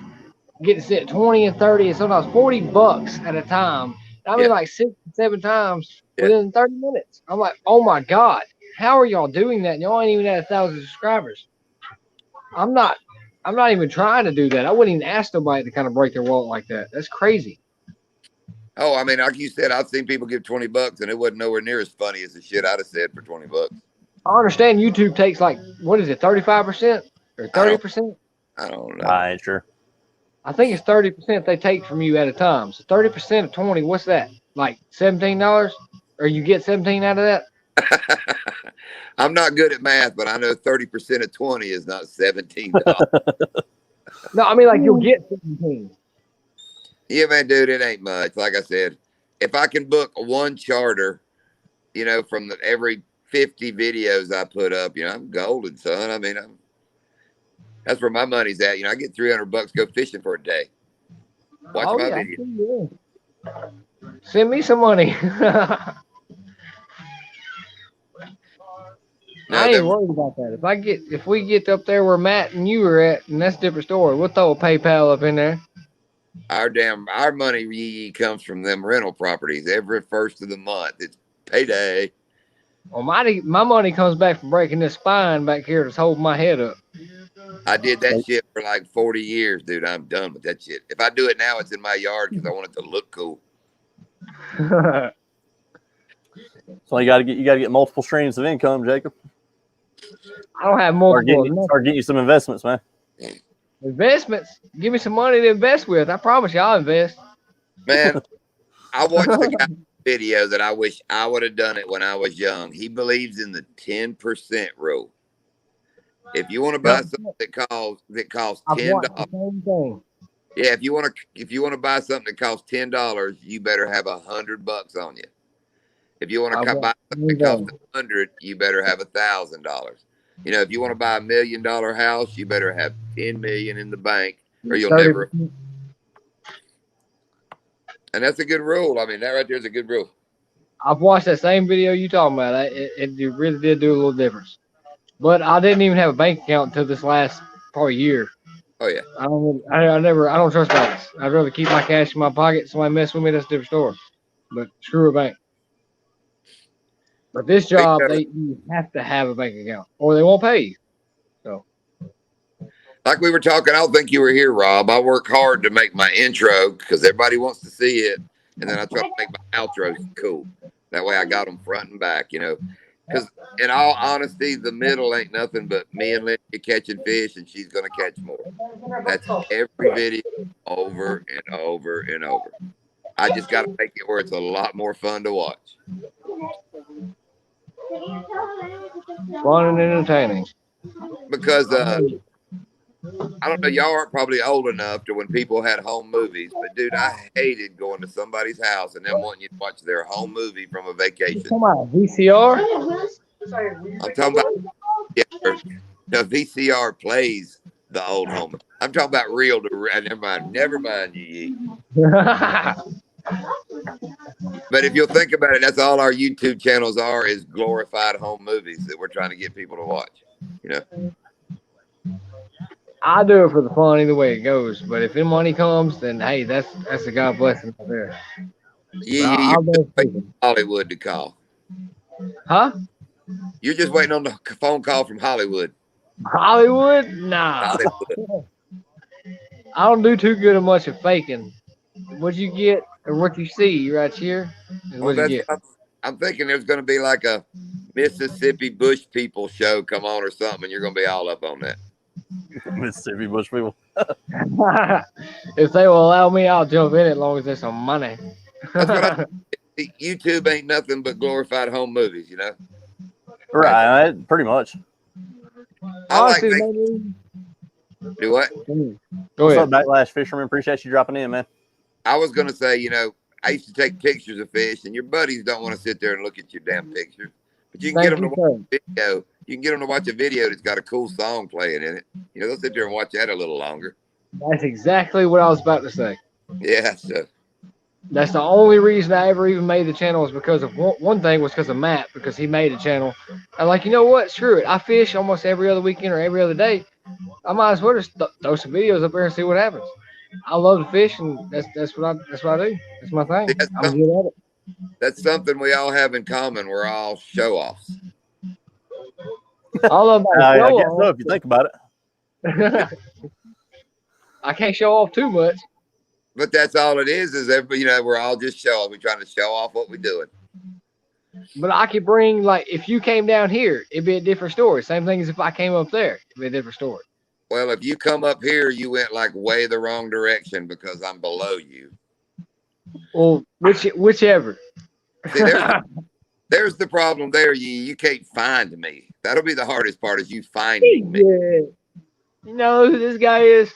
Getting set 20 and 30 and sometimes $40 at a time. I mean, Yeah, like 6 7 times yeah. within 30 minutes. I'm like, oh my God, how are y'all doing that? And y'all ain't even at 1,000 subscribers. I'm not. I'm not even trying to do that. I wouldn't even ask nobody to kind of break their wallet like that. That's crazy. Oh, I mean, like you said, I've seen people give $20 and it wasn't nowhere near as funny as the shit I'd have said for $20. I understand YouTube takes like, what is it, 35% or 30%? I don't know. I ain't sure. I think it's 30% they take from you at a time. So 30% of 20, what's that? Like $17? Or you get 17 out of that? I'm not good at math, but I know 30% of 20 is not $17. No, I mean like you'll get 17. Yeah, man, dude, it ain't much. Like I said, if I can book one charter, from every 50 videos I put up, I'm golden, son. I mean, that's where my money's at. I get $300 go fishing for a day. Watch my video. Send me some money. No, I ain't worried about that. If we get up there where Matt and you were at, and that's a different story. We'll throw a PayPal up in there. Our money YeeYee comes from them rental properties every first of the month. It's payday. Well, my money comes back from breaking this spine back here that's holding my head up. I did that shit for like 40 years, dude. I'm done with that shit. If I do it now, it's in my yard because I want it to look cool. So you got to get multiple streams of income, Jacob. I don't have Start multiple getting you some investments, man. investments. Give me some money to invest with. I promise you I'll invest. Man, I watched the guy video that I wish I would have done it when I was young. He believes in the 10% rule. If you want to buy something that costs $10, yeah, if you want to buy something that costs $10, you better have $100 on you. If you want to buy something that costs $100, you better have $1,000. If you want to buy $1 million house, you better have 10 million in the bank, or you'll never. And that's a good rule. I mean, that right there is a good rule. I've watched that same video you talking about. It really did do a little difference. But I didn't even have a bank account until this last probably year. Oh yeah. I don't trust banks. I'd rather keep my cash in my pocket. Somebody mess with me, that's a different story. But screw a bank. But this job, you have to have a bank account, or they won't pay you. So, like we were talking, I don't think you were here, Rob. I work hard to make my intro because everybody wants to see it, and then I try to make my outros cool. That way, I got them front and back. Because in all honesty, the middle ain't nothing but me and Linda catching fish, and she's gonna catch more. That's every video, over and over and over. I just got to make it where it's a lot more fun to watch. Fun and entertaining. Because I don't know, y'all aren't probably old enough to when people had home movies, but dude, I hated going to somebody's house and them wanting you to watch their home movie from a vacation. Come on, VCR. I'm talking about the VCR plays the old home. I'm talking about real to real. Never mind YeeYee. But if you'll think about it, that's all our YouTube channels are, is glorified home movies that we're trying to get people to watch. I do it for the fun either way it goes. But if the money comes, then hey, that's a God blessing right there. YeeYee, you're just waiting for Hollywood to call. Huh? You're just waiting on the phone call from Hollywood. Hollywood? Nah. Hollywood. I don't do too good at much of faking. What you get or what you see right here is what you get. I'm thinking there's going to be like a Mississippi Bush People show come on or something, and you're going to be all up on that. Mississippi Bush People. If they will allow me, I'll jump in it as long as there's some money. That's what YouTube ain't nothing but glorified home movies, Right, pretty much. Honestly, do what? What's up, Backlash Fisherman? Appreciate you dropping in, man. I was going to say, I used to take pictures of fish, and your buddies don't want to sit there and look at your damn pictures. But you can get them to watch a video. You can get them to watch a video that's got a cool song playing in it. They'll sit there and watch that a little longer. That's exactly what I was about to say. Yeah, so That's the only reason I ever even made the channel was because of one thing was because of Matt, because he made a channel. I'm like, you know what? Screw it. I fish almost every other weekend or every other day. I might as well just throw some videos up there and see what happens. I love to fish, and that's what I do. That's my See, thing. I'm good at it. that's something we all have in common. We're all show offs. All about a I show guess so off. if you think about it. I can't show off too much. But that's all it is every, we're all just show off. We're trying to show off what we're doing. But I could bring, like, if you came down here, it'd be a different story. Same thing as if I came up there, it'd be a different story. Well, if you come up here, you went like way the wrong direction because I'm below you. Well, whichever. See, there's the problem there. You can't find me. That'll be the hardest part is you finding me. Yeah. You know who this guy is?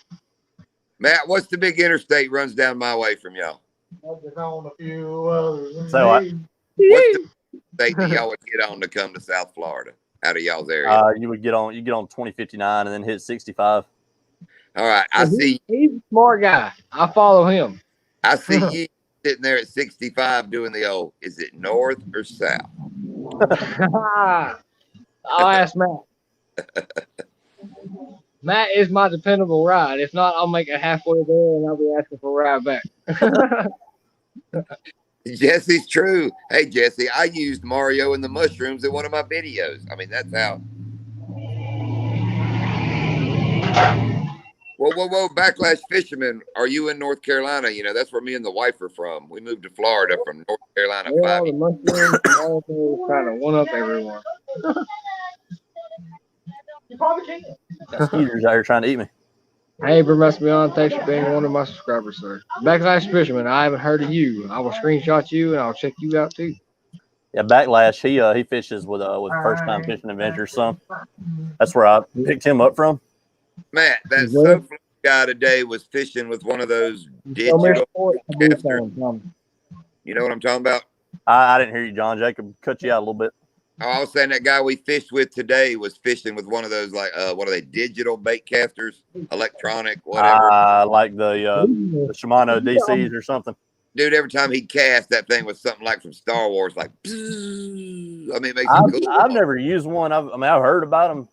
Matt, what's the big interstate runs down my way from y'all? On a few others. So I, What's the state that y'all would get on to come to South Florida out of y'all's area? you get on 2059 and then hit 65. All right, I see. He's a smart guy. I follow him. I see you sitting there at 65 doing the old. Is it north or south? I'll ask Matt. Matt is my dependable ride. If not, I'll make it halfway there and I'll be asking for a ride back. Jesse's true. Hey, Jesse, I used Mario and the mushrooms in one of my videos. I mean, that's how. Whoa. Backlash Fisherman, are you in North Carolina? That's where me and the wife are from. We moved to Florida from North Carolina. All the mushrooms and all things kind of one up everyone. You probably can. Skeeter's out here trying to eat me. Hey, Bream must be on. Thanks for being one of my subscribers, sir. Backlash Fisherman, I haven't heard of you. I will screenshot you and I'll check you out too. Yeah, Backlash. He fishes with First Time Fishing Adventures. So that's where I picked him up from. Matt, that so guy today was fishing with one of those digital casters. You know what I'm talking about? I didn't hear you, John. Jacob cut you out a little bit. Oh, I was saying that guy we fished with today was fishing with one of those, like, what are they, digital bait casters, electronic, whatever. Like the Shimano DCs or something. Dude, every time he'd cast, that thing was something like from Star Wars, like, bzzz. I mean, it makes it cool. I've never used one. I've heard about them.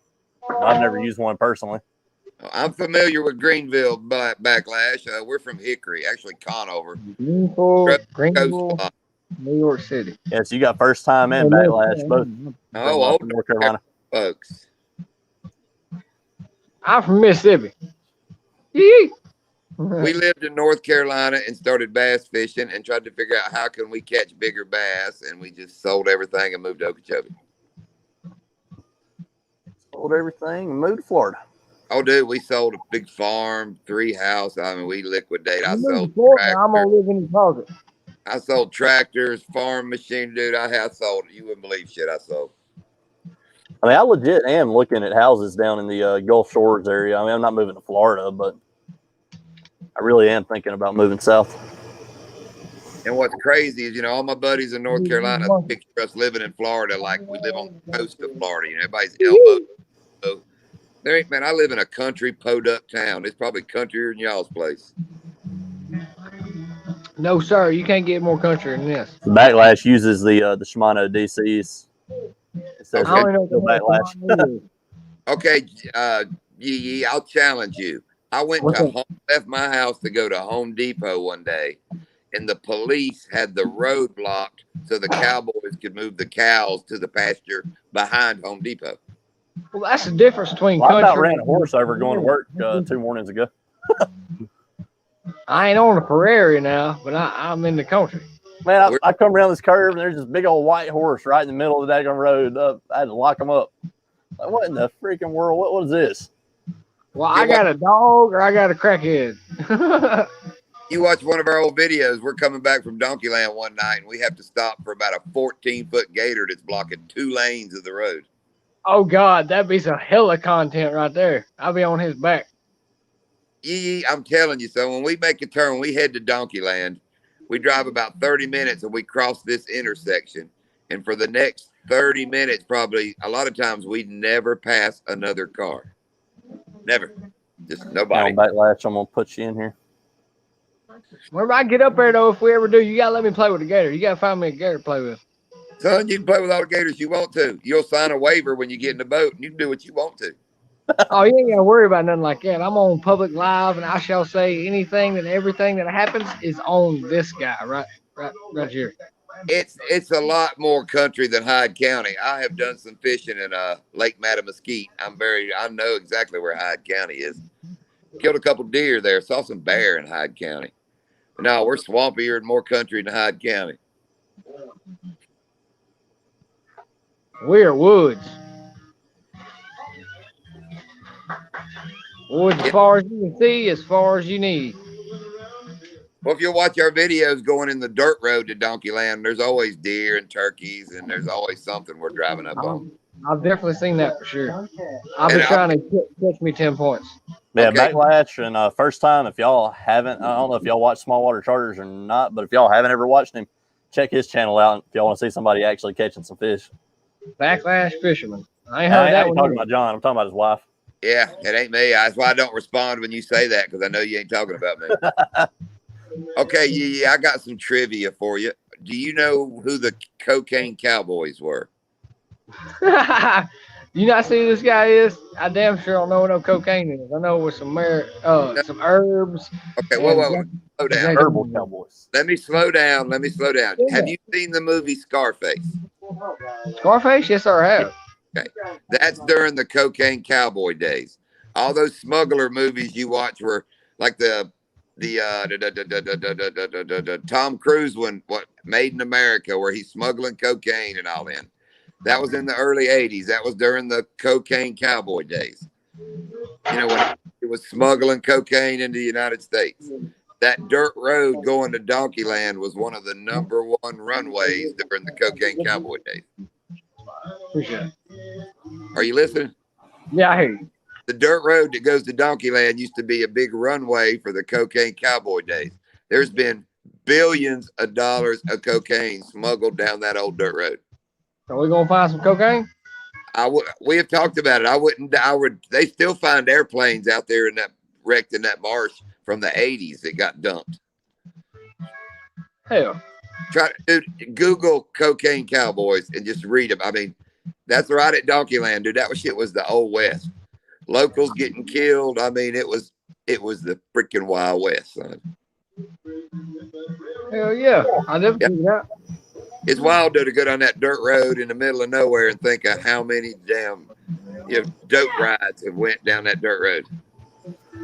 I've never used one personally. I'm familiar with Greenville Backlash. We're from Hickory, actually Conover. Greenville, New York City. Yes, you got First Time and Backlash both. From North Carolina folks. I'm from Mississippi. YeeYee. We lived in North Carolina and started bass fishing and tried to figure out how can we catch bigger bass, and we just sold everything and moved to Okeechobee. Sold everything and moved to Florida. Oh, dude, we sold a big farm, 3 houses. I mean, we liquidate. I'm gonna live in the closet. I sold tractors, farm machine, dude. I sold. You wouldn't believe shit I sold. I mean, I legit am looking at houses down in the Gulf Shores area. I mean, I'm not moving to Florida, but I really am thinking about moving south. And what's crazy is, all my buddies in North Carolina picture us living in Florida like we live on the coast of Florida. Everybody's elbow. So, man, I live in a country podunk town. It's probably countryer than y'all's place. No, sir, you can't get more country than this. The Backlash uses the Shimano DCs. It says Backlash. Okay, YeeYee, I'll challenge you. I left my house to go to Home Depot one day, and the police had the road blocked so the cowboys could move the cows to the pasture behind Home Depot. Well, that's the difference between country. I about ran a horse over going to work 2 mornings ago. I ain't on the prairie now, but I'm in the country. Man, I come around this curve and there's this big old white horse right in the middle of the daggone road. I had to lock him up. Like, what in the freaking world? What is this? Well, I got a dog or I got a crackhead. You watch one of our old videos. We're coming back from Donkeyland one night, and we have to stop for about a 14-foot gator that's blocking 2 lanes of the road. Oh, God, that'd be some hella content right there. I'll be on his back. YeeYee, I'm telling you. So when we make a turn, we head to Donkeyland. We drive about 30 minutes, and we cross this intersection. And for the next 30 minutes, probably, a lot of times, we never pass another car. Never. Just nobody. Backlash, I'm going to put you in here. Whenever I get up there, though, if we ever do, you gotta let me play with the gator. You gotta find me a gator to play with. Son, you can play with all the gators you want to. You'll sign a waiver when you get in the boat, and you can do what you want to. Oh, you ain't gotta worry about nothing like that. I'm on public live, and I shall say anything and everything that happens is on this guy right here. It's a lot more country than Hyde County. I have done some fishing in Lake Mattamuskeet. I know exactly where Hyde County is. Killed a couple deer there. Saw some bear in Hyde County. But no, we're swampier and more country than Hyde County. We're woods. Woods as far as you can see, as far as you need. Well, if you'll watch our videos going in the dirt road to Donkey Land, there's always deer and turkeys, and there's always something we're driving up on. I've definitely seen that for sure. I've been trying to catch me 10 points. Yeah, Okay. Backlash and first time. If y'all haven't, I don't know if y'all watch Small Water Charters or not, but if y'all haven't ever watched him, check his channel out if y'all want to see somebody actually catching some fish. Backlash Fisherman. I ain't heard that I ain't one. talking about John. I'm talking about his wife. Yeah, it ain't me. That's why I don't respond when you say that, because I know you ain't talking about me. Okay, YeeYee, I got some trivia for you. Do you know who the Cocaine Cowboys were? You not see who this guy is? I damn sure don't know what no cocaine is. I know with some some herbs. Okay, whoa. Slow down. Herbal Cowboys. Let me slow down. Have you seen the movie Scarface? Scarface? Yes, sir, I have. Okay. That's during the Cocaine Cowboy days. All those smuggler movies you watch were like the Tom Cruise one, what Made in America, where he's smuggling cocaine and all in. That was in the early 80s. That was during the Cocaine Cowboy days. You know, when it was smuggling cocaine into the United States. That dirt road going to Donkey Land was one of the #1 runways during the Cocaine Cowboy days. Appreciate it. Are you listening? Yeah, I hear you. The dirt road that goes to Donkey Land used to be a big runway for the Cocaine Cowboy days. There's been billions of dollars of cocaine smuggled down that old dirt road. So we gonna find some cocaine? We have talked about it. They still find airplanes out there in that wrecked in that marsh from the 80s that got dumped. Hell. Google Cocaine Cowboys and just read them. I mean, that's right at Donkey Land, dude. That shit was the old West. Locals getting killed. I mean, it was the freaking Wild West, son. Hell yeah. I never figured that. It's wild though to go down that dirt road in the middle of nowhere and think of how many damn dope rides have went down that dirt road.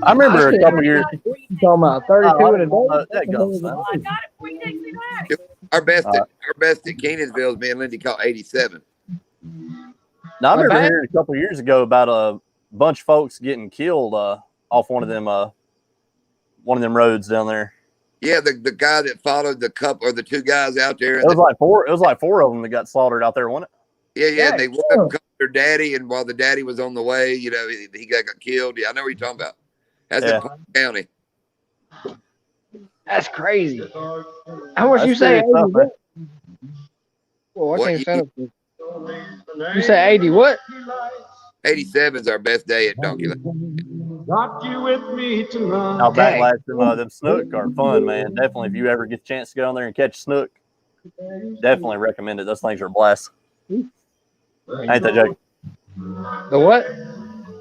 I remember a couple years. You talking about 32 in a day? That goes, son. Our best at Kenansville is me and Lindy caught 87. Now I remember hearing a couple years ago about a bunch of folks getting killed off one of them roads down there. Yeah, the guy that followed the couple or the two guys out there. It was like four of them that got slaughtered out there, wasn't it? Yeah. They went up their daddy, and while the daddy was on the way, he got killed. Yeah, I know what you're talking about. That's in Polk County. That's crazy. How much you say? 80 what? Well, I can't stand up. You say 80 what? 87 is our best day at Donkey Land. Rock you with me tonight. Now Backlash, them snook are fun, man. Definitely, if you ever get a chance to go on there and catch snook, definitely recommend it. Those things are a blast. Ain't that joke? The what?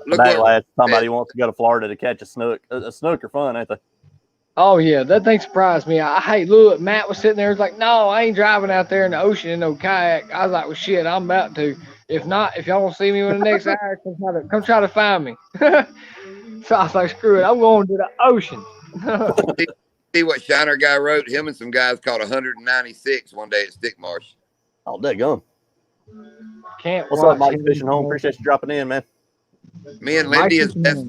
Backlash. Somebody wants to go to Florida to catch a snook. A snook are fun, ain't they? Oh yeah, that thing surprised me. Look, Matt was sitting there. He's like, "No, I ain't driving out there in the ocean in no kayak." I was like, "Well, shit, I'm about to. If not, if y'all want to see me in the next hour, come try to find me." So I was like, "Screw it, I'm going to the ocean." See what Shiner guy wrote? Him and some guys caught 196 one day at Stick Marsh. Oh, daggum. What's up, Mike Fishing Home? Appreciate you dropping in, man. Me and Lindy is best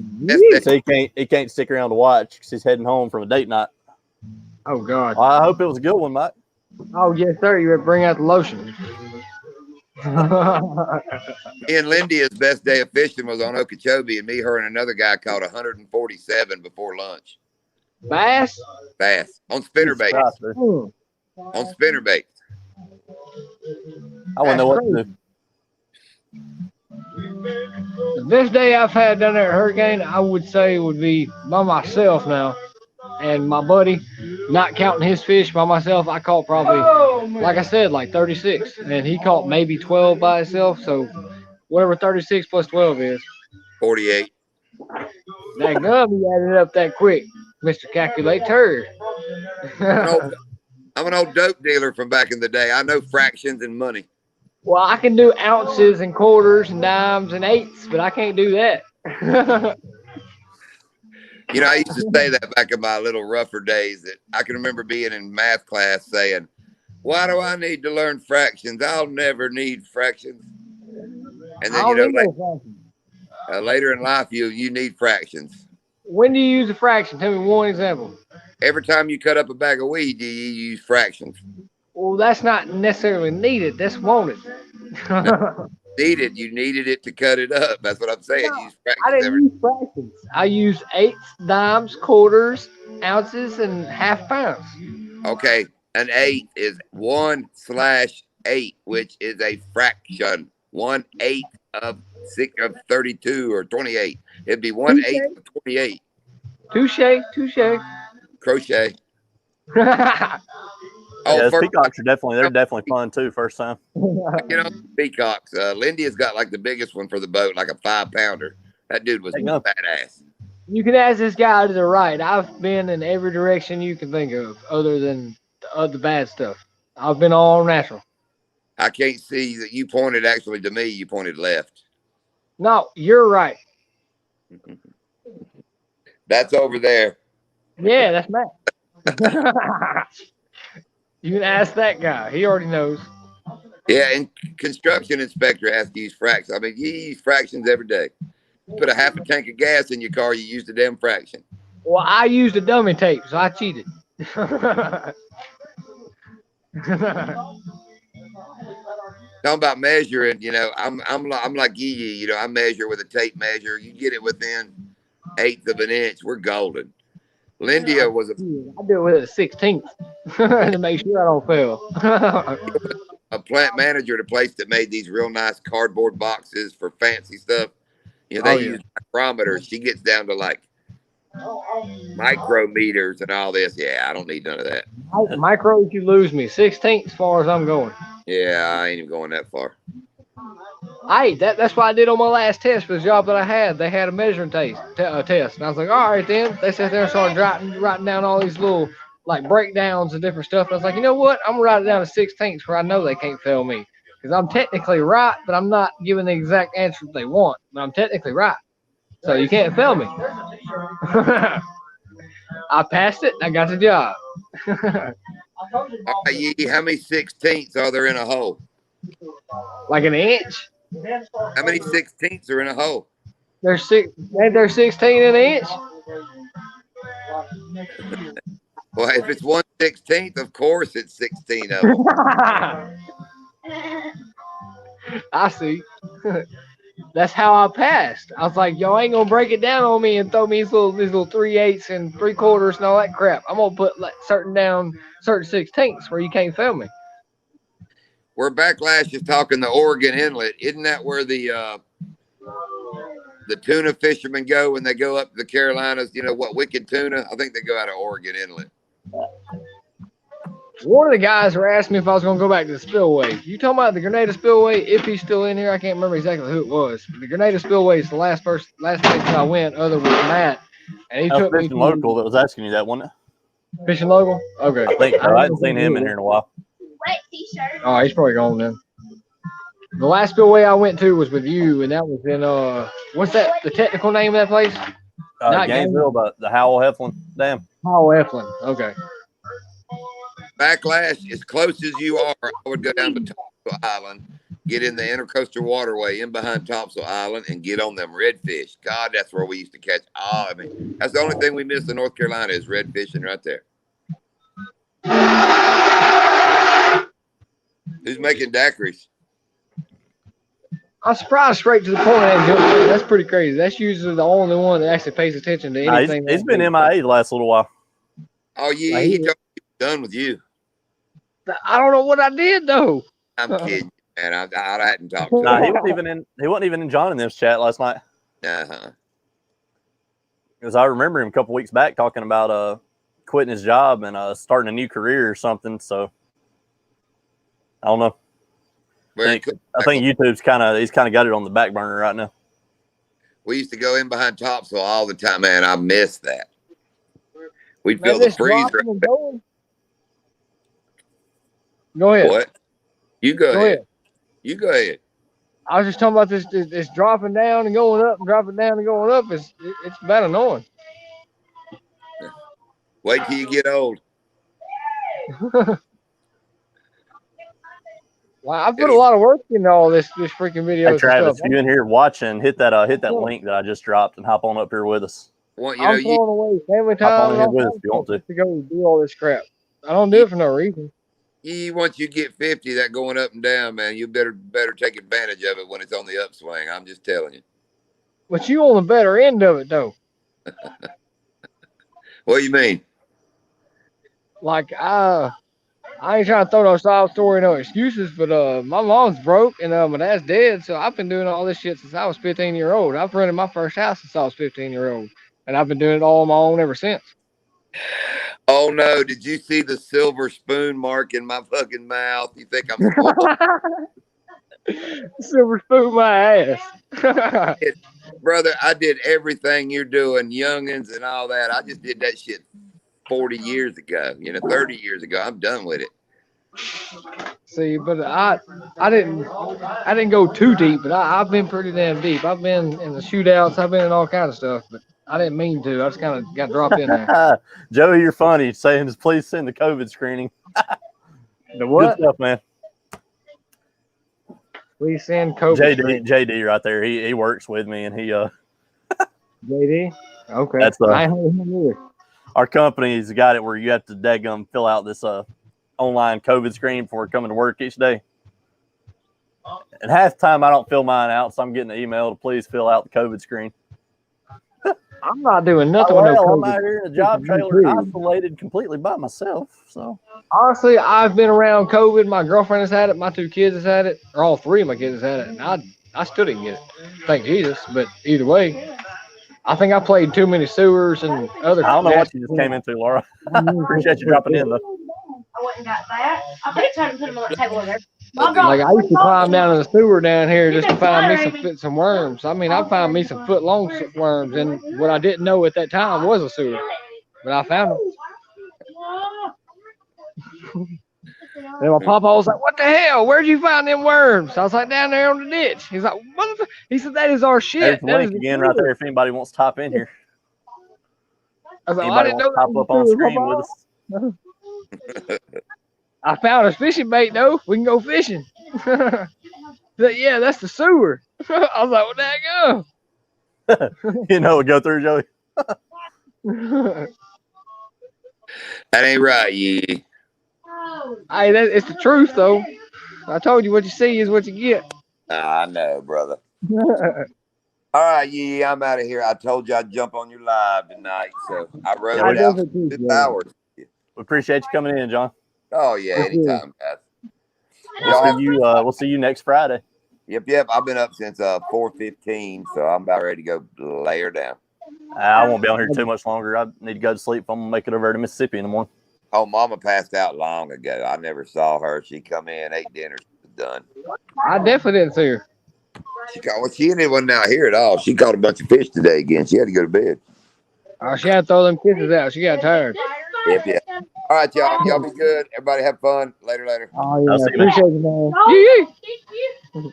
So he can't stick around to watch because he's heading home from a date night. Oh God! Well, I hope it was a good one, Mike. Oh yes, sir. You better bring out the lotion. Me and Lindy's best day of fishing was on Okeechobee, and me, her, and another guy caught 147 before lunch. Bass? Bass on spinnerbait. On spinnerbait. I wouldn't know what to do. The best day I've had down there at Hurricane, I would say, would be by myself now, and my buddy. not counting his fish by myself, I caught probably, like I said, like 36, and he caught maybe 12 by himself. So whatever 36 plus 12 is, 48. that gum he added up that quick, Mister Calculator. I'm an old I'm an old dope dealer from back in the day. I know fractions and money. Well, I can do ounces and quarters and dimes and eighths, but I can't do that. You know, I used to say that back in my little rougher days. That I can remember being in math class saying, "Why do I need to learn fractions? I'll never need fractions." And I then you don't know, need no fractions. later in life, you need fractions. When do you use a fraction? Tell me one example. Every time you cut up a bag of weed, you use fractions. Well, that's not necessarily needed. That's wanted. You needed it to cut it up. That's what I'm saying. No, Use I fractions didn't every. use fractions. I used eighths, dimes, quarters, ounces, and half pounds. Okay, an eighth is 1/8, which is a fraction. 1/8 of 32 or 28. It'd be 1/8 Touche, of 28. touche, touche. Crochet. Yeah, Oh, those first peacocks are they're definitely fun too. First time. get on peacocks. Lindy's got like the biggest one for the boat, like a 5-pounder. That dude was There you go. badass. You can ask this guy to the right. I've been in every direction you can think of, other than the bad stuff. I've been all natural. I can't see that you pointed actually to me. You pointed left. No, you're right. That's over there. Yeah, that's Matt. You can ask that guy. He already knows. Yeah, and construction inspector has to use fractions. I mean, you use fractions every day. Put a half a tank of gas in your car, you use the damn fraction. Well, I used a dummy tape, so I cheated. Talking about measuring, I'm like YeeYee, I measure with a tape measure. You get it within 1/8 of an inch, we're golden. Lindia was I do it with a 16th to make sure I don't fail. a plant manager at a place that made these real nice cardboard boxes for fancy stuff. They use micrometers. She gets down to like micrometers and all this. Yeah, I don't need none of that. Micros, you lose me. 16th as far as I'm going. Yeah, I ain't even going that far. That's what I did on my last test for the job that I had. They had a measuring test. And I was like, all right, then. They sat there and started writing down all these little like breakdowns and different stuff. And I was like, you know what? I'm going to write it down to 16ths where I know they can't fail me. Because I'm technically right, but I'm not giving the exact answer that they want. But I'm technically right. So you can't fail me. I passed it and I got the job. All right, YeeYee, how many 16ths are there in a hole? Like an inch? How many 16ths are in a hole? There's 16 in an inch? Well, if it's 1/16, of course it's 16 of them. I see. That's how I passed. I was like, y'all ain't gonna break it down on me and throw me these little 3/8 and 3/4 and all that crap. I'm gonna put like certain 16ths where you can't fail me. Where Backlash is talking the Oregon Inlet, isn't that where the tuna fishermen go when they go up to the Carolinas? Wicked tuna? I think they go out of Oregon Inlet. One of the guys were asking me if I was gonna go back to the spillway. You talking about the Grenada Spillway? If he's still in here, I can't remember exactly who it was. The Grenada Spillway is the last place that I went, other than Matt, and he took me Fishing local that was asking you that, wasn't it? Fishing local. Okay, I think so. I hadn't seen him in here in a while. Oh, he's probably gone then. The last spillway I went to was with you, and that was in what's that? The technical name of that place? Not Gainesville, the Howell Heflin Dam. Howell Eflin. Okay. Backlash, as close as you are, I would go down to Topsail Island, get in the Intercoastal Waterway in behind Topsail Island, and get on them redfish. God, that's where we used to catch. That's the only thing we miss in North Carolina is red fishing right there. Who's making daiquiris? I'm surprised straight to the point. That's pretty crazy. That's usually the only one that actually pays attention to anything. He's been MIA the last little while. Oh, yeah, he told me he was done with you. I don't know what I did though. I'm kidding, man. I hadn't talked to him. Nah, he wasn't even in John in this chat last night. Uh-huh. Because I remember him a couple weeks back talking about quitting his job and starting a new career or something. So I don't know. I think YouTube's he's kind of got it on the back burner right now. We used to go in behind Topsail all the time, man. I miss that. We'd fill the freezer. Go ahead. What? You go ahead. You go ahead. I was just talking about this dropping down and going up and dropping down and going up. It's about annoying. Wait till you get old. Well, I put a lot of work into all this freaking videos. Hey, Travis, and stuff. if you're in here watching, hit that link that I just dropped and hop on up here with us. Well, I'm throwing away family time and all with us if you want to go do all this crap. I don't do it for no reason. Once you get 50, that going up and down, man, you better take advantage of it when it's on the upswing. I'm just telling you. But you on the better end of it, though. What do you mean? Like, I ain't trying to throw no sob story, no excuses, but my mom's broke and my dad's dead, so I've been doing all this shit since I was 15 years old. I've rented my first house since I was 15 years old, and I've been doing it all on my own ever since. Oh no! Did you see the silver spoon mark in my fucking mouth? You think I'm silver spoon my ass? Brother, I did everything you're doing, youngins and all that. I just did that shit 40 years ago, 30 years ago. I'm done with it. See, but I didn't go too deep, but I've been pretty damn deep. I've been in the shootouts. I've been in all kinds of stuff, but I didn't mean to. I just kind of got dropped in there. Joey, you're funny. Saying, please send the COVID screening. The what? Good stuff, man. Please send COVID. JD right there. He works with me, and he JD. Okay. That's I ain't heard him either. Our company's got it where you have to daggum fill out this online COVID screen before coming to work each day. And half the time I don't fill mine out, so I'm getting an email to please fill out the COVID screen. I'm not doing nothing with no COVID. I'm out here in a job trailer, isolated completely by myself. So honestly, I've been around COVID. My girlfriend has had it. My 2 kids has had it. Or all 3 of my kids has had it. And I still didn't get it. Thank Jesus. But either way, I think I played too many sewers and other. I don't know what you just came into, Laura. Appreciate you dropping in, though. I wouldn't got that. I think I put them on the table over there. Like I used to climb down in the sewer down here just to find me some worms. I mean, I found me some foot-long worms, and what I didn't know at that time was a sewer, but I found them. And my papa was like, "What the hell? Where'd you find them worms?" I was like, "Down there on the ditch." He's like, "Motherfucker!" He said, "That is our shit." There's the link again right there if anybody wants to hop in here. I was like, anybody wants to pop up on screen with us. I found a fishing bait though. We can go fishing. Yeah, that's the sewer. I was like, "Well, there you go." You know what go through, Joey? That ain't right, YeeYee. Hey, it's the truth though. I told you what you see is what you get. I know, brother. All right, YeeYee, I'm out of here. I told you I'd jump on your live tonight, so I wrote it out for 2 hours. We appreciate you coming in, John. Oh yeah, anytime, guys. We'll see you next Friday. Yep. I've been up since 4:15, so I'm about ready to go lay her down. I won't be on here too much longer. I need to go to sleep. I'm gonna make it over to Mississippi in the morning. Oh, Mama passed out long ago. I never saw her. She come in, ate dinner, done. I definitely didn't see her. She wasn't out here at all. She caught a bunch of fish today again. She had to go to bed. Oh, she had to throw them kisses out. She got tired. Yep. All right, y'all. Y'all be good. Everybody have fun. Later. Oh, yeah. Appreciate it, man. YeeYee.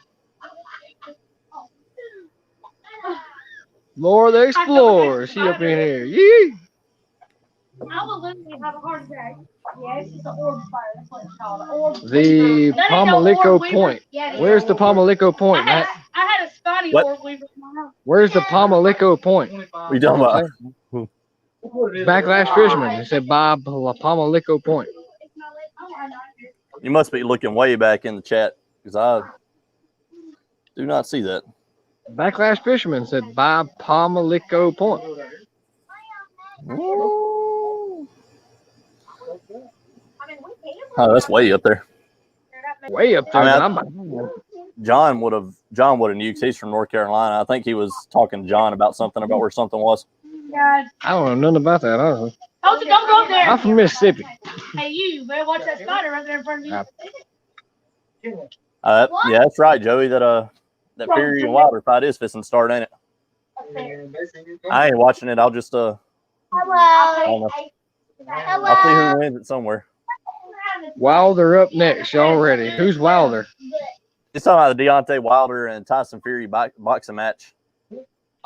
Laura the Explorer. She up in here. YeeYee. I will literally have a heart attack. Yeah, it's just the orb fire. That's what it's called. The Pomalico Point. Where's the Pomalico Point, Matt? I had a spotty orb weaver in my house. Where's the Pomalico Point? What are you talking about? Backlash Fisherman. It said by Pomalico Point. You must be looking way back in the chat because I do not see that. Backlash Fisherman said by Pomalico Point. Oh, that's way up there. Way up there. I mean, John would have nuked. He's from North Carolina. I think he was talking to John about something about where something was. God. I don't know nothing about that, honestly. Don't go up there. I'm from Mississippi. Hey, you better watch that spider right there in front of you. Yeah, that's right, Joey. That Fury and Wilder fight is fixing to start, ain't it? I ain't watching it. I'll just Hello. I'll see who wins it somewhere. Wilder up next. Y'all ready? Who's Wilder? It's talking about the Deontay Wilder and Tyson Fury boxing match.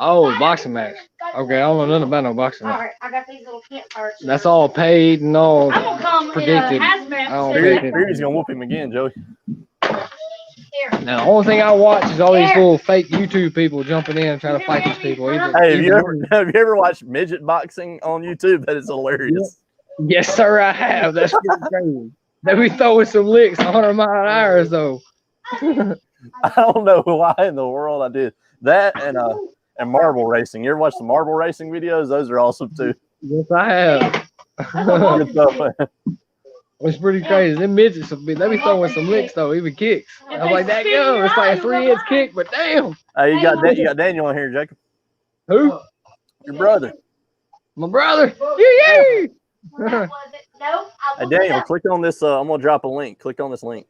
Oh, boxing match. Okay, I don't know nothing about no boxing match. Alright, I got these little campfires. That's all paid and all I'm gonna come predicted. in a hazmat. I don't think it. Fury's gonna whoop him again, Joey. Now, the only thing I watch is all these little fake YouTube people jumping in and trying to fight these people. Hey, have you ever watched midget boxing on YouTube? That is hilarious. Yes, sir, I have. That's pretty crazy. They be throwing some licks 100 mile an hour, though. I don't know why in the world I did that and marble racing. You ever watch the marble racing videos? Those are awesome too. Yes, I have. Good stuff, man. It's pretty crazy. Them midgets, they be throwing some licks, though, even kicks. I'm like, that go. It's like a 3-inch kick, but damn. Hey, you got Daniel on here, Jacob. Who? Your brother. My brother. YeeYee. Hey, Daniel, click on this. I'm going to drop a link. Click on this link.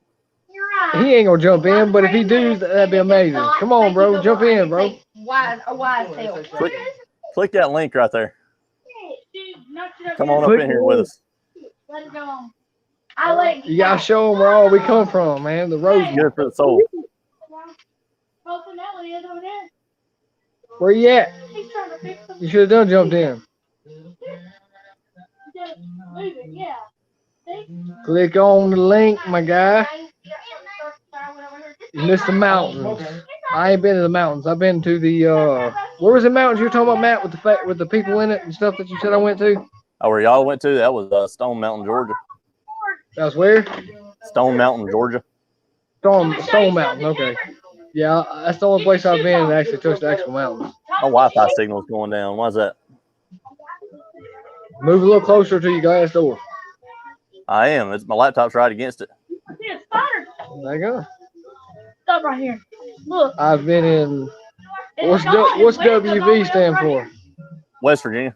He ain't gonna jump in, but if he do, that'd be amazing. Come on, bro, jump in, bro. A wise tail. Click that link right there. Come on up in here with us. Let it go. You gotta show them where all we come from, man. The road's Good for the soul. Where you at? You should have done jumped in. Click on the link, my guy. You missed the mountains. I ain't been to the mountains. I've been to the where was the mountains you were talking about, Matt, with the people in it and stuff that you said I went to? Oh, where y'all went to? That was Stone Mountain, Georgia. That was where? Stone Mountain, Georgia. Stone Mountain, okay. Yeah, that's the only place I've been that actually touched the actual mountains. My Wi-Fi signal's going down. Why's that? Move a little closer to your glass door. I am. My laptop's right against it. I see a spider. There you go. Stop right here. Look. I've been in. What's WV stand for? West Virginia.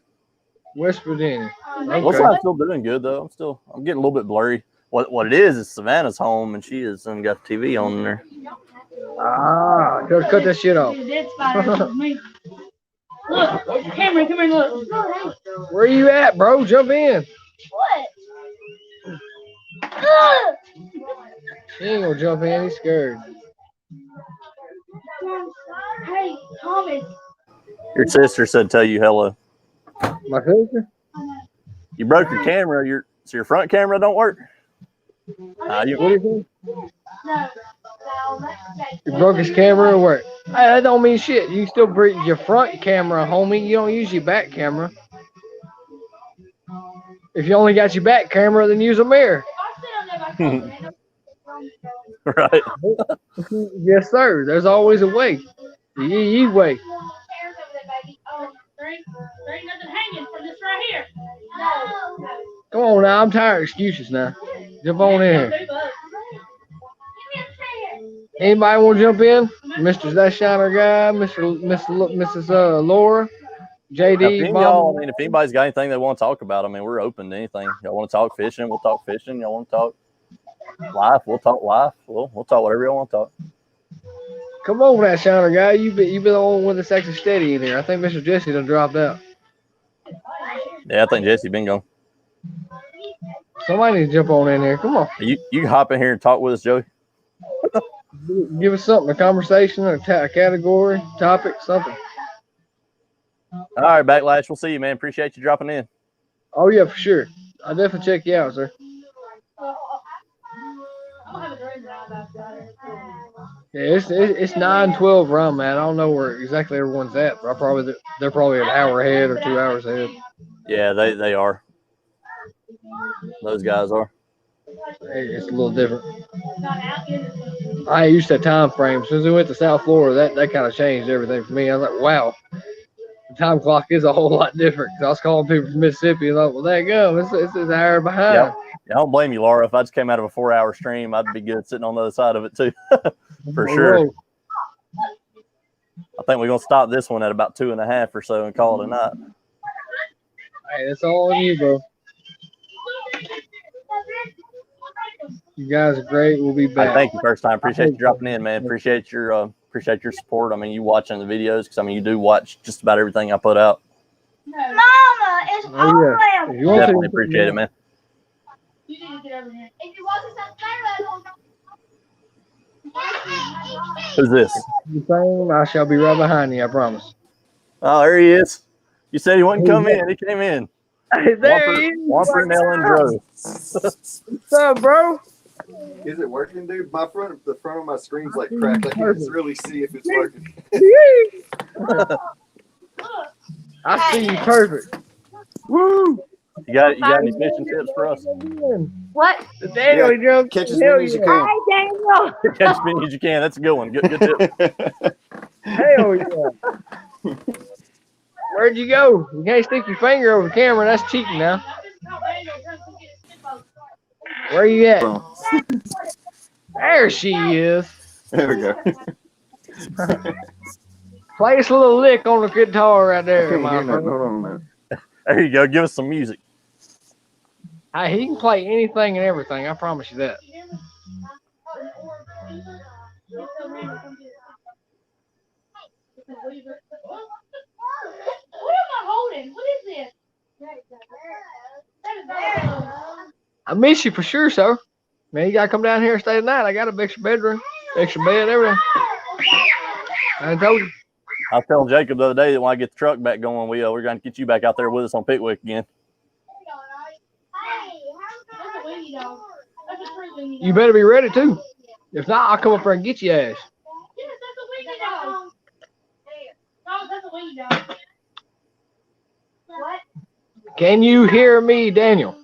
West Virginia. What's Okay. I'm still doing good though. I'm getting a little bit blurry. What it is Savannah's home and she has got the TV on there. Ah, gotta cut that shit off. Dead spider. Me. Look, Cameron, come here, look. Where you at, bro? Jump in. What? He ain't gonna jump in. He's scared. Hey, Thomas. Your sister said tell you hello. My sister? You broke your camera. Your front camera don't work. What do you think? You broke his camera or what? Hey, that don't mean shit. You still break your front camera, homie. You don't use your back camera. If you only got your back camera, then use a mirror. Right. Yes, sir. There's always a way. The YeeYee way. There ain't nothing hanging from this right here. Come on now. I'm tired of excuses now. Jump on in here. Anybody want to jump in? Mr. That Shiner guy, Mrs. Laura, JD, if anybody's got anything they want to talk about, I mean, we're open to anything. Y'all want to talk fishing? We'll talk fishing. Y'all want to talk life? We'll talk life. We'll talk whatever y'all want to talk. Come on, that Shiner guy. You been the only one that's actually steady in here. I think Mr. Jesse done dropped out. Yeah, I think Jesse been gone. Somebody needs to jump on in here. Come on. You can hop in here and talk with us, Joey. Give us something, a conversation, a category, topic, something. All right, Backlash. We'll see you, man. Appreciate you dropping in. Oh, yeah, for sure. I'll definitely check you out, sir. Yeah, it's 9:12 where I'm at. I don't know where exactly everyone's at, but they're probably an hour ahead or 2 hours ahead. Yeah, they are. Those guys are. It's a little different. I ain't used to that time frame. As soon as we went to South Florida, that kind of changed everything for me. I was like, wow, the time clock is a whole lot different. Cause I was calling people from Mississippi and like, well, there you go. It's an hour behind. Yeah, I don't blame you, Laura. If I just came out of a 4-hour stream, I'd be good sitting on the other side of it too. For sure. I think we're gonna stop this one at about 2.5 or so and call it a night. Hey, that's all on you, bro. You guys are great. We'll be back. Thank you, first time. Appreciate you dropping in, man. Appreciate your support. I mean, you watching the videos because I mean, you do watch just about everything I put out. Mama, it's Oh, yeah. If you want Definitely to, appreciate it, man. You need to get over here. If you want to Who's this? the same, I shall be right behind you. I promise. Oh, there he is. You said he wouldn't come in. He came in. Hey, there he is. One for Nell and Drew. What's up, bro? Is it working, dude? The front of my screen's like cracked. I can't just really see if it's working. I see you perfect. Woo! You got any fishing tips for us? What? Daniel, he jumped. Catch as Hell many as you yeah. can. Hi, Daniel. Catch as many as you can. That's a good one. Good tip. Hell yeah. Where'd you go? You can't stick your finger over the camera. That's cheating now. Where you at? There she is. There we go. Play us a little lick on the guitar right there, my Hold friend. on a minute. There you go. Give us some music. Hey, he can play anything and everything. I promise you that. What am I holding? What is this? I miss you for sure, sir. Man, you gotta come down here and stay tonight. I got an extra bedroom, extra bed, everything. I told you. I was telling Jacob the other day that when I get the truck back going, we're going to get you back out there with us on Pickwick again. You better be ready too. If not, I'll come up there and get your ass. Can you hear me, Daniel?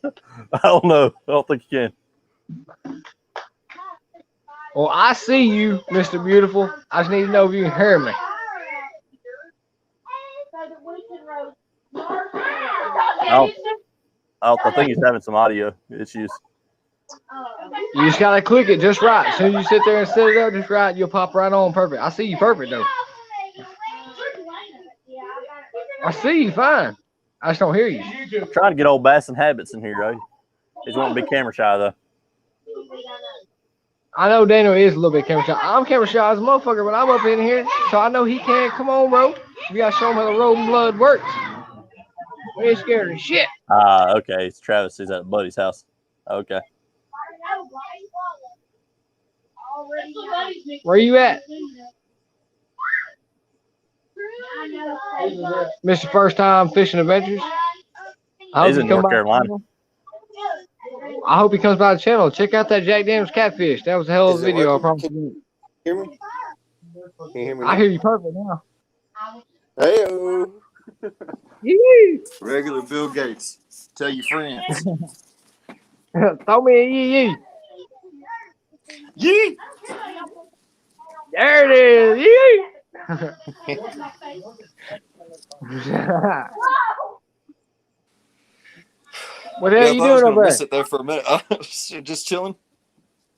I don't know. I don't think you can. Well, I see you, Mr. Beautiful. I just need to know if you can hear me. I think he's having some audio issues. You just gotta click it just right. As soon as you sit there and set it up just right, you'll pop right on perfect. I see you perfect though. I see you fine. I just don't hear you. I'm trying to get old Bass and Habits in here, though. He's wanting to be camera shy, though. I know Daniel is a little bit camera shy. I'm camera shy as a motherfucker, but I'm up in here, so I know he can. Come on, bro. We gotta show him how the road and blood works. We ain't scared of shit. Okay. It's Travis. He's at Buddy's house. Okay. Where you at? Mr. First Time Fishing Adventures. He's in North Carolina. I hope he comes by the channel. Check out that Jack Daniels catfish. That was a hell of a video. I promise you. Hear me? Can you hear me? I hear you perfect now. Hey-o. Yee! Regular Bill Gates. Tell your friends. Throw me a yee. Yee! There it is. Yee! What the hell you doing over there? Miss it there for a minute. I was just chilling.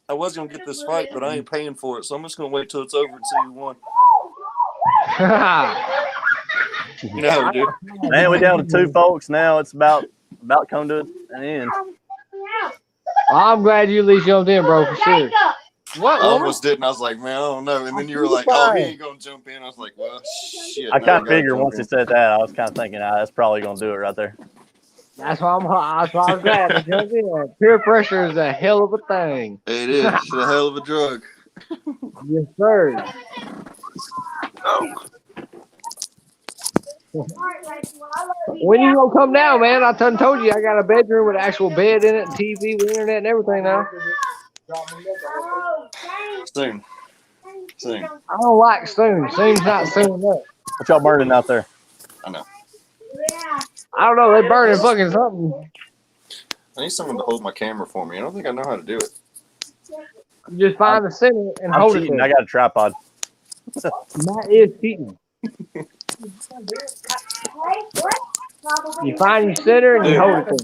I was gonna get this fight, but I ain't paying for it, so I'm just gonna wait till it's over and see who won. You know how we do. Man, we're down to 2 folks now. It's about come to an end. I'm glad you at least jumped in, bro, for sure. What? I almost didn't. I was like, man, I don't know. And then you were like, oh, he ain't gonna jump in. I was like, well, shit. I kind of figured once he said that, I was kind of thinking, that's probably going to do it right there. That's why I'm glad to jump in. Peer pressure is a hell of a thing. It is. It's a hell of a drug. Yes, sir. When you gonna come down, man? I done told you I got a bedroom with an actual bed in it, TV with internet and everything now. Soon. I don't like soon. Soon's not soon enough. What y'all burning out there? I know. I don't know. They burning fucking something. I need someone to hold my camera for me. I don't think I know how to do it. You just find the center and I'm hold cheating. it there. I got a tripod. That is cheating. You find your center and you hold it there.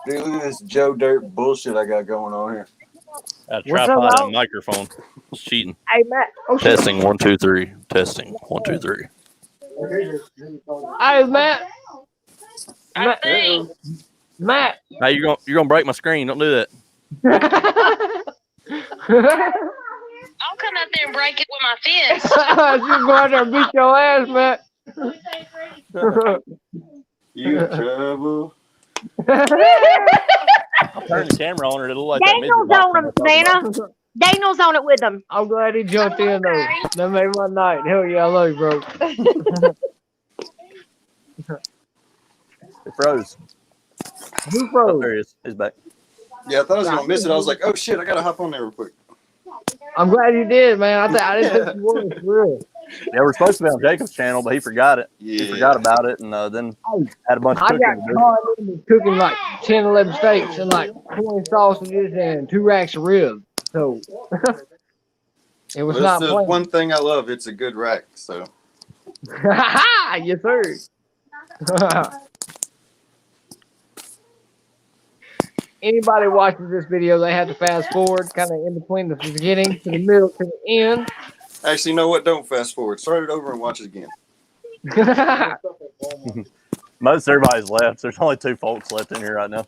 Dude, look at this Joe Dirt bullshit I got going on here. A What's up, tripod Al? and microphone. It's cheating. Hey, Matt. Oh, shit. Testing 1 2 3. Testing 1 2 3. Hey, Matt. I think. Matt. Hey, you're gonna break my screen. Don't do that. I'll come out there and break it with my fist. She's go out there and beat your ass, Matt. You trouble. I'll turn the camera on her. It'll look like that midget Daniel's box on I'm him, talking about. Nana. Daniel's on it with him. I'm glad he jumped in though. That made my night. Hell yeah, I love you, bro. It froze. Who Oh, froze? there he is. He's back. Yeah, I thought I was gonna miss it. I was like, oh shit, I gotta hop on there real quick. I'm glad you did, man. I didn't think you would, for real. Yeah, we're supposed to be on Jacob's channel, but he forgot it. Yeah. He forgot about it, and then had a bunch of I cooking got to do. caught in cooking like 10, 11 steaks and like 20 sausages and 2 racks of ribs. So it was Well, not that's the planned. one thing I love. It's a good rack. So Yes, sir. Anybody watching this video, they have to fast forward kind of in between the beginning to the middle to the end. actually, you know what? Don't fast forward. Start it over and watch it again. Most everybody's left. There's only 2 folks left in here right now.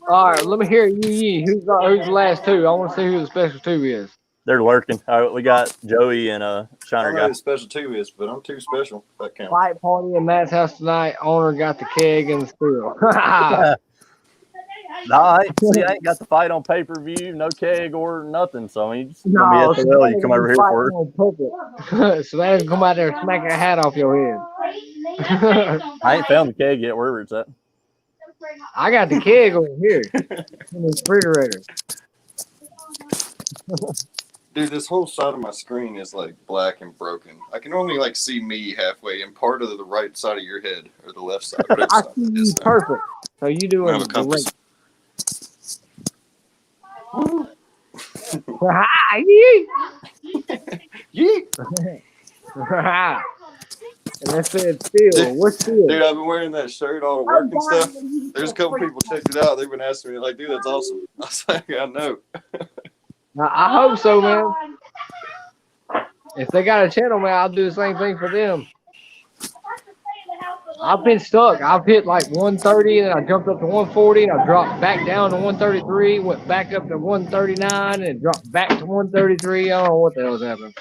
All right, let me hear YeeYee. Who's the last 2? I want to see who the special 2 is. They're lurking. All right, we got Joey and I Shiner don't know guy. who special 2 is, but I'm too special. If that counts. Fight party in Matt's house tonight. Owner got the keg and the steel. Nah, I ain't got the fight on pay-per-view, no keg or nothing. So I mean, it's No, gonna be SOL. You come over here for it. So they can come out there and smack a hat off your head. I ain't found the keg yet, wherever it's at. I got the keg over here in the refrigerator. Dude, this whole side of my screen is like black and broken. I can only like see me halfway and part of the right side of your head or the left side. Whatever I side see it you is. perfect. So you I doing have a compass. Hi, Yee. Yee! And they said steel. What's steel? Dude, I've been wearing that shirt all to work and stuff. There's a couple people checked it out. They've been asking me, like, dude, that's awesome. I was like, I know. I hope so, man. If they got a channel, man, I'll do the same thing for them. I've been stuck. I've hit like 130 and I jumped up to 140 and I dropped back down to 133, went back up to 139 and dropped back to 133. I don't know what the hell's happening.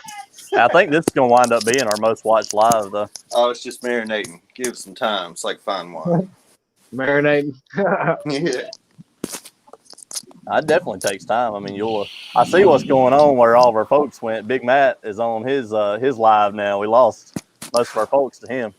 I think this is gonna wind up being our most watched live, though. Oh, it's just marinating. Give it some time. It's like fine wine. Marinating. Yeah. It definitely takes time. I mean, I see what's going on where all of our folks went. Big Matt is on his live now. We lost most of our folks to him.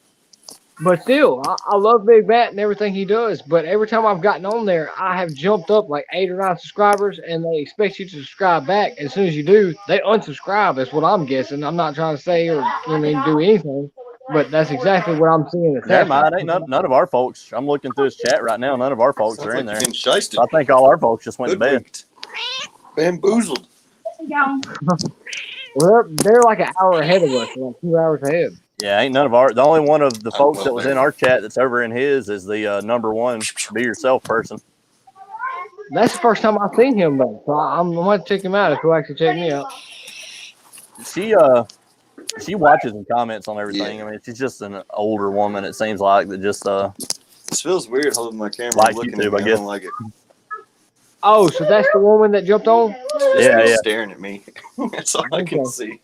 But still, I love Big Matt and everything he does. But every time I've gotten on there, I have jumped up like 8 or 9 subscribers, and they expect you to subscribe back. As soon as you do, they unsubscribe. That's what I'm guessing. I'm not trying to say or do anything, but that's exactly what I'm seeing. Never mind. Ain't none of our folks. I'm looking through his chat right now. None of our folks are in there. Shysted. I think all our folks just went to bed. Bamboozled. Well, they're like an hour ahead of us, like 2 hours ahead. Yeah, ain't none of our. The only one of the folks that was in our chat that's over in his is the #1 be yourself person. That's the first time I've seen him though, so I'm going to check him out if he'll actually check me out. She watches and comments on everything. Yeah. I mean, she's just an older woman. It seems like that just This feels weird holding my camera. Like Looking YouTube, at me. I guess. don't like it. Oh, so that's the woman that jumped on? Yeah. Staring at me. That's all I can Okay. see.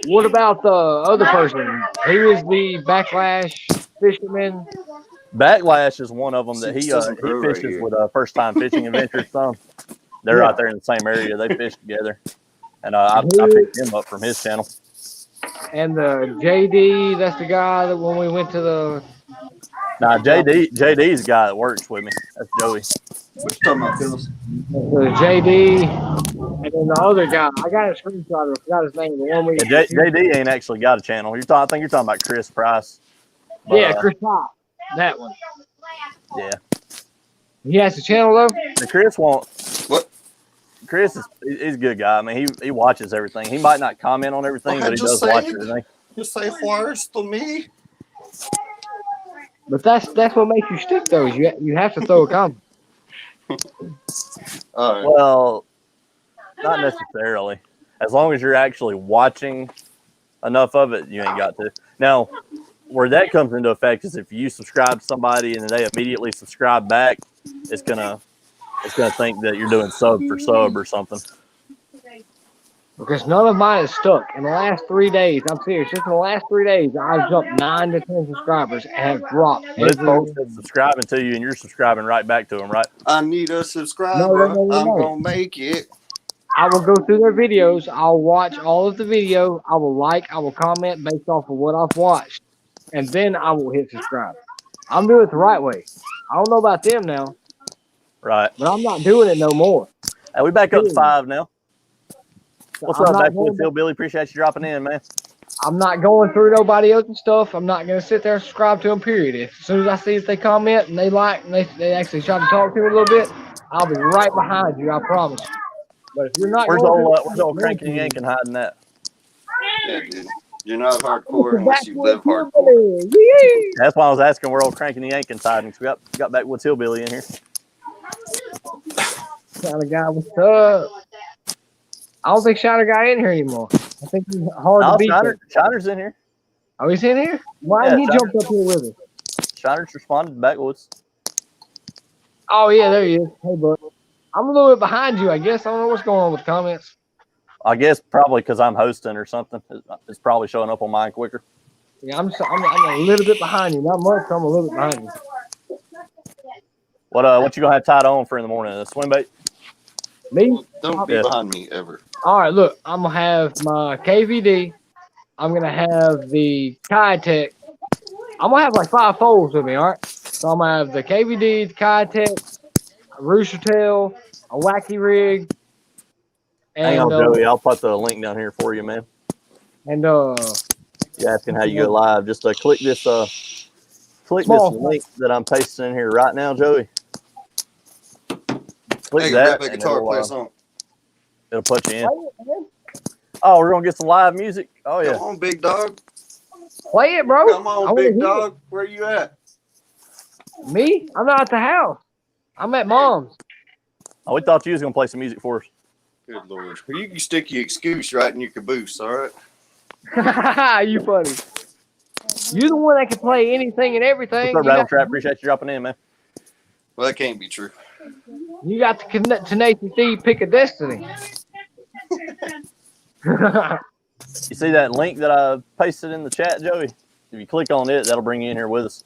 What about the other person? He was the Backlash fisherman. Backlash is one of them that See, he it doesn't grow right fishes here. with First Time Fishing Adventures. Son, they're Yeah. out there in the same area. They fish together, and I picked him up from his channel. And the JD, that's the guy that when we went to the. Now JD's the guy that works with me. That's Joey. What you talking about, Phyllis? The JD, and then the other guy. I got a screenshot. I forgot his name. The one we. Yeah, JD ain't actually got a channel. I think you're talking about Chris Price. But, Yeah, Chris Pop. That one. Yeah. He has a channel though. The Chris won't. What? Chris he's a good guy. I mean, he watches everything. He might not comment on everything, Well, but he just does watch say it. everything. You say words to me? But that's what makes you stick though. Is you have to throw a comment. All right. Well, not necessarily. As long as you're actually watching enough of it, you ain't got to. Now, where that comes into effect is if you subscribe to somebody and they immediately subscribe back, it's gonna think that you're doing sub for sub or something. Because none of mine is stuck. In the last 3 days, I'm serious, just in the last 3 days, I've jumped 9 to 10 subscribers and have dropped But it's every folks that's subscribing to you and you're subscribing right back to them, right? I need a subscriber. I'm gonna make it. I will go through their videos. I'll watch all of the video. I will like. I will comment based off of what I've watched, and then I will hit subscribe. I'm doing it the right way. I don't know about them now, Right. but I'm not doing it no more. Hey, we back up to 5 now. So What's I'm up, not back going with Phil Billy? Appreciate you dropping in, man. I'm not going through nobody else's stuff. I'm not going to sit there and subscribe to them, period. As soon as I see if they comment and they like and they actually try to talk to me a little bit, I'll be right behind you, I promise. But if you're not Where's going old cranking and yanking hiding that? Yeah, dude. You're not hardcore unless you live hardcore. YeeYee. That's why I was asking where old cranking and yanking hiding. We got Backwoods Hillbilly in here. Shadow guy, what's up? I don't think Shadow guy in here anymore. I think he's hard to beat. Shiner's in here. Oh, he's in here? Why Yeah, didn't he jump up here with us? Shiner's responded to Backwoods. Oh, yeah, there he is. Hey, bud. I'm a little bit behind you, I guess. I don't know what's going on with the comments. I guess probably because I'm hosting or something. It's probably showing up on mine quicker. Yeah, I'm a little bit behind you. Not much, I'm a little bit behind you. What you gonna have tied on for in the morning? A swim bait? Me? Don't be behind me ever. All right, look, I'm gonna have my KVD. I'm gonna have the Kitech. I'm gonna have like 5 folds with me, all right? So I'm gonna have the KVD, the Kitech, a rooster tail, a wacky rig, and hang on, Joey. I'll put the link down here for you, man. And you're asking how you go live. Just click this link that I'm pasting in here right now, Joey. Click that, grab a guitar, play a song. It'll put you in. Oh, we're gonna get some live music. Oh yeah. Come on, big dog. Play it, bro. Come on, big dog. Where you at? Me? I'm not at the house. I'm at mom's. Oh, we thought you was gonna play some music for us. Good Lord. You can stick your excuse right in your caboose, all right? You funny. You're the one that can play anything and everything. What's up, Rattle Trap? Appreciate you dropping in, man. Well, that can't be true. You got the Tenacious D pick of destiny. You see that link that I pasted in the chat, Joey? If you click on it, that'll bring you in here with us.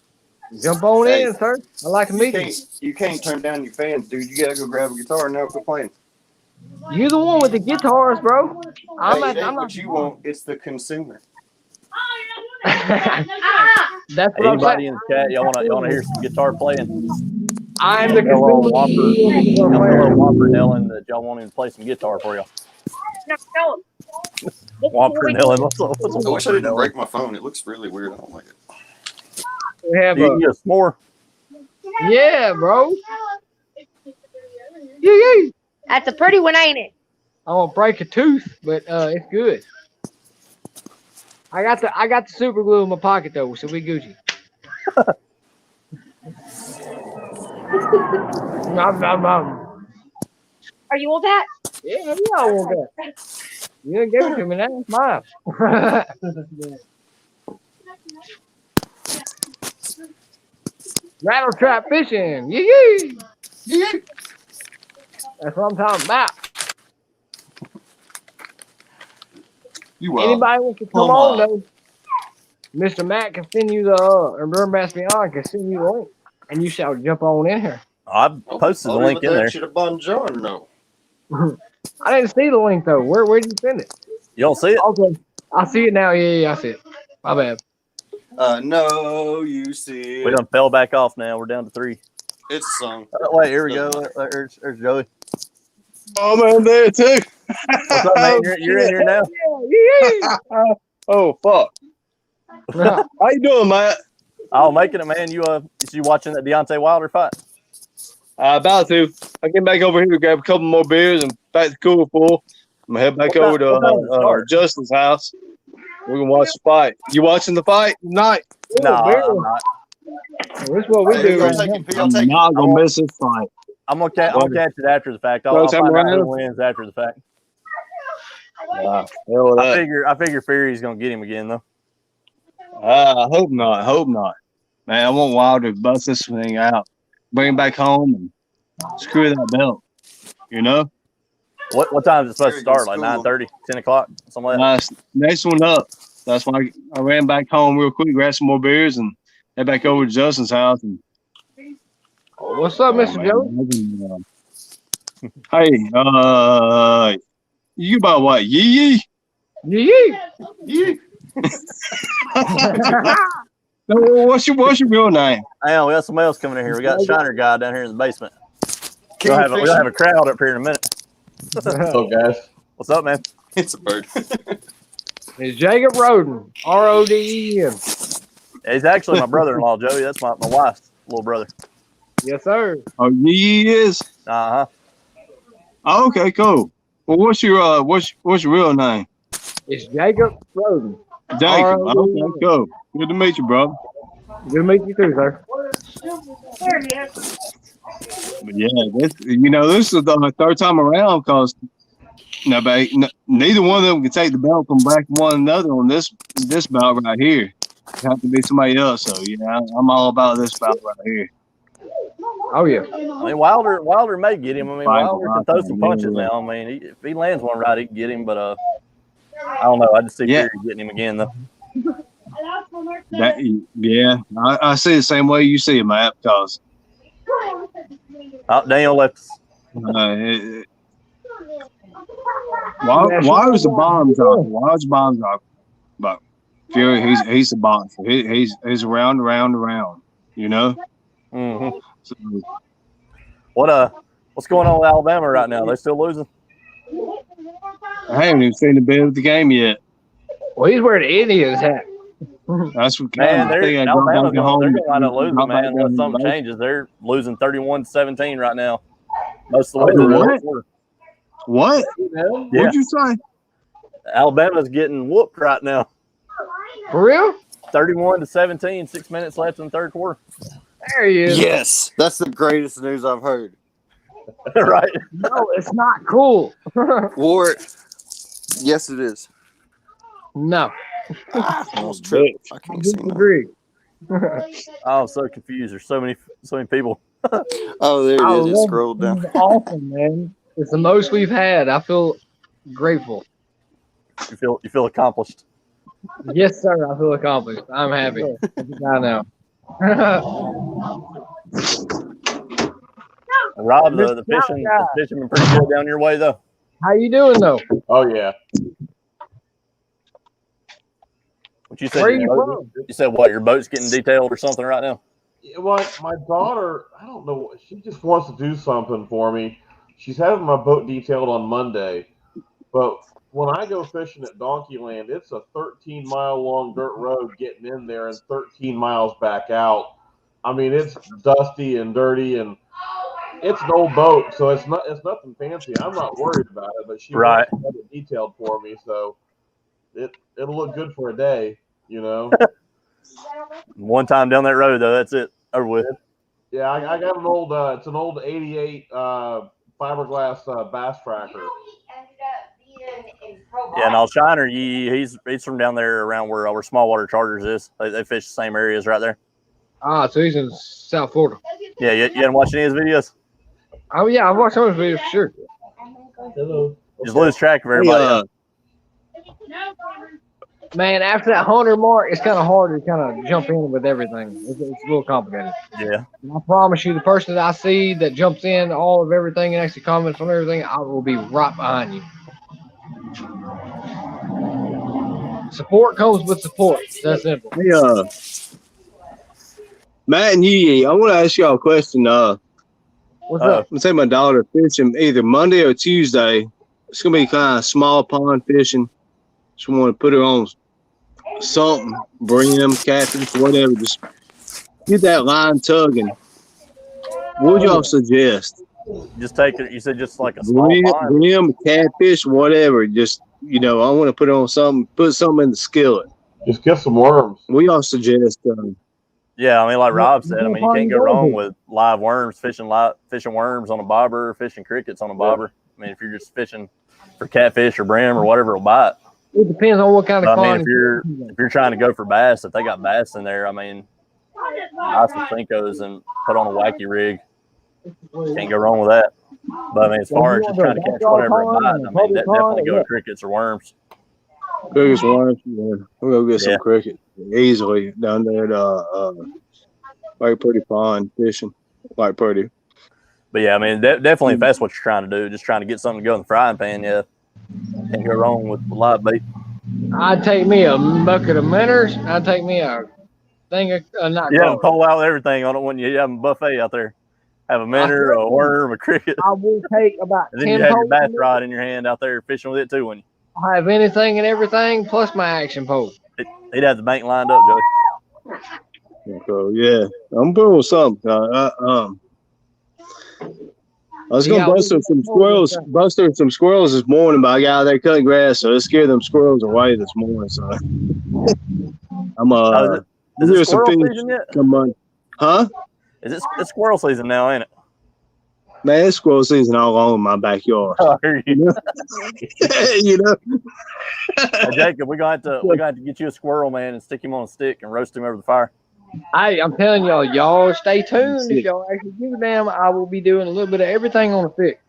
Jump on in, sir. I like to meet you. You can't turn down your fans, dude. You gotta go grab a guitar and now quit playing. You're the one with the guitars, bro. I'm not what you want. It's the consumer. That's what anybody in the chat, y'all wanna hear some guitar playing? I'm the consumer. Whopper Nellen that y'all want him to play some guitar for y'all. Whopper Nellen. I wish I didn't break my phone. It looks really weird. I don't like it. We have you can get a s'more. Yeah, bro. YeeYee. That's a pretty one, ain't it? I won't break a tooth, but it's good. I got the super glue in my pocket though, so we Gucci. Nom. Are you want that? Yeah, I want that. You didn't give it to me, now it's mine. Rattle trap fishing. YeeYee. YeeYee. That's what I'm talking about. You Anybody wants to come on though, Mr. Matt can send you and Burbass Beyond can send you the link, and you shall jump on in here. I posted the link in there. No. I didn't see the link though. Where did you send it? You don't see it? Okay, I see it now. Yeah, I see it. My bad. No, you see it. We done fell back off now. We're down to 3. It's a song. Wait, here we go. There's Joey. Oh, man, there too. What's up, man? You're in here now. Yeah. Oh, fuck. How you doing, Matt? Oh, making it, man. You watching that Deontay Wilder fight? About to. I get back over here to grab a couple more beers and back to Cool Pool. I'm going to head back over to Justin's house. We're going to watch the fight. You watching the fight tonight? No, I'm not. That's what we do. I'm not going to miss this fight. I'm gonna catch it after the fact. I'll find out who wins after the fact. I figure Fury's gonna get him again though. I hope not. Hope not. Man, I want Wilder to bust this thing out, bring it back home, and screw that belt. You know? What time is it supposed to Very good start? Like school. 9:30, 10 o'clock, something like that. Next one up. That's why I ran back home real quick, grabbed some more beers, and head back over to Justin's house. And What's up, Mr. Joey? Hey, you about what? YeeYee? YeeYee. No, what's your real name? Hang on, we got somebody else coming in here. We got Shiner guy down here in the basement. We'll Kingfisher. have a crowd up here in a minute. What's up, guys? What's up, man? It's a bird. It's Jacob Roden, Roden. Yeah, he's actually my brother-in-law, Joey. That's my wife's little brother. Yes, sir. Oh, YeeYee is? Uh-huh. Oh, okay, cool. Well, what's your real name? It's Jacob Roden. Jacob. R-O-D-E-N. Okay, cool. Good to meet you, brother. Good to meet you too, sir. But yeah, this is the third time around because neither one of them can take the belt from back one another on this bout right here. It have to be somebody else. So yeah, I'm all about this bout right here. Oh yeah. I mean, Wilder may get him. I mean, Wilder can throw some punches now. I mean, if he lands one right, he can get him. But I don't know. I just see Fury getting him again, though. I see it the same way you see it, Matt. Because Daniel left us. why was the bomb dropping? Why was the bomb dropping? But Fury, he's the boxer. He's around. You know. Mm-hmm. So, what's going on with Alabama right now? They still losing? I haven't even seen the bit of the game yet. Well, he's wearing the Indians hat. That's what Man, Alabama's they're going to wind up losing, man, unless something changes. They're losing 31-17 right now. Most of the way through the quarter. What? Yeah. What'd you say? Alabama's getting whooped right now. For real? 31-17, 6 minutes left in the third quarter. There he is. Yes, that's the greatest news I've heard. Right? No, it's not cool. Ward. Yes, it is. No. Almost tripped. I can't see now. Agree. I'm so confused. There's so many people. Oh, there it is. It scrolled down. It's awesome, man. It's the most we've had. I feel grateful. You feel accomplished. Yes, sir. I feel accomplished. I'm happy. I know. Rob, the fishing been pretty good down your way, though. How you doing, though? Oh yeah. What you said? Where you from? You said what? Your boat's getting detailed or something right now? Well, my daughter, I don't know, she just wants to do something for me. She's having my boat detailed on Monday, but when I go fishing at Donkeyland, it's a 13-mile long dirt road getting in there and 13 miles back out. I mean, it's dusty and dirty, and it's an old boat, so it's nothing fancy. I'm not worried about it, but she wants to have it detailed for me, so it'll look good for a day, you know. One time down that road, though, that's it. Over with. Yeah, I got an old. It's an old '88 fiberglass bass tracker. Yeah, and Shiner, he's from down there around where Small Water Chargers is. They fish the same areas right there. Ah, so he's in South Florida. Yeah, you hadn't watched any of his videos? Oh yeah, I've watched some of his videos for sure. Hello. Just lose track of everybody. Man, after that 100 mark, it's kind of hard to kind of jump in with everything. It's a little complicated. Yeah. And I promise you, the person that I see that jumps in all of everything and actually comments on everything, I will be right behind you. Support comes with support. That's simple. Hey, Matt and YeeYee, I want to ask y'all a question. What's up? Let's say my daughter fishing either Monday or Tuesday. It's gonna be kind of small pond fishing. Just want to put her on something, Bream, catfish, whatever. Just get that line tugging. What would y'all suggest? Just take it. You said just like a small pond. Bream, catfish, whatever. Just I want to put on something. Put something in the skillet. Just get some worms. What y'all suggest? Yeah, I mean, like Rob said, I mean, you can't go wrong with live worms, fishing worms on a bobber, fishing crickets on a bobber. I mean, if you're just fishing for catfish or brim or whatever will bite, It depends on what kind of But, I mean, quantity. if you're trying to go for bass, if they got bass in there, I mean, buy some Cincos and put on a wacky rig. Can't go wrong with that. But I mean, as far as just trying to catch whatever it bites, I mean, definitely go to crickets or worms. Crickets, worms. Yeah. We'll go get some crickets easily down there at White Pretty Pond fishing. White Pretty. But yeah, I mean, definitely if that's what you're trying to do, just trying to get something to go in the frying pan, yeah, can't go wrong with live bait. I'd take me a bucket of minnows. I'd take me a thing of not Yeah, garlic. pull out everything on it when you have a buffet out there. Have a minnow, a worm, a cricket. I will take about And then 10 you have your poles. bass rod in your hand out there fishing with it too. When I have anything and everything plus my action pole. he'd have the bank lined up, Joey. So yeah, I'm doing something. I was gonna buster some squirrels this morning, but I got out there cutting grass, so it scared them squirrels away this morning. So I'm is it squirrel season yet? Come on, huh? It's squirrel season now, ain't it? Man, it's squirrel season all over my backyard. Oh, I hear you. You know. Hey, Jacob, we got to get you a squirrel, man, and stick him on a stick and roast him over the fire. I'm telling y'all stay tuned. If y'all actually give a damn, I will be doing a little bit of everything on the stick.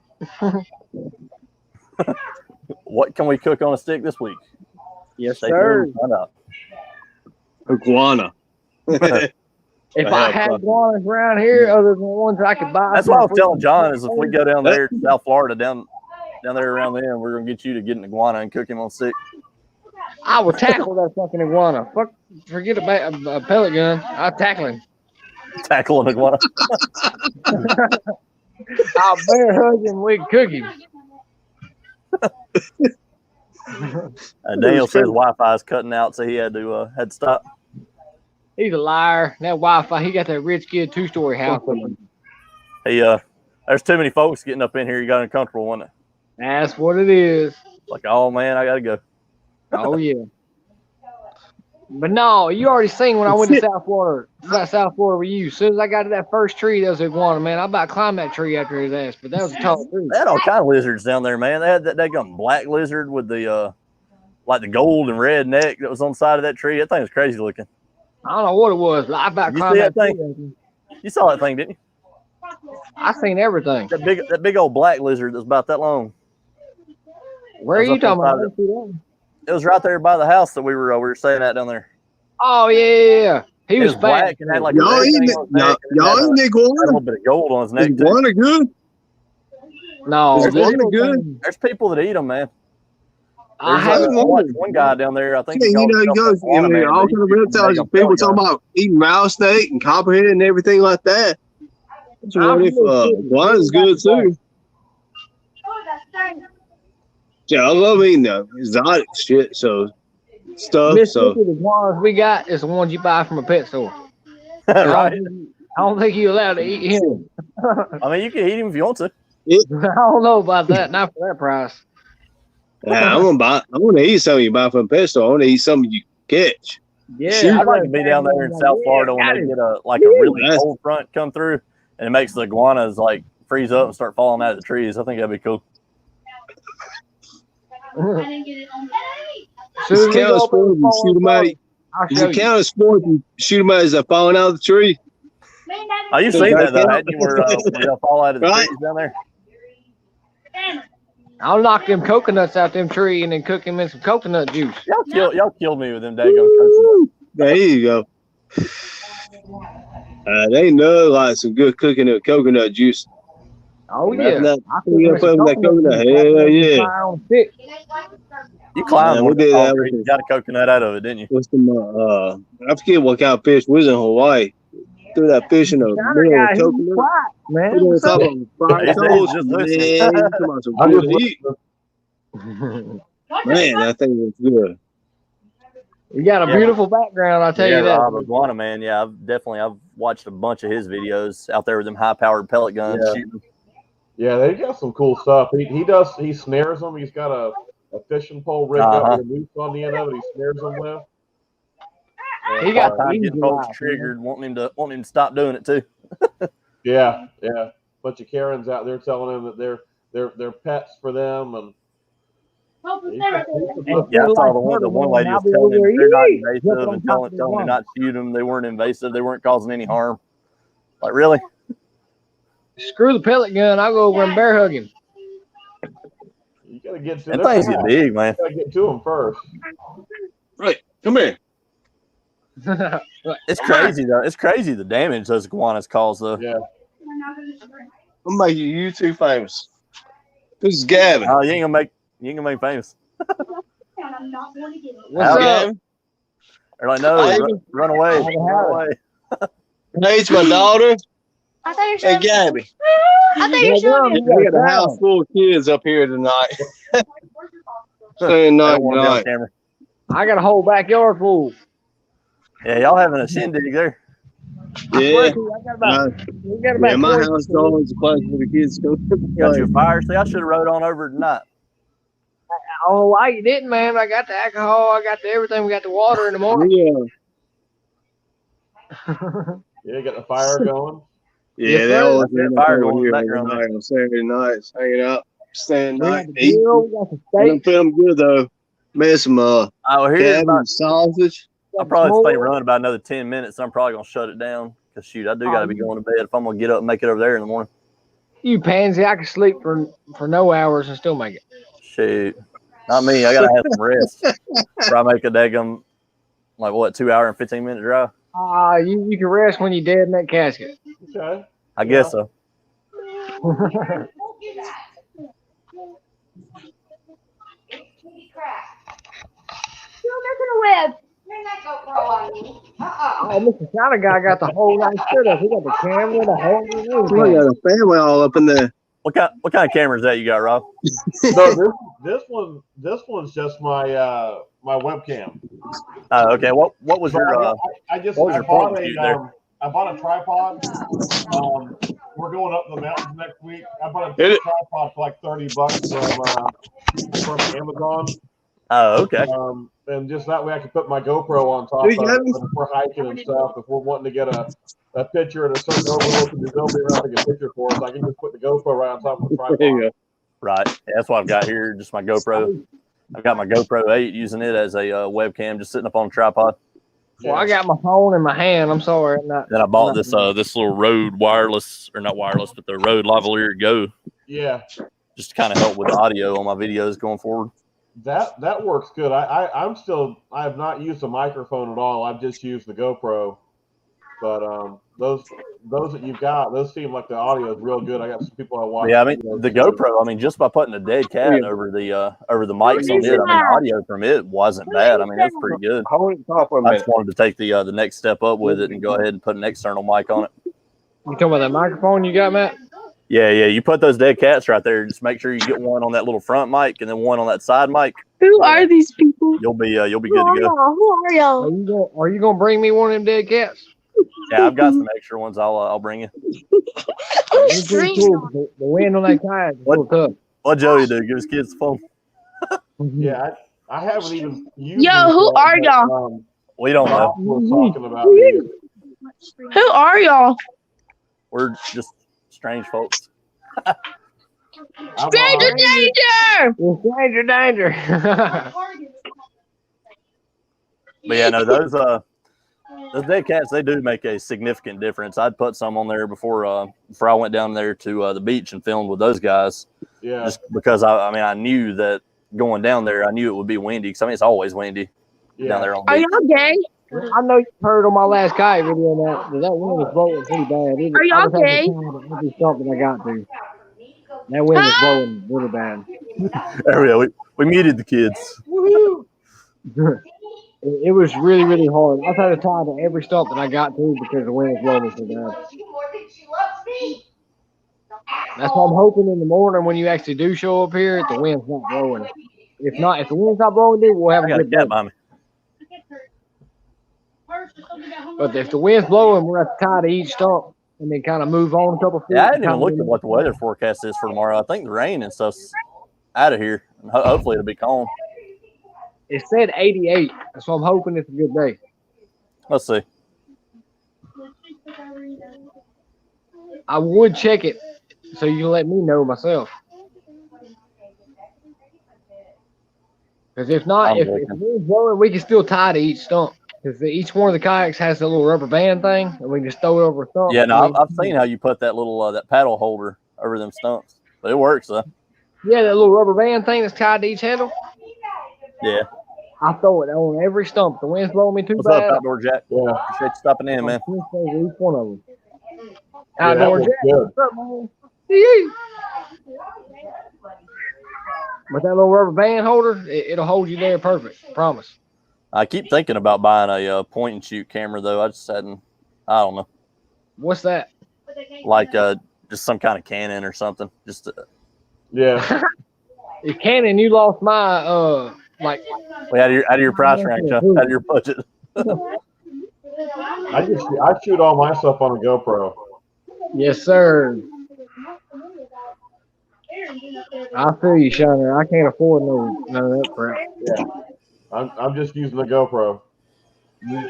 What can we cook on a stick this week? Yes, sir. Iguana. If I had iguanas around here, other than the ones I could buy. That's what I was telling John is if we go down there to South Florida, down there around there, we're gonna get you to get an iguana and cook him on stick. I will tackle that fucking iguana. Forget about a pellet gun. I'll tackle him. Tackle an iguana. I'll bear hug him. We can cook him. Daniel says Wi-Fi is cutting out, so he had to stop. He's a liar. That Wi-Fi, he got that rich kid 2-story house. He there's too many folks getting up in here. You got uncomfortable, wasn't it? That's what it is. Like, oh man, I gotta go. Oh yeah. But no, you already seen when I went to South Florida with you. As soon as I got to that first tree, that was iguana, man. I about climbed that tree after his ass, but that was a tall tree. They had all kind of lizards down there, man. They had that daggum black lizard with the like the gold and red neck that was on the side of that tree. That thing was crazy looking. I don't know what it was, but I about climbed that thing. You saw that thing, didn't you? I seen everything. That big old black lizard that's about that long. Where are you talking about? It was right there by the house that we were staying at down there. Oh yeah. He was black and had like y'all eating iguana? A little bit of gold on his neck. Iguana good? No, there's people that eat them, man. I haven't watched one guy down there. I think he goes. I mean, all kind of reptiles. People talking about eating rattlesnake and copperhead and everything like that. So what if iguana's good too? Yeah, I love eating the exotic shit. So stuff. The iguanas we got is the ones you buy from a pet store. Right. I don't think you're allowed to eat him. I mean, you can eat him if you want to. I don't know about that. Not for that price. Yeah, I want to eat something you buy from a pet store. I want to eat something you catch. Yeah, I'd like to be down there in South Florida when they get a really cold front come through and it makes the iguanas like freeze up and start falling out of the trees. I think that'd be cool. Does it count as sport if you shoot them out? Does it count as sport if you shoot them out as they're falling out of the tree? Oh, you've seen that though, hadn't you? Where they'll fall out of the trees down there. I'll knock them coconuts out them tree and then cook them in some coconut juice. Y'all killed me with them daggone coconuts. There you go. They know like some good cooking of coconut juice. Oh yeah. That coconut. Hell yeah. You climbed one. You got a coconut out of it, didn't you? What's the I forget what kind of fish was in Hawaii. Threw that fish in the middle of the coconut. Man, put it on top of fried toast. Man, that thing was good. You got a beautiful background, I'll tell you that. Iguana, man. Yeah, I've watched a bunch of his videos out there with them high-powered pellet guns shooting. Yeah, they got some cool stuff. He snares them. He's got a fishing pole rigged up with a noose on the end of it. He snares them with. He got getting folks triggered, wanting him to stop doing it too. Yeah. Bunch of Karens out there telling him that they're pets for them, and Yeah, I saw the one lady was telling him they're not invasive and telling him to not shoot them. They weren't invasive. They weren't causing any harm. Like, really? Screw the pellet gun. I'll go over and bear hug him. You gotta get to Them things get big, man. You gotta get to them first. Right, come here. It's crazy though. It's crazy the damage those iguanas cause though. Yeah. I'm making you two famous. This is Gavin. Oh, you ain't gonna make famous. What's up? Gavin? They're like, no, run away. Run away. Hey, it's my daughter. I thought you were Hey, showing me. Gabby. I thought you were showing me. We got a house full of kids up here tonight. Saying They night don't want to be on night. camera. I got a whole backyard full. Yeah, y'all having a shindig there. Yeah. We got about Yeah, my 40 house is always a place for the kids to go. Got you a fire. See, I should have rode on over tonight. I don't know why you didn't, man. I got the alcohol. I got the everything. We got the water in the morning. Yeah, got the fire going. Yeah, Yes, they sir. always That end fire up going over in here the every background night on Saturday nights, hanging out, staying We night, got the eating. grill. We got the I'm steak. feeling good though. Made some Here's cabbage and sausage. I'll probably stay running about another 10 minutes. I'm probably gonna shut it down because shoot, I do gotta be going to bed if I'm gonna get up and make it over there in the morning. You pansy. I can sleep for no hours and still make it. Shoot, not me. I gotta have some rest. Before I make a daggum, like what, 2 hour and 15-minute drive. You can rest when you're dead in that casket. Okay. I guess so. Web. Oh, Mr. China guy got the whole night set up. He got the camera, the whole We got a family all up in there. What kind of camera is that you got, Rob? No, this one's just my my webcam. Oh, okay. What was your I bought a tripod. We're going up the mountains next week. I bought a tripod for like $30 from Amazon. Oh, okay. And just that way I can put my GoPro on top of it if we're hiking and stuff. If we're wanting to get a picture at a certain overlook and there's nobody around to take a picture for us, I can just put the GoPro right on top of the tripod. Right. Yeah, that's what I've got here. Just my GoPro. I've got my GoPro 8 using it as a webcam, just sitting up on a tripod. Well, I got my phone in my hand. I'm sorry. Then I bought this little Rode wireless, or not wireless, but the Rode Lavalier Go. Yeah. Just to kind of help with the audio on my videos going forward. That works good. I have not used a microphone at all. I've just used the GoPro. But those that you've got, those seem like the audio is real good. I got some people I watch. Yeah, I mean the GoPro. I mean, just by putting a dead cat over the mics on it, I mean, the audio from it wasn't bad. I mean, that's pretty good. I just wanted to take the next step up with it and go ahead and put an external mic on it. You talking about that microphone you got, Matt? Yeah. You put those dead cats right there. Just make sure you get one on that little front mic and then one on that side mic. Who are these people? You'll be good to go. Who are y'all? Are you gonna bring me one of them dead cats? Yeah, I've got some extra ones. I'll bring you. The wind on that kayak is a little tough. What Joey do? Give his kids the phone. Yeah, I haven't even used. Yo, who are y'all? We don't know. We're talking about these. Who are y'all? We're just strange folks. Stranger danger! Stranger danger. But yeah, no, those dead cats, they do make a significant difference. I'd put some on there before I went down there to the beach and filmed with those guys. Yeah. Just because I knew that going down there, I knew it would be windy because it's always windy down there on the Are beach. y'all gay? I know you heard on my last kayak video that wind was blowing pretty bad. Are y'all gay? Every something I got to. That wind was blowing really bad. There we go. We muted the kids. It was really, really hard. I tried to tie to every stop that I got to because the wind was blowing so bad. That's why I'm hoping in the morning when you actually do show up here, the wind's not blowing. If the wind's not blowing, dude, we'll have a good day. But if the wind's blowing, we'll have to tie to each stump and then kind of move on a couple feet. Yeah, I hadn't even looked at what the weather forecast is for tomorrow. I think the rain and stuff's out of here. Hopefully it'll be calm. It said 88, so I'm hoping it's a good day. Let's see. I would check it so you can let me know myself. Because if not, I'm if joking. the wind's blowing, we can still tie to each stump. Because each one of the kayaks has a little rubber band thing, and we can just throw it over a stump. Yeah, no, I've seen how you put that little that paddle holder over them stumps, but it works though. Yeah, that little rubber band thing that's tied to each handle. Yeah. I throw it on every stump. If the wind's blowing me too What's up, bad. Outdoor Jack? Yeah. Appreciate you stopping in, man. Each one of them. Yeah, that Outdoor was Jack. good. What's up, man? YeeYee. But that little rubber band holder, it'll hold you there perfect. Promise. I keep thinking about buying a point and shoot camera though. I just hadn't. I don't know. What's that? Like just some kind of Canon or something. Just Yeah. If Canon, you lost my like. out of your price range, huh? Out of your budget. I shoot all my stuff on a GoPro. Yes, sir. I feel you, Shiner. I can't afford none of that crap. Yeah. I'm just using the GoPro.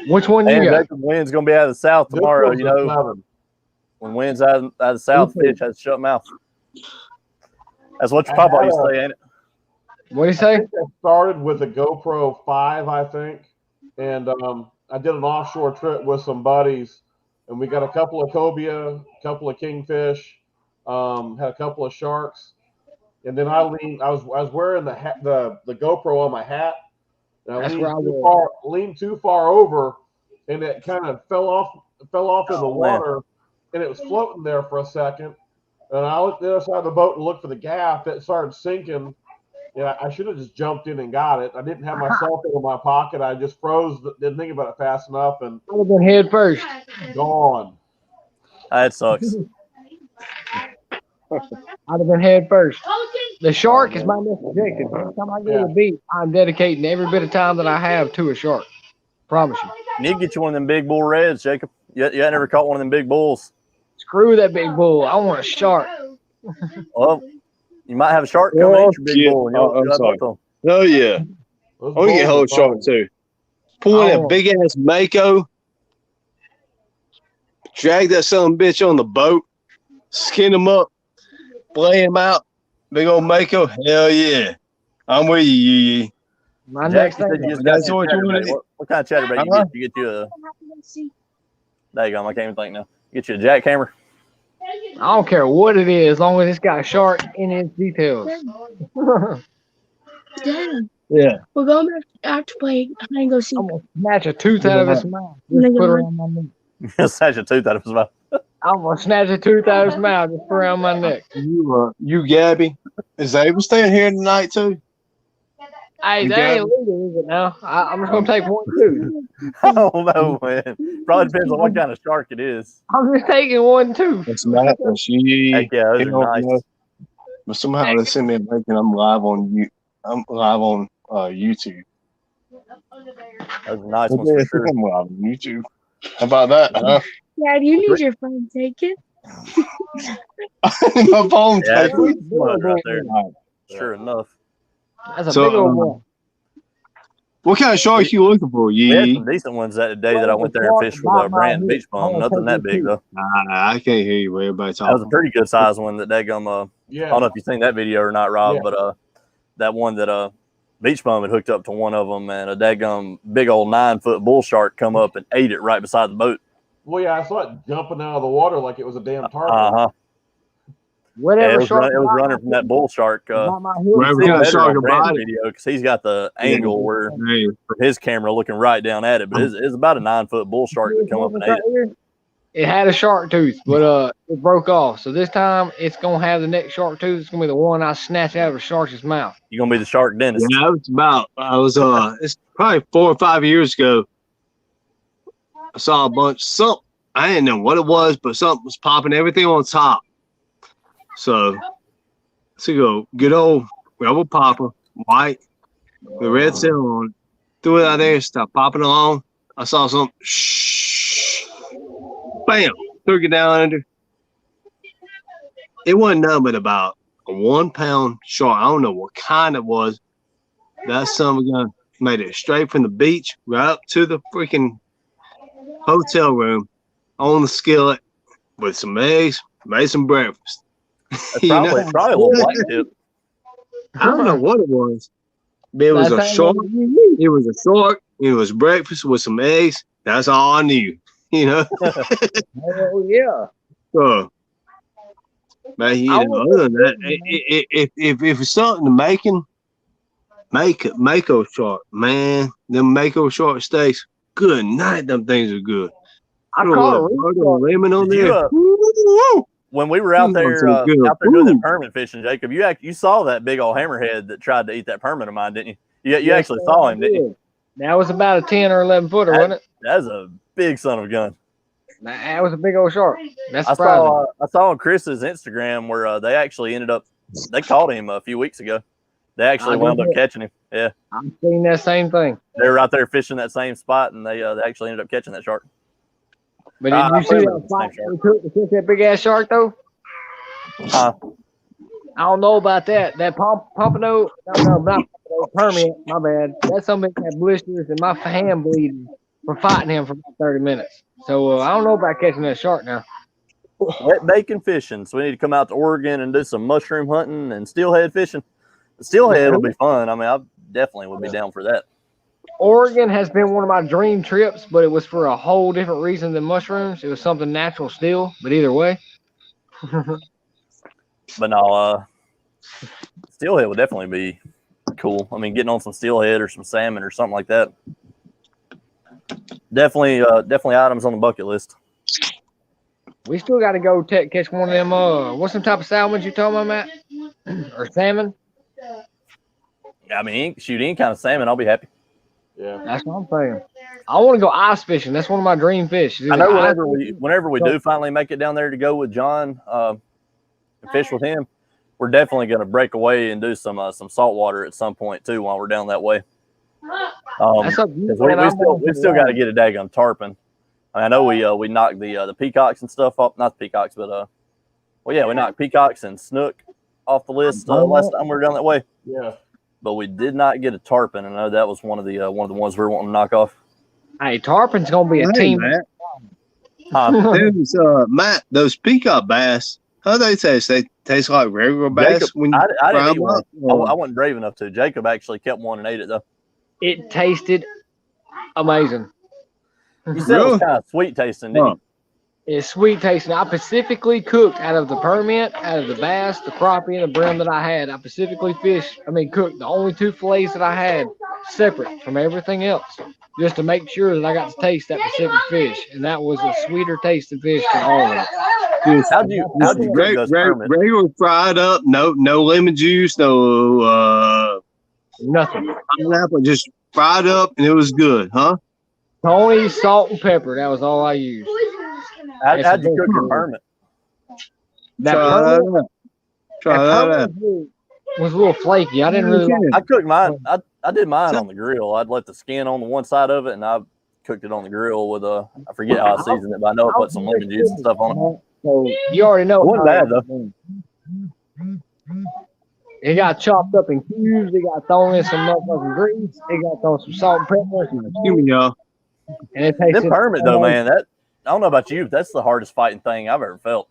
Which one you And got? the wind's gonna be out of the south tomorrow. GoPro's You know, 7. when wind's out of the south, fish has to shut mouth. That's what your papa used to say, ain't it? What do you say? I started with a GoPro 5, I think, and I did an offshore trip with some buddies, and we got a couple of cobia, a couple of kingfish, had a couple of sharks, and then I was wearing the GoPro on my hat, and I leaned too far over, and it kind of fell off in the water, and it was floating there for a second, and I looked the other side of the boat and looked for the gaff. It started sinking. Yeah, I should have just jumped in and got it. I didn't have my cell phone in my pocket. I just froze, didn't think about it fast enough, and I'd have been head first. Gone. That sucks. I'd have been head first. The shark is my next objective. Every time I go to the beach, I'm dedicating every bit of time that I have to a shark. Promise you. You need to get you one of them big bull reds, Jacob. You ain't never caught one of them big bulls. Screw that big bull. I want a shark. Well, you might have a shark coming at your big bull. And I'm sorry. Oh, yeah. I want to get a whole shark, too. Pull in a big-ass Mako. Drag that son of a bitch on the boat. Skin him up. Play him out. Big old Mako. Hell, yeah. I'm with you, YeeYee. My Jack, next thing. that's what you want. What kind of chatterbait you get? You get you a. There you go. I can't even think now. Get you a jack camera. I don't care what it is, as long as it's got shark in its details. Dad. Yeah. We're going back after play. I'm gonna go see. I'm gonna snatch a tooth out of his mouth. Just put it around my neck. Snatch a tooth out of his mouth. I'm gonna snatch a tooth out of his mouth. Just put it around my neck. You Gabby. Is Ava staying here tonight, too? Hey, You that got ain't legal, is it now? I'm just gonna take one tooth. I don't know, man. Probably depends on what kind of shark it is. I'm just taking one tooth. That's not. She. Heck yeah, those are nice. But somehow they sent me a link and I'm live on YouTube. Those are nice ones for sure. I'm live on YouTube. How about that, huh? Dad, you need your phone taken. My phone Yeah, taken. that's one right there. Sure enough. That's a big old one. What kind of shark you looking for, We had YeeYee? some decent ones that day that I went there and fished with a brand beach bum. Nothing that big though. I can't hear you. Everybody That was a talking. pretty good size one that daggum. I Yeah. don't know if you've seen that video or not, Rob, Yeah. but that one that beach bum had hooked up to one of them, and a daggum big old 9-foot bull shark come up and ate it right beside the boat. Well, yeah, I saw it jumping out of the water like it was a damn tarpon. Uh-huh. Whatever Yeah, it was, shark. running from that bull shark. Whatever See kind of better shark on Brand's about it. video because he's got the angle where Hey, from his camera looking right down at it, but it's about a 9-foot bull shark that come up and ate it. It had a shark tooth, but it broke off. So this time it's gonna have the next shark tooth. It's gonna be the one I snatch out of a shark's mouth. You're gonna be the shark dentist. yeah, it's probably 4 or 5 years ago. I saw a bunch something. I didn't know what it was, but something was popping everything on top. So go good old rubber popper, white, the red seal on it. Threw it out there, stopped popping along. I saw something. Shh. Bam! Took it down under. It wasn't nothing but about a 1 pound shark. I don't know what kind it was. That son of a gun made it straight from the beach right up to the freaking hotel room on the skillet with some eggs, made some breakfast. That's probably a little black tip. I don't know what it was. It was a That's short. It was a short. It was breakfast with some eggs. That's all I knew. You know. Hell yeah. So, but I other than that, if it's something to making, Mako short, man. Them Mako short steaks. Good night. Them things are good. I Put a caught a little reef butter shark. and lemon on Did there. you, Woo! when we were out there, Some good doing that food. permit fishing, Jacob, you saw that big old hammerhead that tried to eat that permit of mine, didn't you? You Yes, actually sir, saw I him, didn't you? did. That was about a 10 or 11 footer, wasn't it? That's a big son of a gun. That was a big old shark. That's I surprising. saw on Chris's Instagram where they actually they caught him a few weeks ago. They actually wound up catching him. Yeah, I've seen that same thing. they were out there fishing that same spot, and they actually ended up catching that shark. But did you see that spot we took to catch that big ass shark though? I don't know about that. That pompano, no, not pompano, permit. My bad. That something had blisters and my hand bleeding from fighting him for about 30 minutes. So I don't know about catching that shark now. Wet bacon fishing. So we need to come out to Oregon and do some mushroom hunting and steelhead fishing. The steelhead will be fun. I mean, I definitely would be down for that. Oregon has been one of my dream trips, but it was for a whole different reason than mushrooms. It was something natural still, but either way. But no, steelhead would definitely be cool. I mean, getting on some steelhead or some salmon or something like that. Definitely items on the bucket list. We still got to go catch one of them. What's some type of salmon you talking about, Matt? Or salmon? I mean, shoot, any kind of salmon, I'll be happy. Yeah, that's what I'm saying. I want to go ice fishing. That's one of my dream fish. I know whenever we do finally make it down there to go with John and fish with him, we're definitely going to break away and do some saltwater at some point too while we're down that way. We still got to get a daggone tarpon. I know we knocked the peacocks and stuff off, not the peacocks, but we knocked peacocks and snook off the list last time we were down that way. yeah. But we did not get a tarpon. I know that was one of the ones we were wanting to knock off. Hey, tarpon's gonna be a team. Matt, those peacock bass, how they taste? They taste like regular bass. Jacob, when you I didn't eat them one. up? I wasn't brave enough to. Jacob actually kept one and ate it though. It tasted amazing. You said it was kind of sweet tasting, didn't you? It's sweet tasting. I specifically cooked out of the permit, out of the bass, the crappie, and the brim that I had. I specifically cooked the only two fillets that I had separate from everything else, just to make sure that I got to taste that specific fish, and that was a sweeter tasting fish than all of it. How'd you cook those permits? Regular fried up, no lemon juice, no nothing. Pineapple, just fried up, and it was good, huh? Tony, salt, and pepper. That was all I used. How'd you cook your permit? That permit was a little flaky. I didn't really. I cooked mine. I did mine on the grill. I'd let the skin on the one side of it, and I cooked it on the grill with I forget how I seasoned it, but I know I put some lemon juice and stuff on it. So you already know. It wasn't bad though. It got chopped up in cubes. It got thrown in some motherfucking grease. It got thrown some salt and pepper. Excuse me, y'all. And it tasted. That permit though, man. I don't know about you, but that's the hardest fighting thing I've ever felt.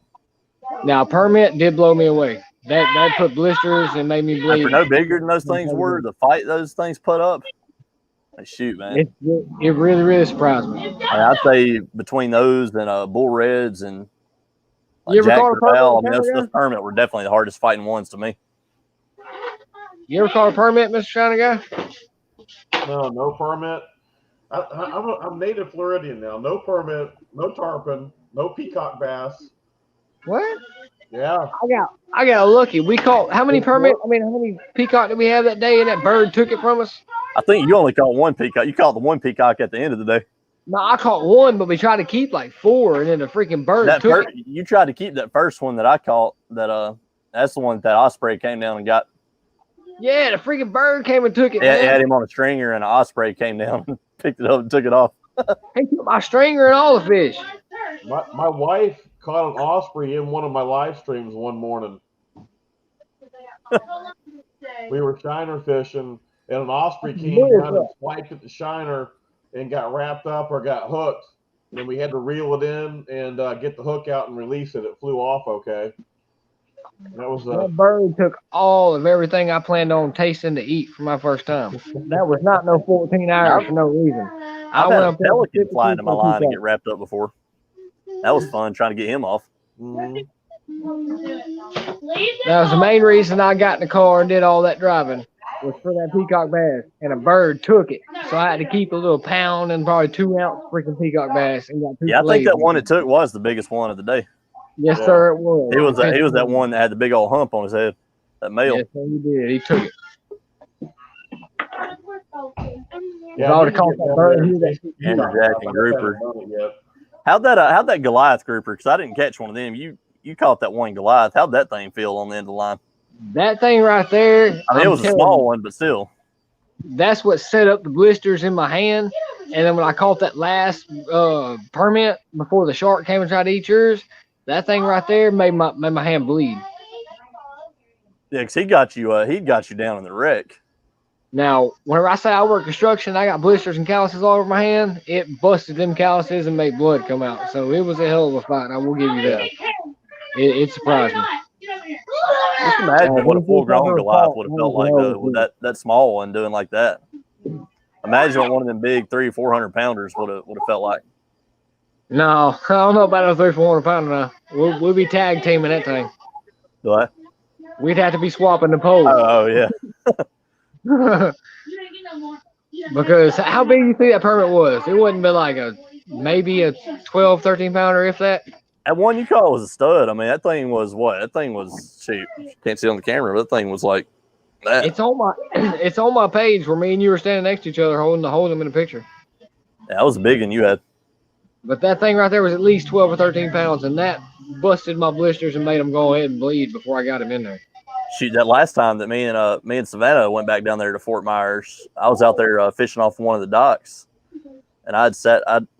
Now, permit did blow me away. That put blisters and made me bleed. For no bigger than those things were, the fight those things put up. Shoot, man. It really, really surprised me. I'd say between those and bull reds and you ever Jack caught a Crevalle, permit? those permit were definitely the hardest fighting ones to me. You ever caught a permit, Mr. Shiny Guy? No permit. I'm native Floridian now. No permit, no tarpon, no peacock bass. What? Yeah. I got lucky. We caught how many peacock did we have that day, and that bird took it from us? I think you only caught one peacock. You caught the one peacock at the end of the day. No, I caught one, but we tried to keep like 4, and then the freaking bird took it. You tried to keep that first one that I caught. That's the one that osprey came down and got. Yeah, the freaking bird came and took it. Yeah, had him on a stringer, and an osprey came down and picked it up and took it off. He took my stringer and all the fish. My wife caught an osprey in one of my live streams one morning. We were shiner fishing, and an osprey came down and swiped at the shiner and got wrapped up or got hooked. And we had to reel it in and get the hook out and release it. It flew off okay. That was That bird took all of everything I planned on tasting to eat for my first time. That was not no 14 hours for no reason. I've had a pelican fly specifically into my for the line and peacock. get wrapped up before. That was fun trying to get him off. That was the main reason I got in the car and did all that driving was for that peacock bass, and a bird took it. So I had to keep a little pound and probably 2-ounce freaking peacock bass and got 2 Yeah, I think fillets. that one it took was the biggest one of the day. Yes, sir, it was. He was that one that had the big old hump on his head. That male. Yes, sir, he did. He took it. Yeah, I would have caught that bird here. Amberjack and grouper. How'd that Goliath grouper? Because I didn't catch one of them. You caught that one Goliath. How'd that thing feel on the end of the line? That thing right there. I mean, it was a small one, but still. That's what set up the blisters in my hand. And then when I caught that last permit before the shark came and tried to eat yours, that thing right there made my hand bleed. Yeah, because he got you down in the wreck. Now, whenever I say I work construction, I got blisters and calluses all over my hand. It busted them calluses and made blood come out. So it was a hell of a fight. I will give you that. It surprised me. Just imagine what a full-grown Goliath would have felt like, though, with that small one doing like that. Imagine what one of them big 300-400 pounders would have felt like. No, I don't know about a 300-400 pounder now. We'll be tag teaming that thing. What? We'd have to be swapping the poles. Oh yeah. Because how big do you think that permit was? It wouldn't be like maybe a 12, 13 pounder, if that. That one you caught was a stud. I mean, that thing was what? That thing was shoot. Can't see on the camera, but that thing was like that. It's on my page where me and you were standing next to each other holding them in the picture. Yeah, that was a big one you had. But that thing right there was at least 12 or 13 pounds, and that busted my blisters and made them go ahead and bleed before I got him in there. Shoot, that last time that me and Savannah went back down there to Fort Myers, I was out there fishing off one of the docks, and I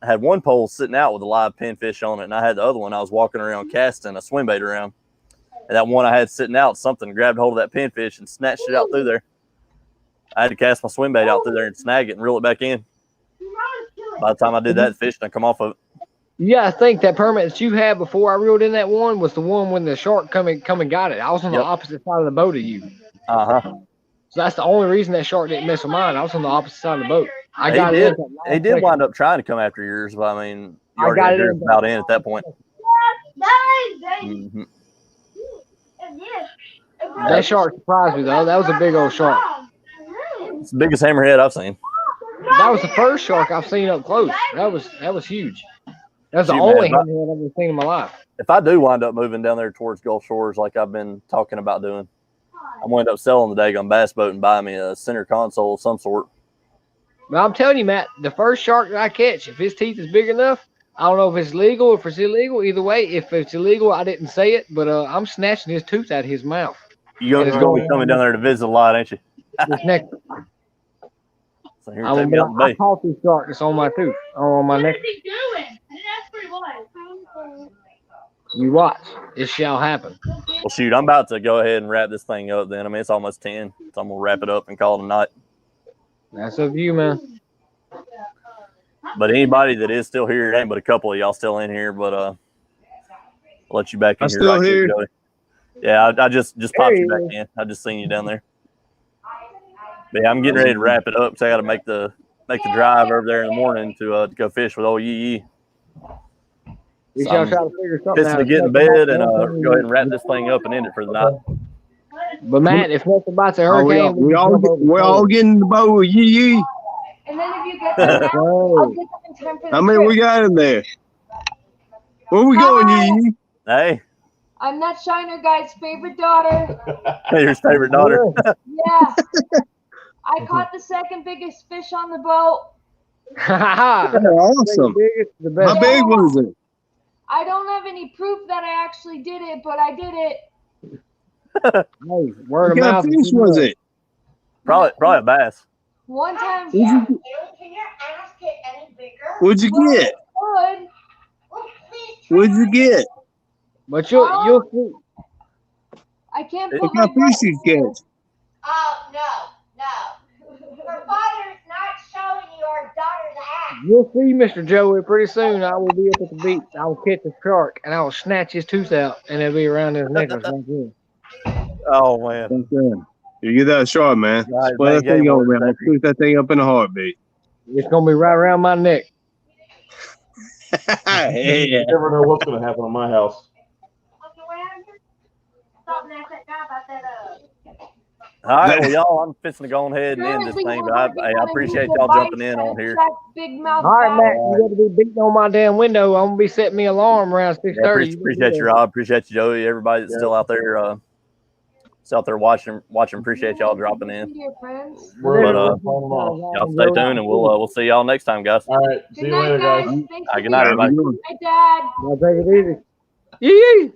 had one pole sitting out with a live pinfish on it, and I had the other one I was walking around casting a swim bait around, and that one I had sitting out, something grabbed hold of that pinfish and snatched it out through there. I had to cast my swim bait out through there and snag it and reel it back in. By the time I did that, the fish didn't come off of it. Yeah, I think that permit that you had before I reeled in that one was the one when the shark come and got it. I was on the opposite side of the boat of you. So that's the only reason that shark didn't mess with mine. I was on the opposite side of the boat. He did wind up trying to come after yours, but I mean, you already got yours about in at that point. Mm-hmm. That shark surprised me though. That was a big old shark. It's the biggest hammerhead I've seen. That was the first shark I've seen up close. That was huge. That's the only hammerhead I've ever seen in my life. If I do wind up moving down there towards Gulf Shores like I've been talking about doing, I'm going to end up selling the daggone bass boat and buy me a center console of some sort. But I'm telling you, Matt, the first shark that I catch, if his teeth is big enough, I don't know if it's legal or if it's illegal. Either way, if it's illegal, I didn't say it, but I'm snatching his tooth out of his mouth. You're going to be coming down there to visit a lot, ain't you? This neck. So here, take me out the bay. I caught this shark that's on my tooth, on my neck. What is he doing? I didn't ask for what. You watch. It shall happen. Well, shoot, I'm about to go ahead and wrap this thing up then. I mean, it's almost 10, so I'm going to wrap it up and call it a night. That's up to you, man. But anybody that is still here, it ain't but a couple of y'all still in here, but I'll let you back in I'm here. still here. Quick, yeah, I just popped you back in. I just seen you down there. But yeah, I'm getting ready to wrap it up, so I got to make the drive over there in the morning to go fish with old YeeYee. We shall try to figure something out. To get in bed and go ahead and wrap this thing up and end it for the night. But Matt, if nothing bites a hurricane, we're all getting in the boat with YeeYee. And then if you get them out, I'll get them in time for the How many we got in there? Where we going, YeeYee? Hey. I'm that Shiner guy's favorite daughter. Your favorite daughter? Yeah. I caught the second biggest fish on the boat. Awesome. How big was it? I don't have any proof that I actually did it, but I did it. Hey, word of What kind mouth. of fish was it? Probably a bass. One time. Can your ass get any bigger? What'd you get? Good. What'd you get? But you'll see. I can't What put kind of fish you catch? Oh, no. Your father's not showing your daughter's ass. You'll see, Mr. Joey, pretty soon. I will be up at the beach. I will catch a shark and I will snatch his tooth out, and it'll be around his necklace right here. Oh man. Okay. You get that short, man. Right, Split that game thing over, order, man. I'll Zachary. shoot that thing up in a heartbeat. It's gonna be right around my neck. Yeah. You never know what's going to happen in my house. All right, well, y'all, I'm fixing to go ahead and end this thing, but I appreciate y'all jumping in on here. Big mouth. All right, Matt, you got to be beating on my damn window. I'm gonna be setting me alarm around 6:30. Yeah, appreciate you, Rob. Appreciate you, Joey. Everybody that's still out there, watching. Appreciate y'all dropping in. We're But phoning off. y'all stay tuned, and we'll see y'all next time, guys. All right. See you later, guys. Good night, everybody. Hi, Dad. I'll take it easy. Yee.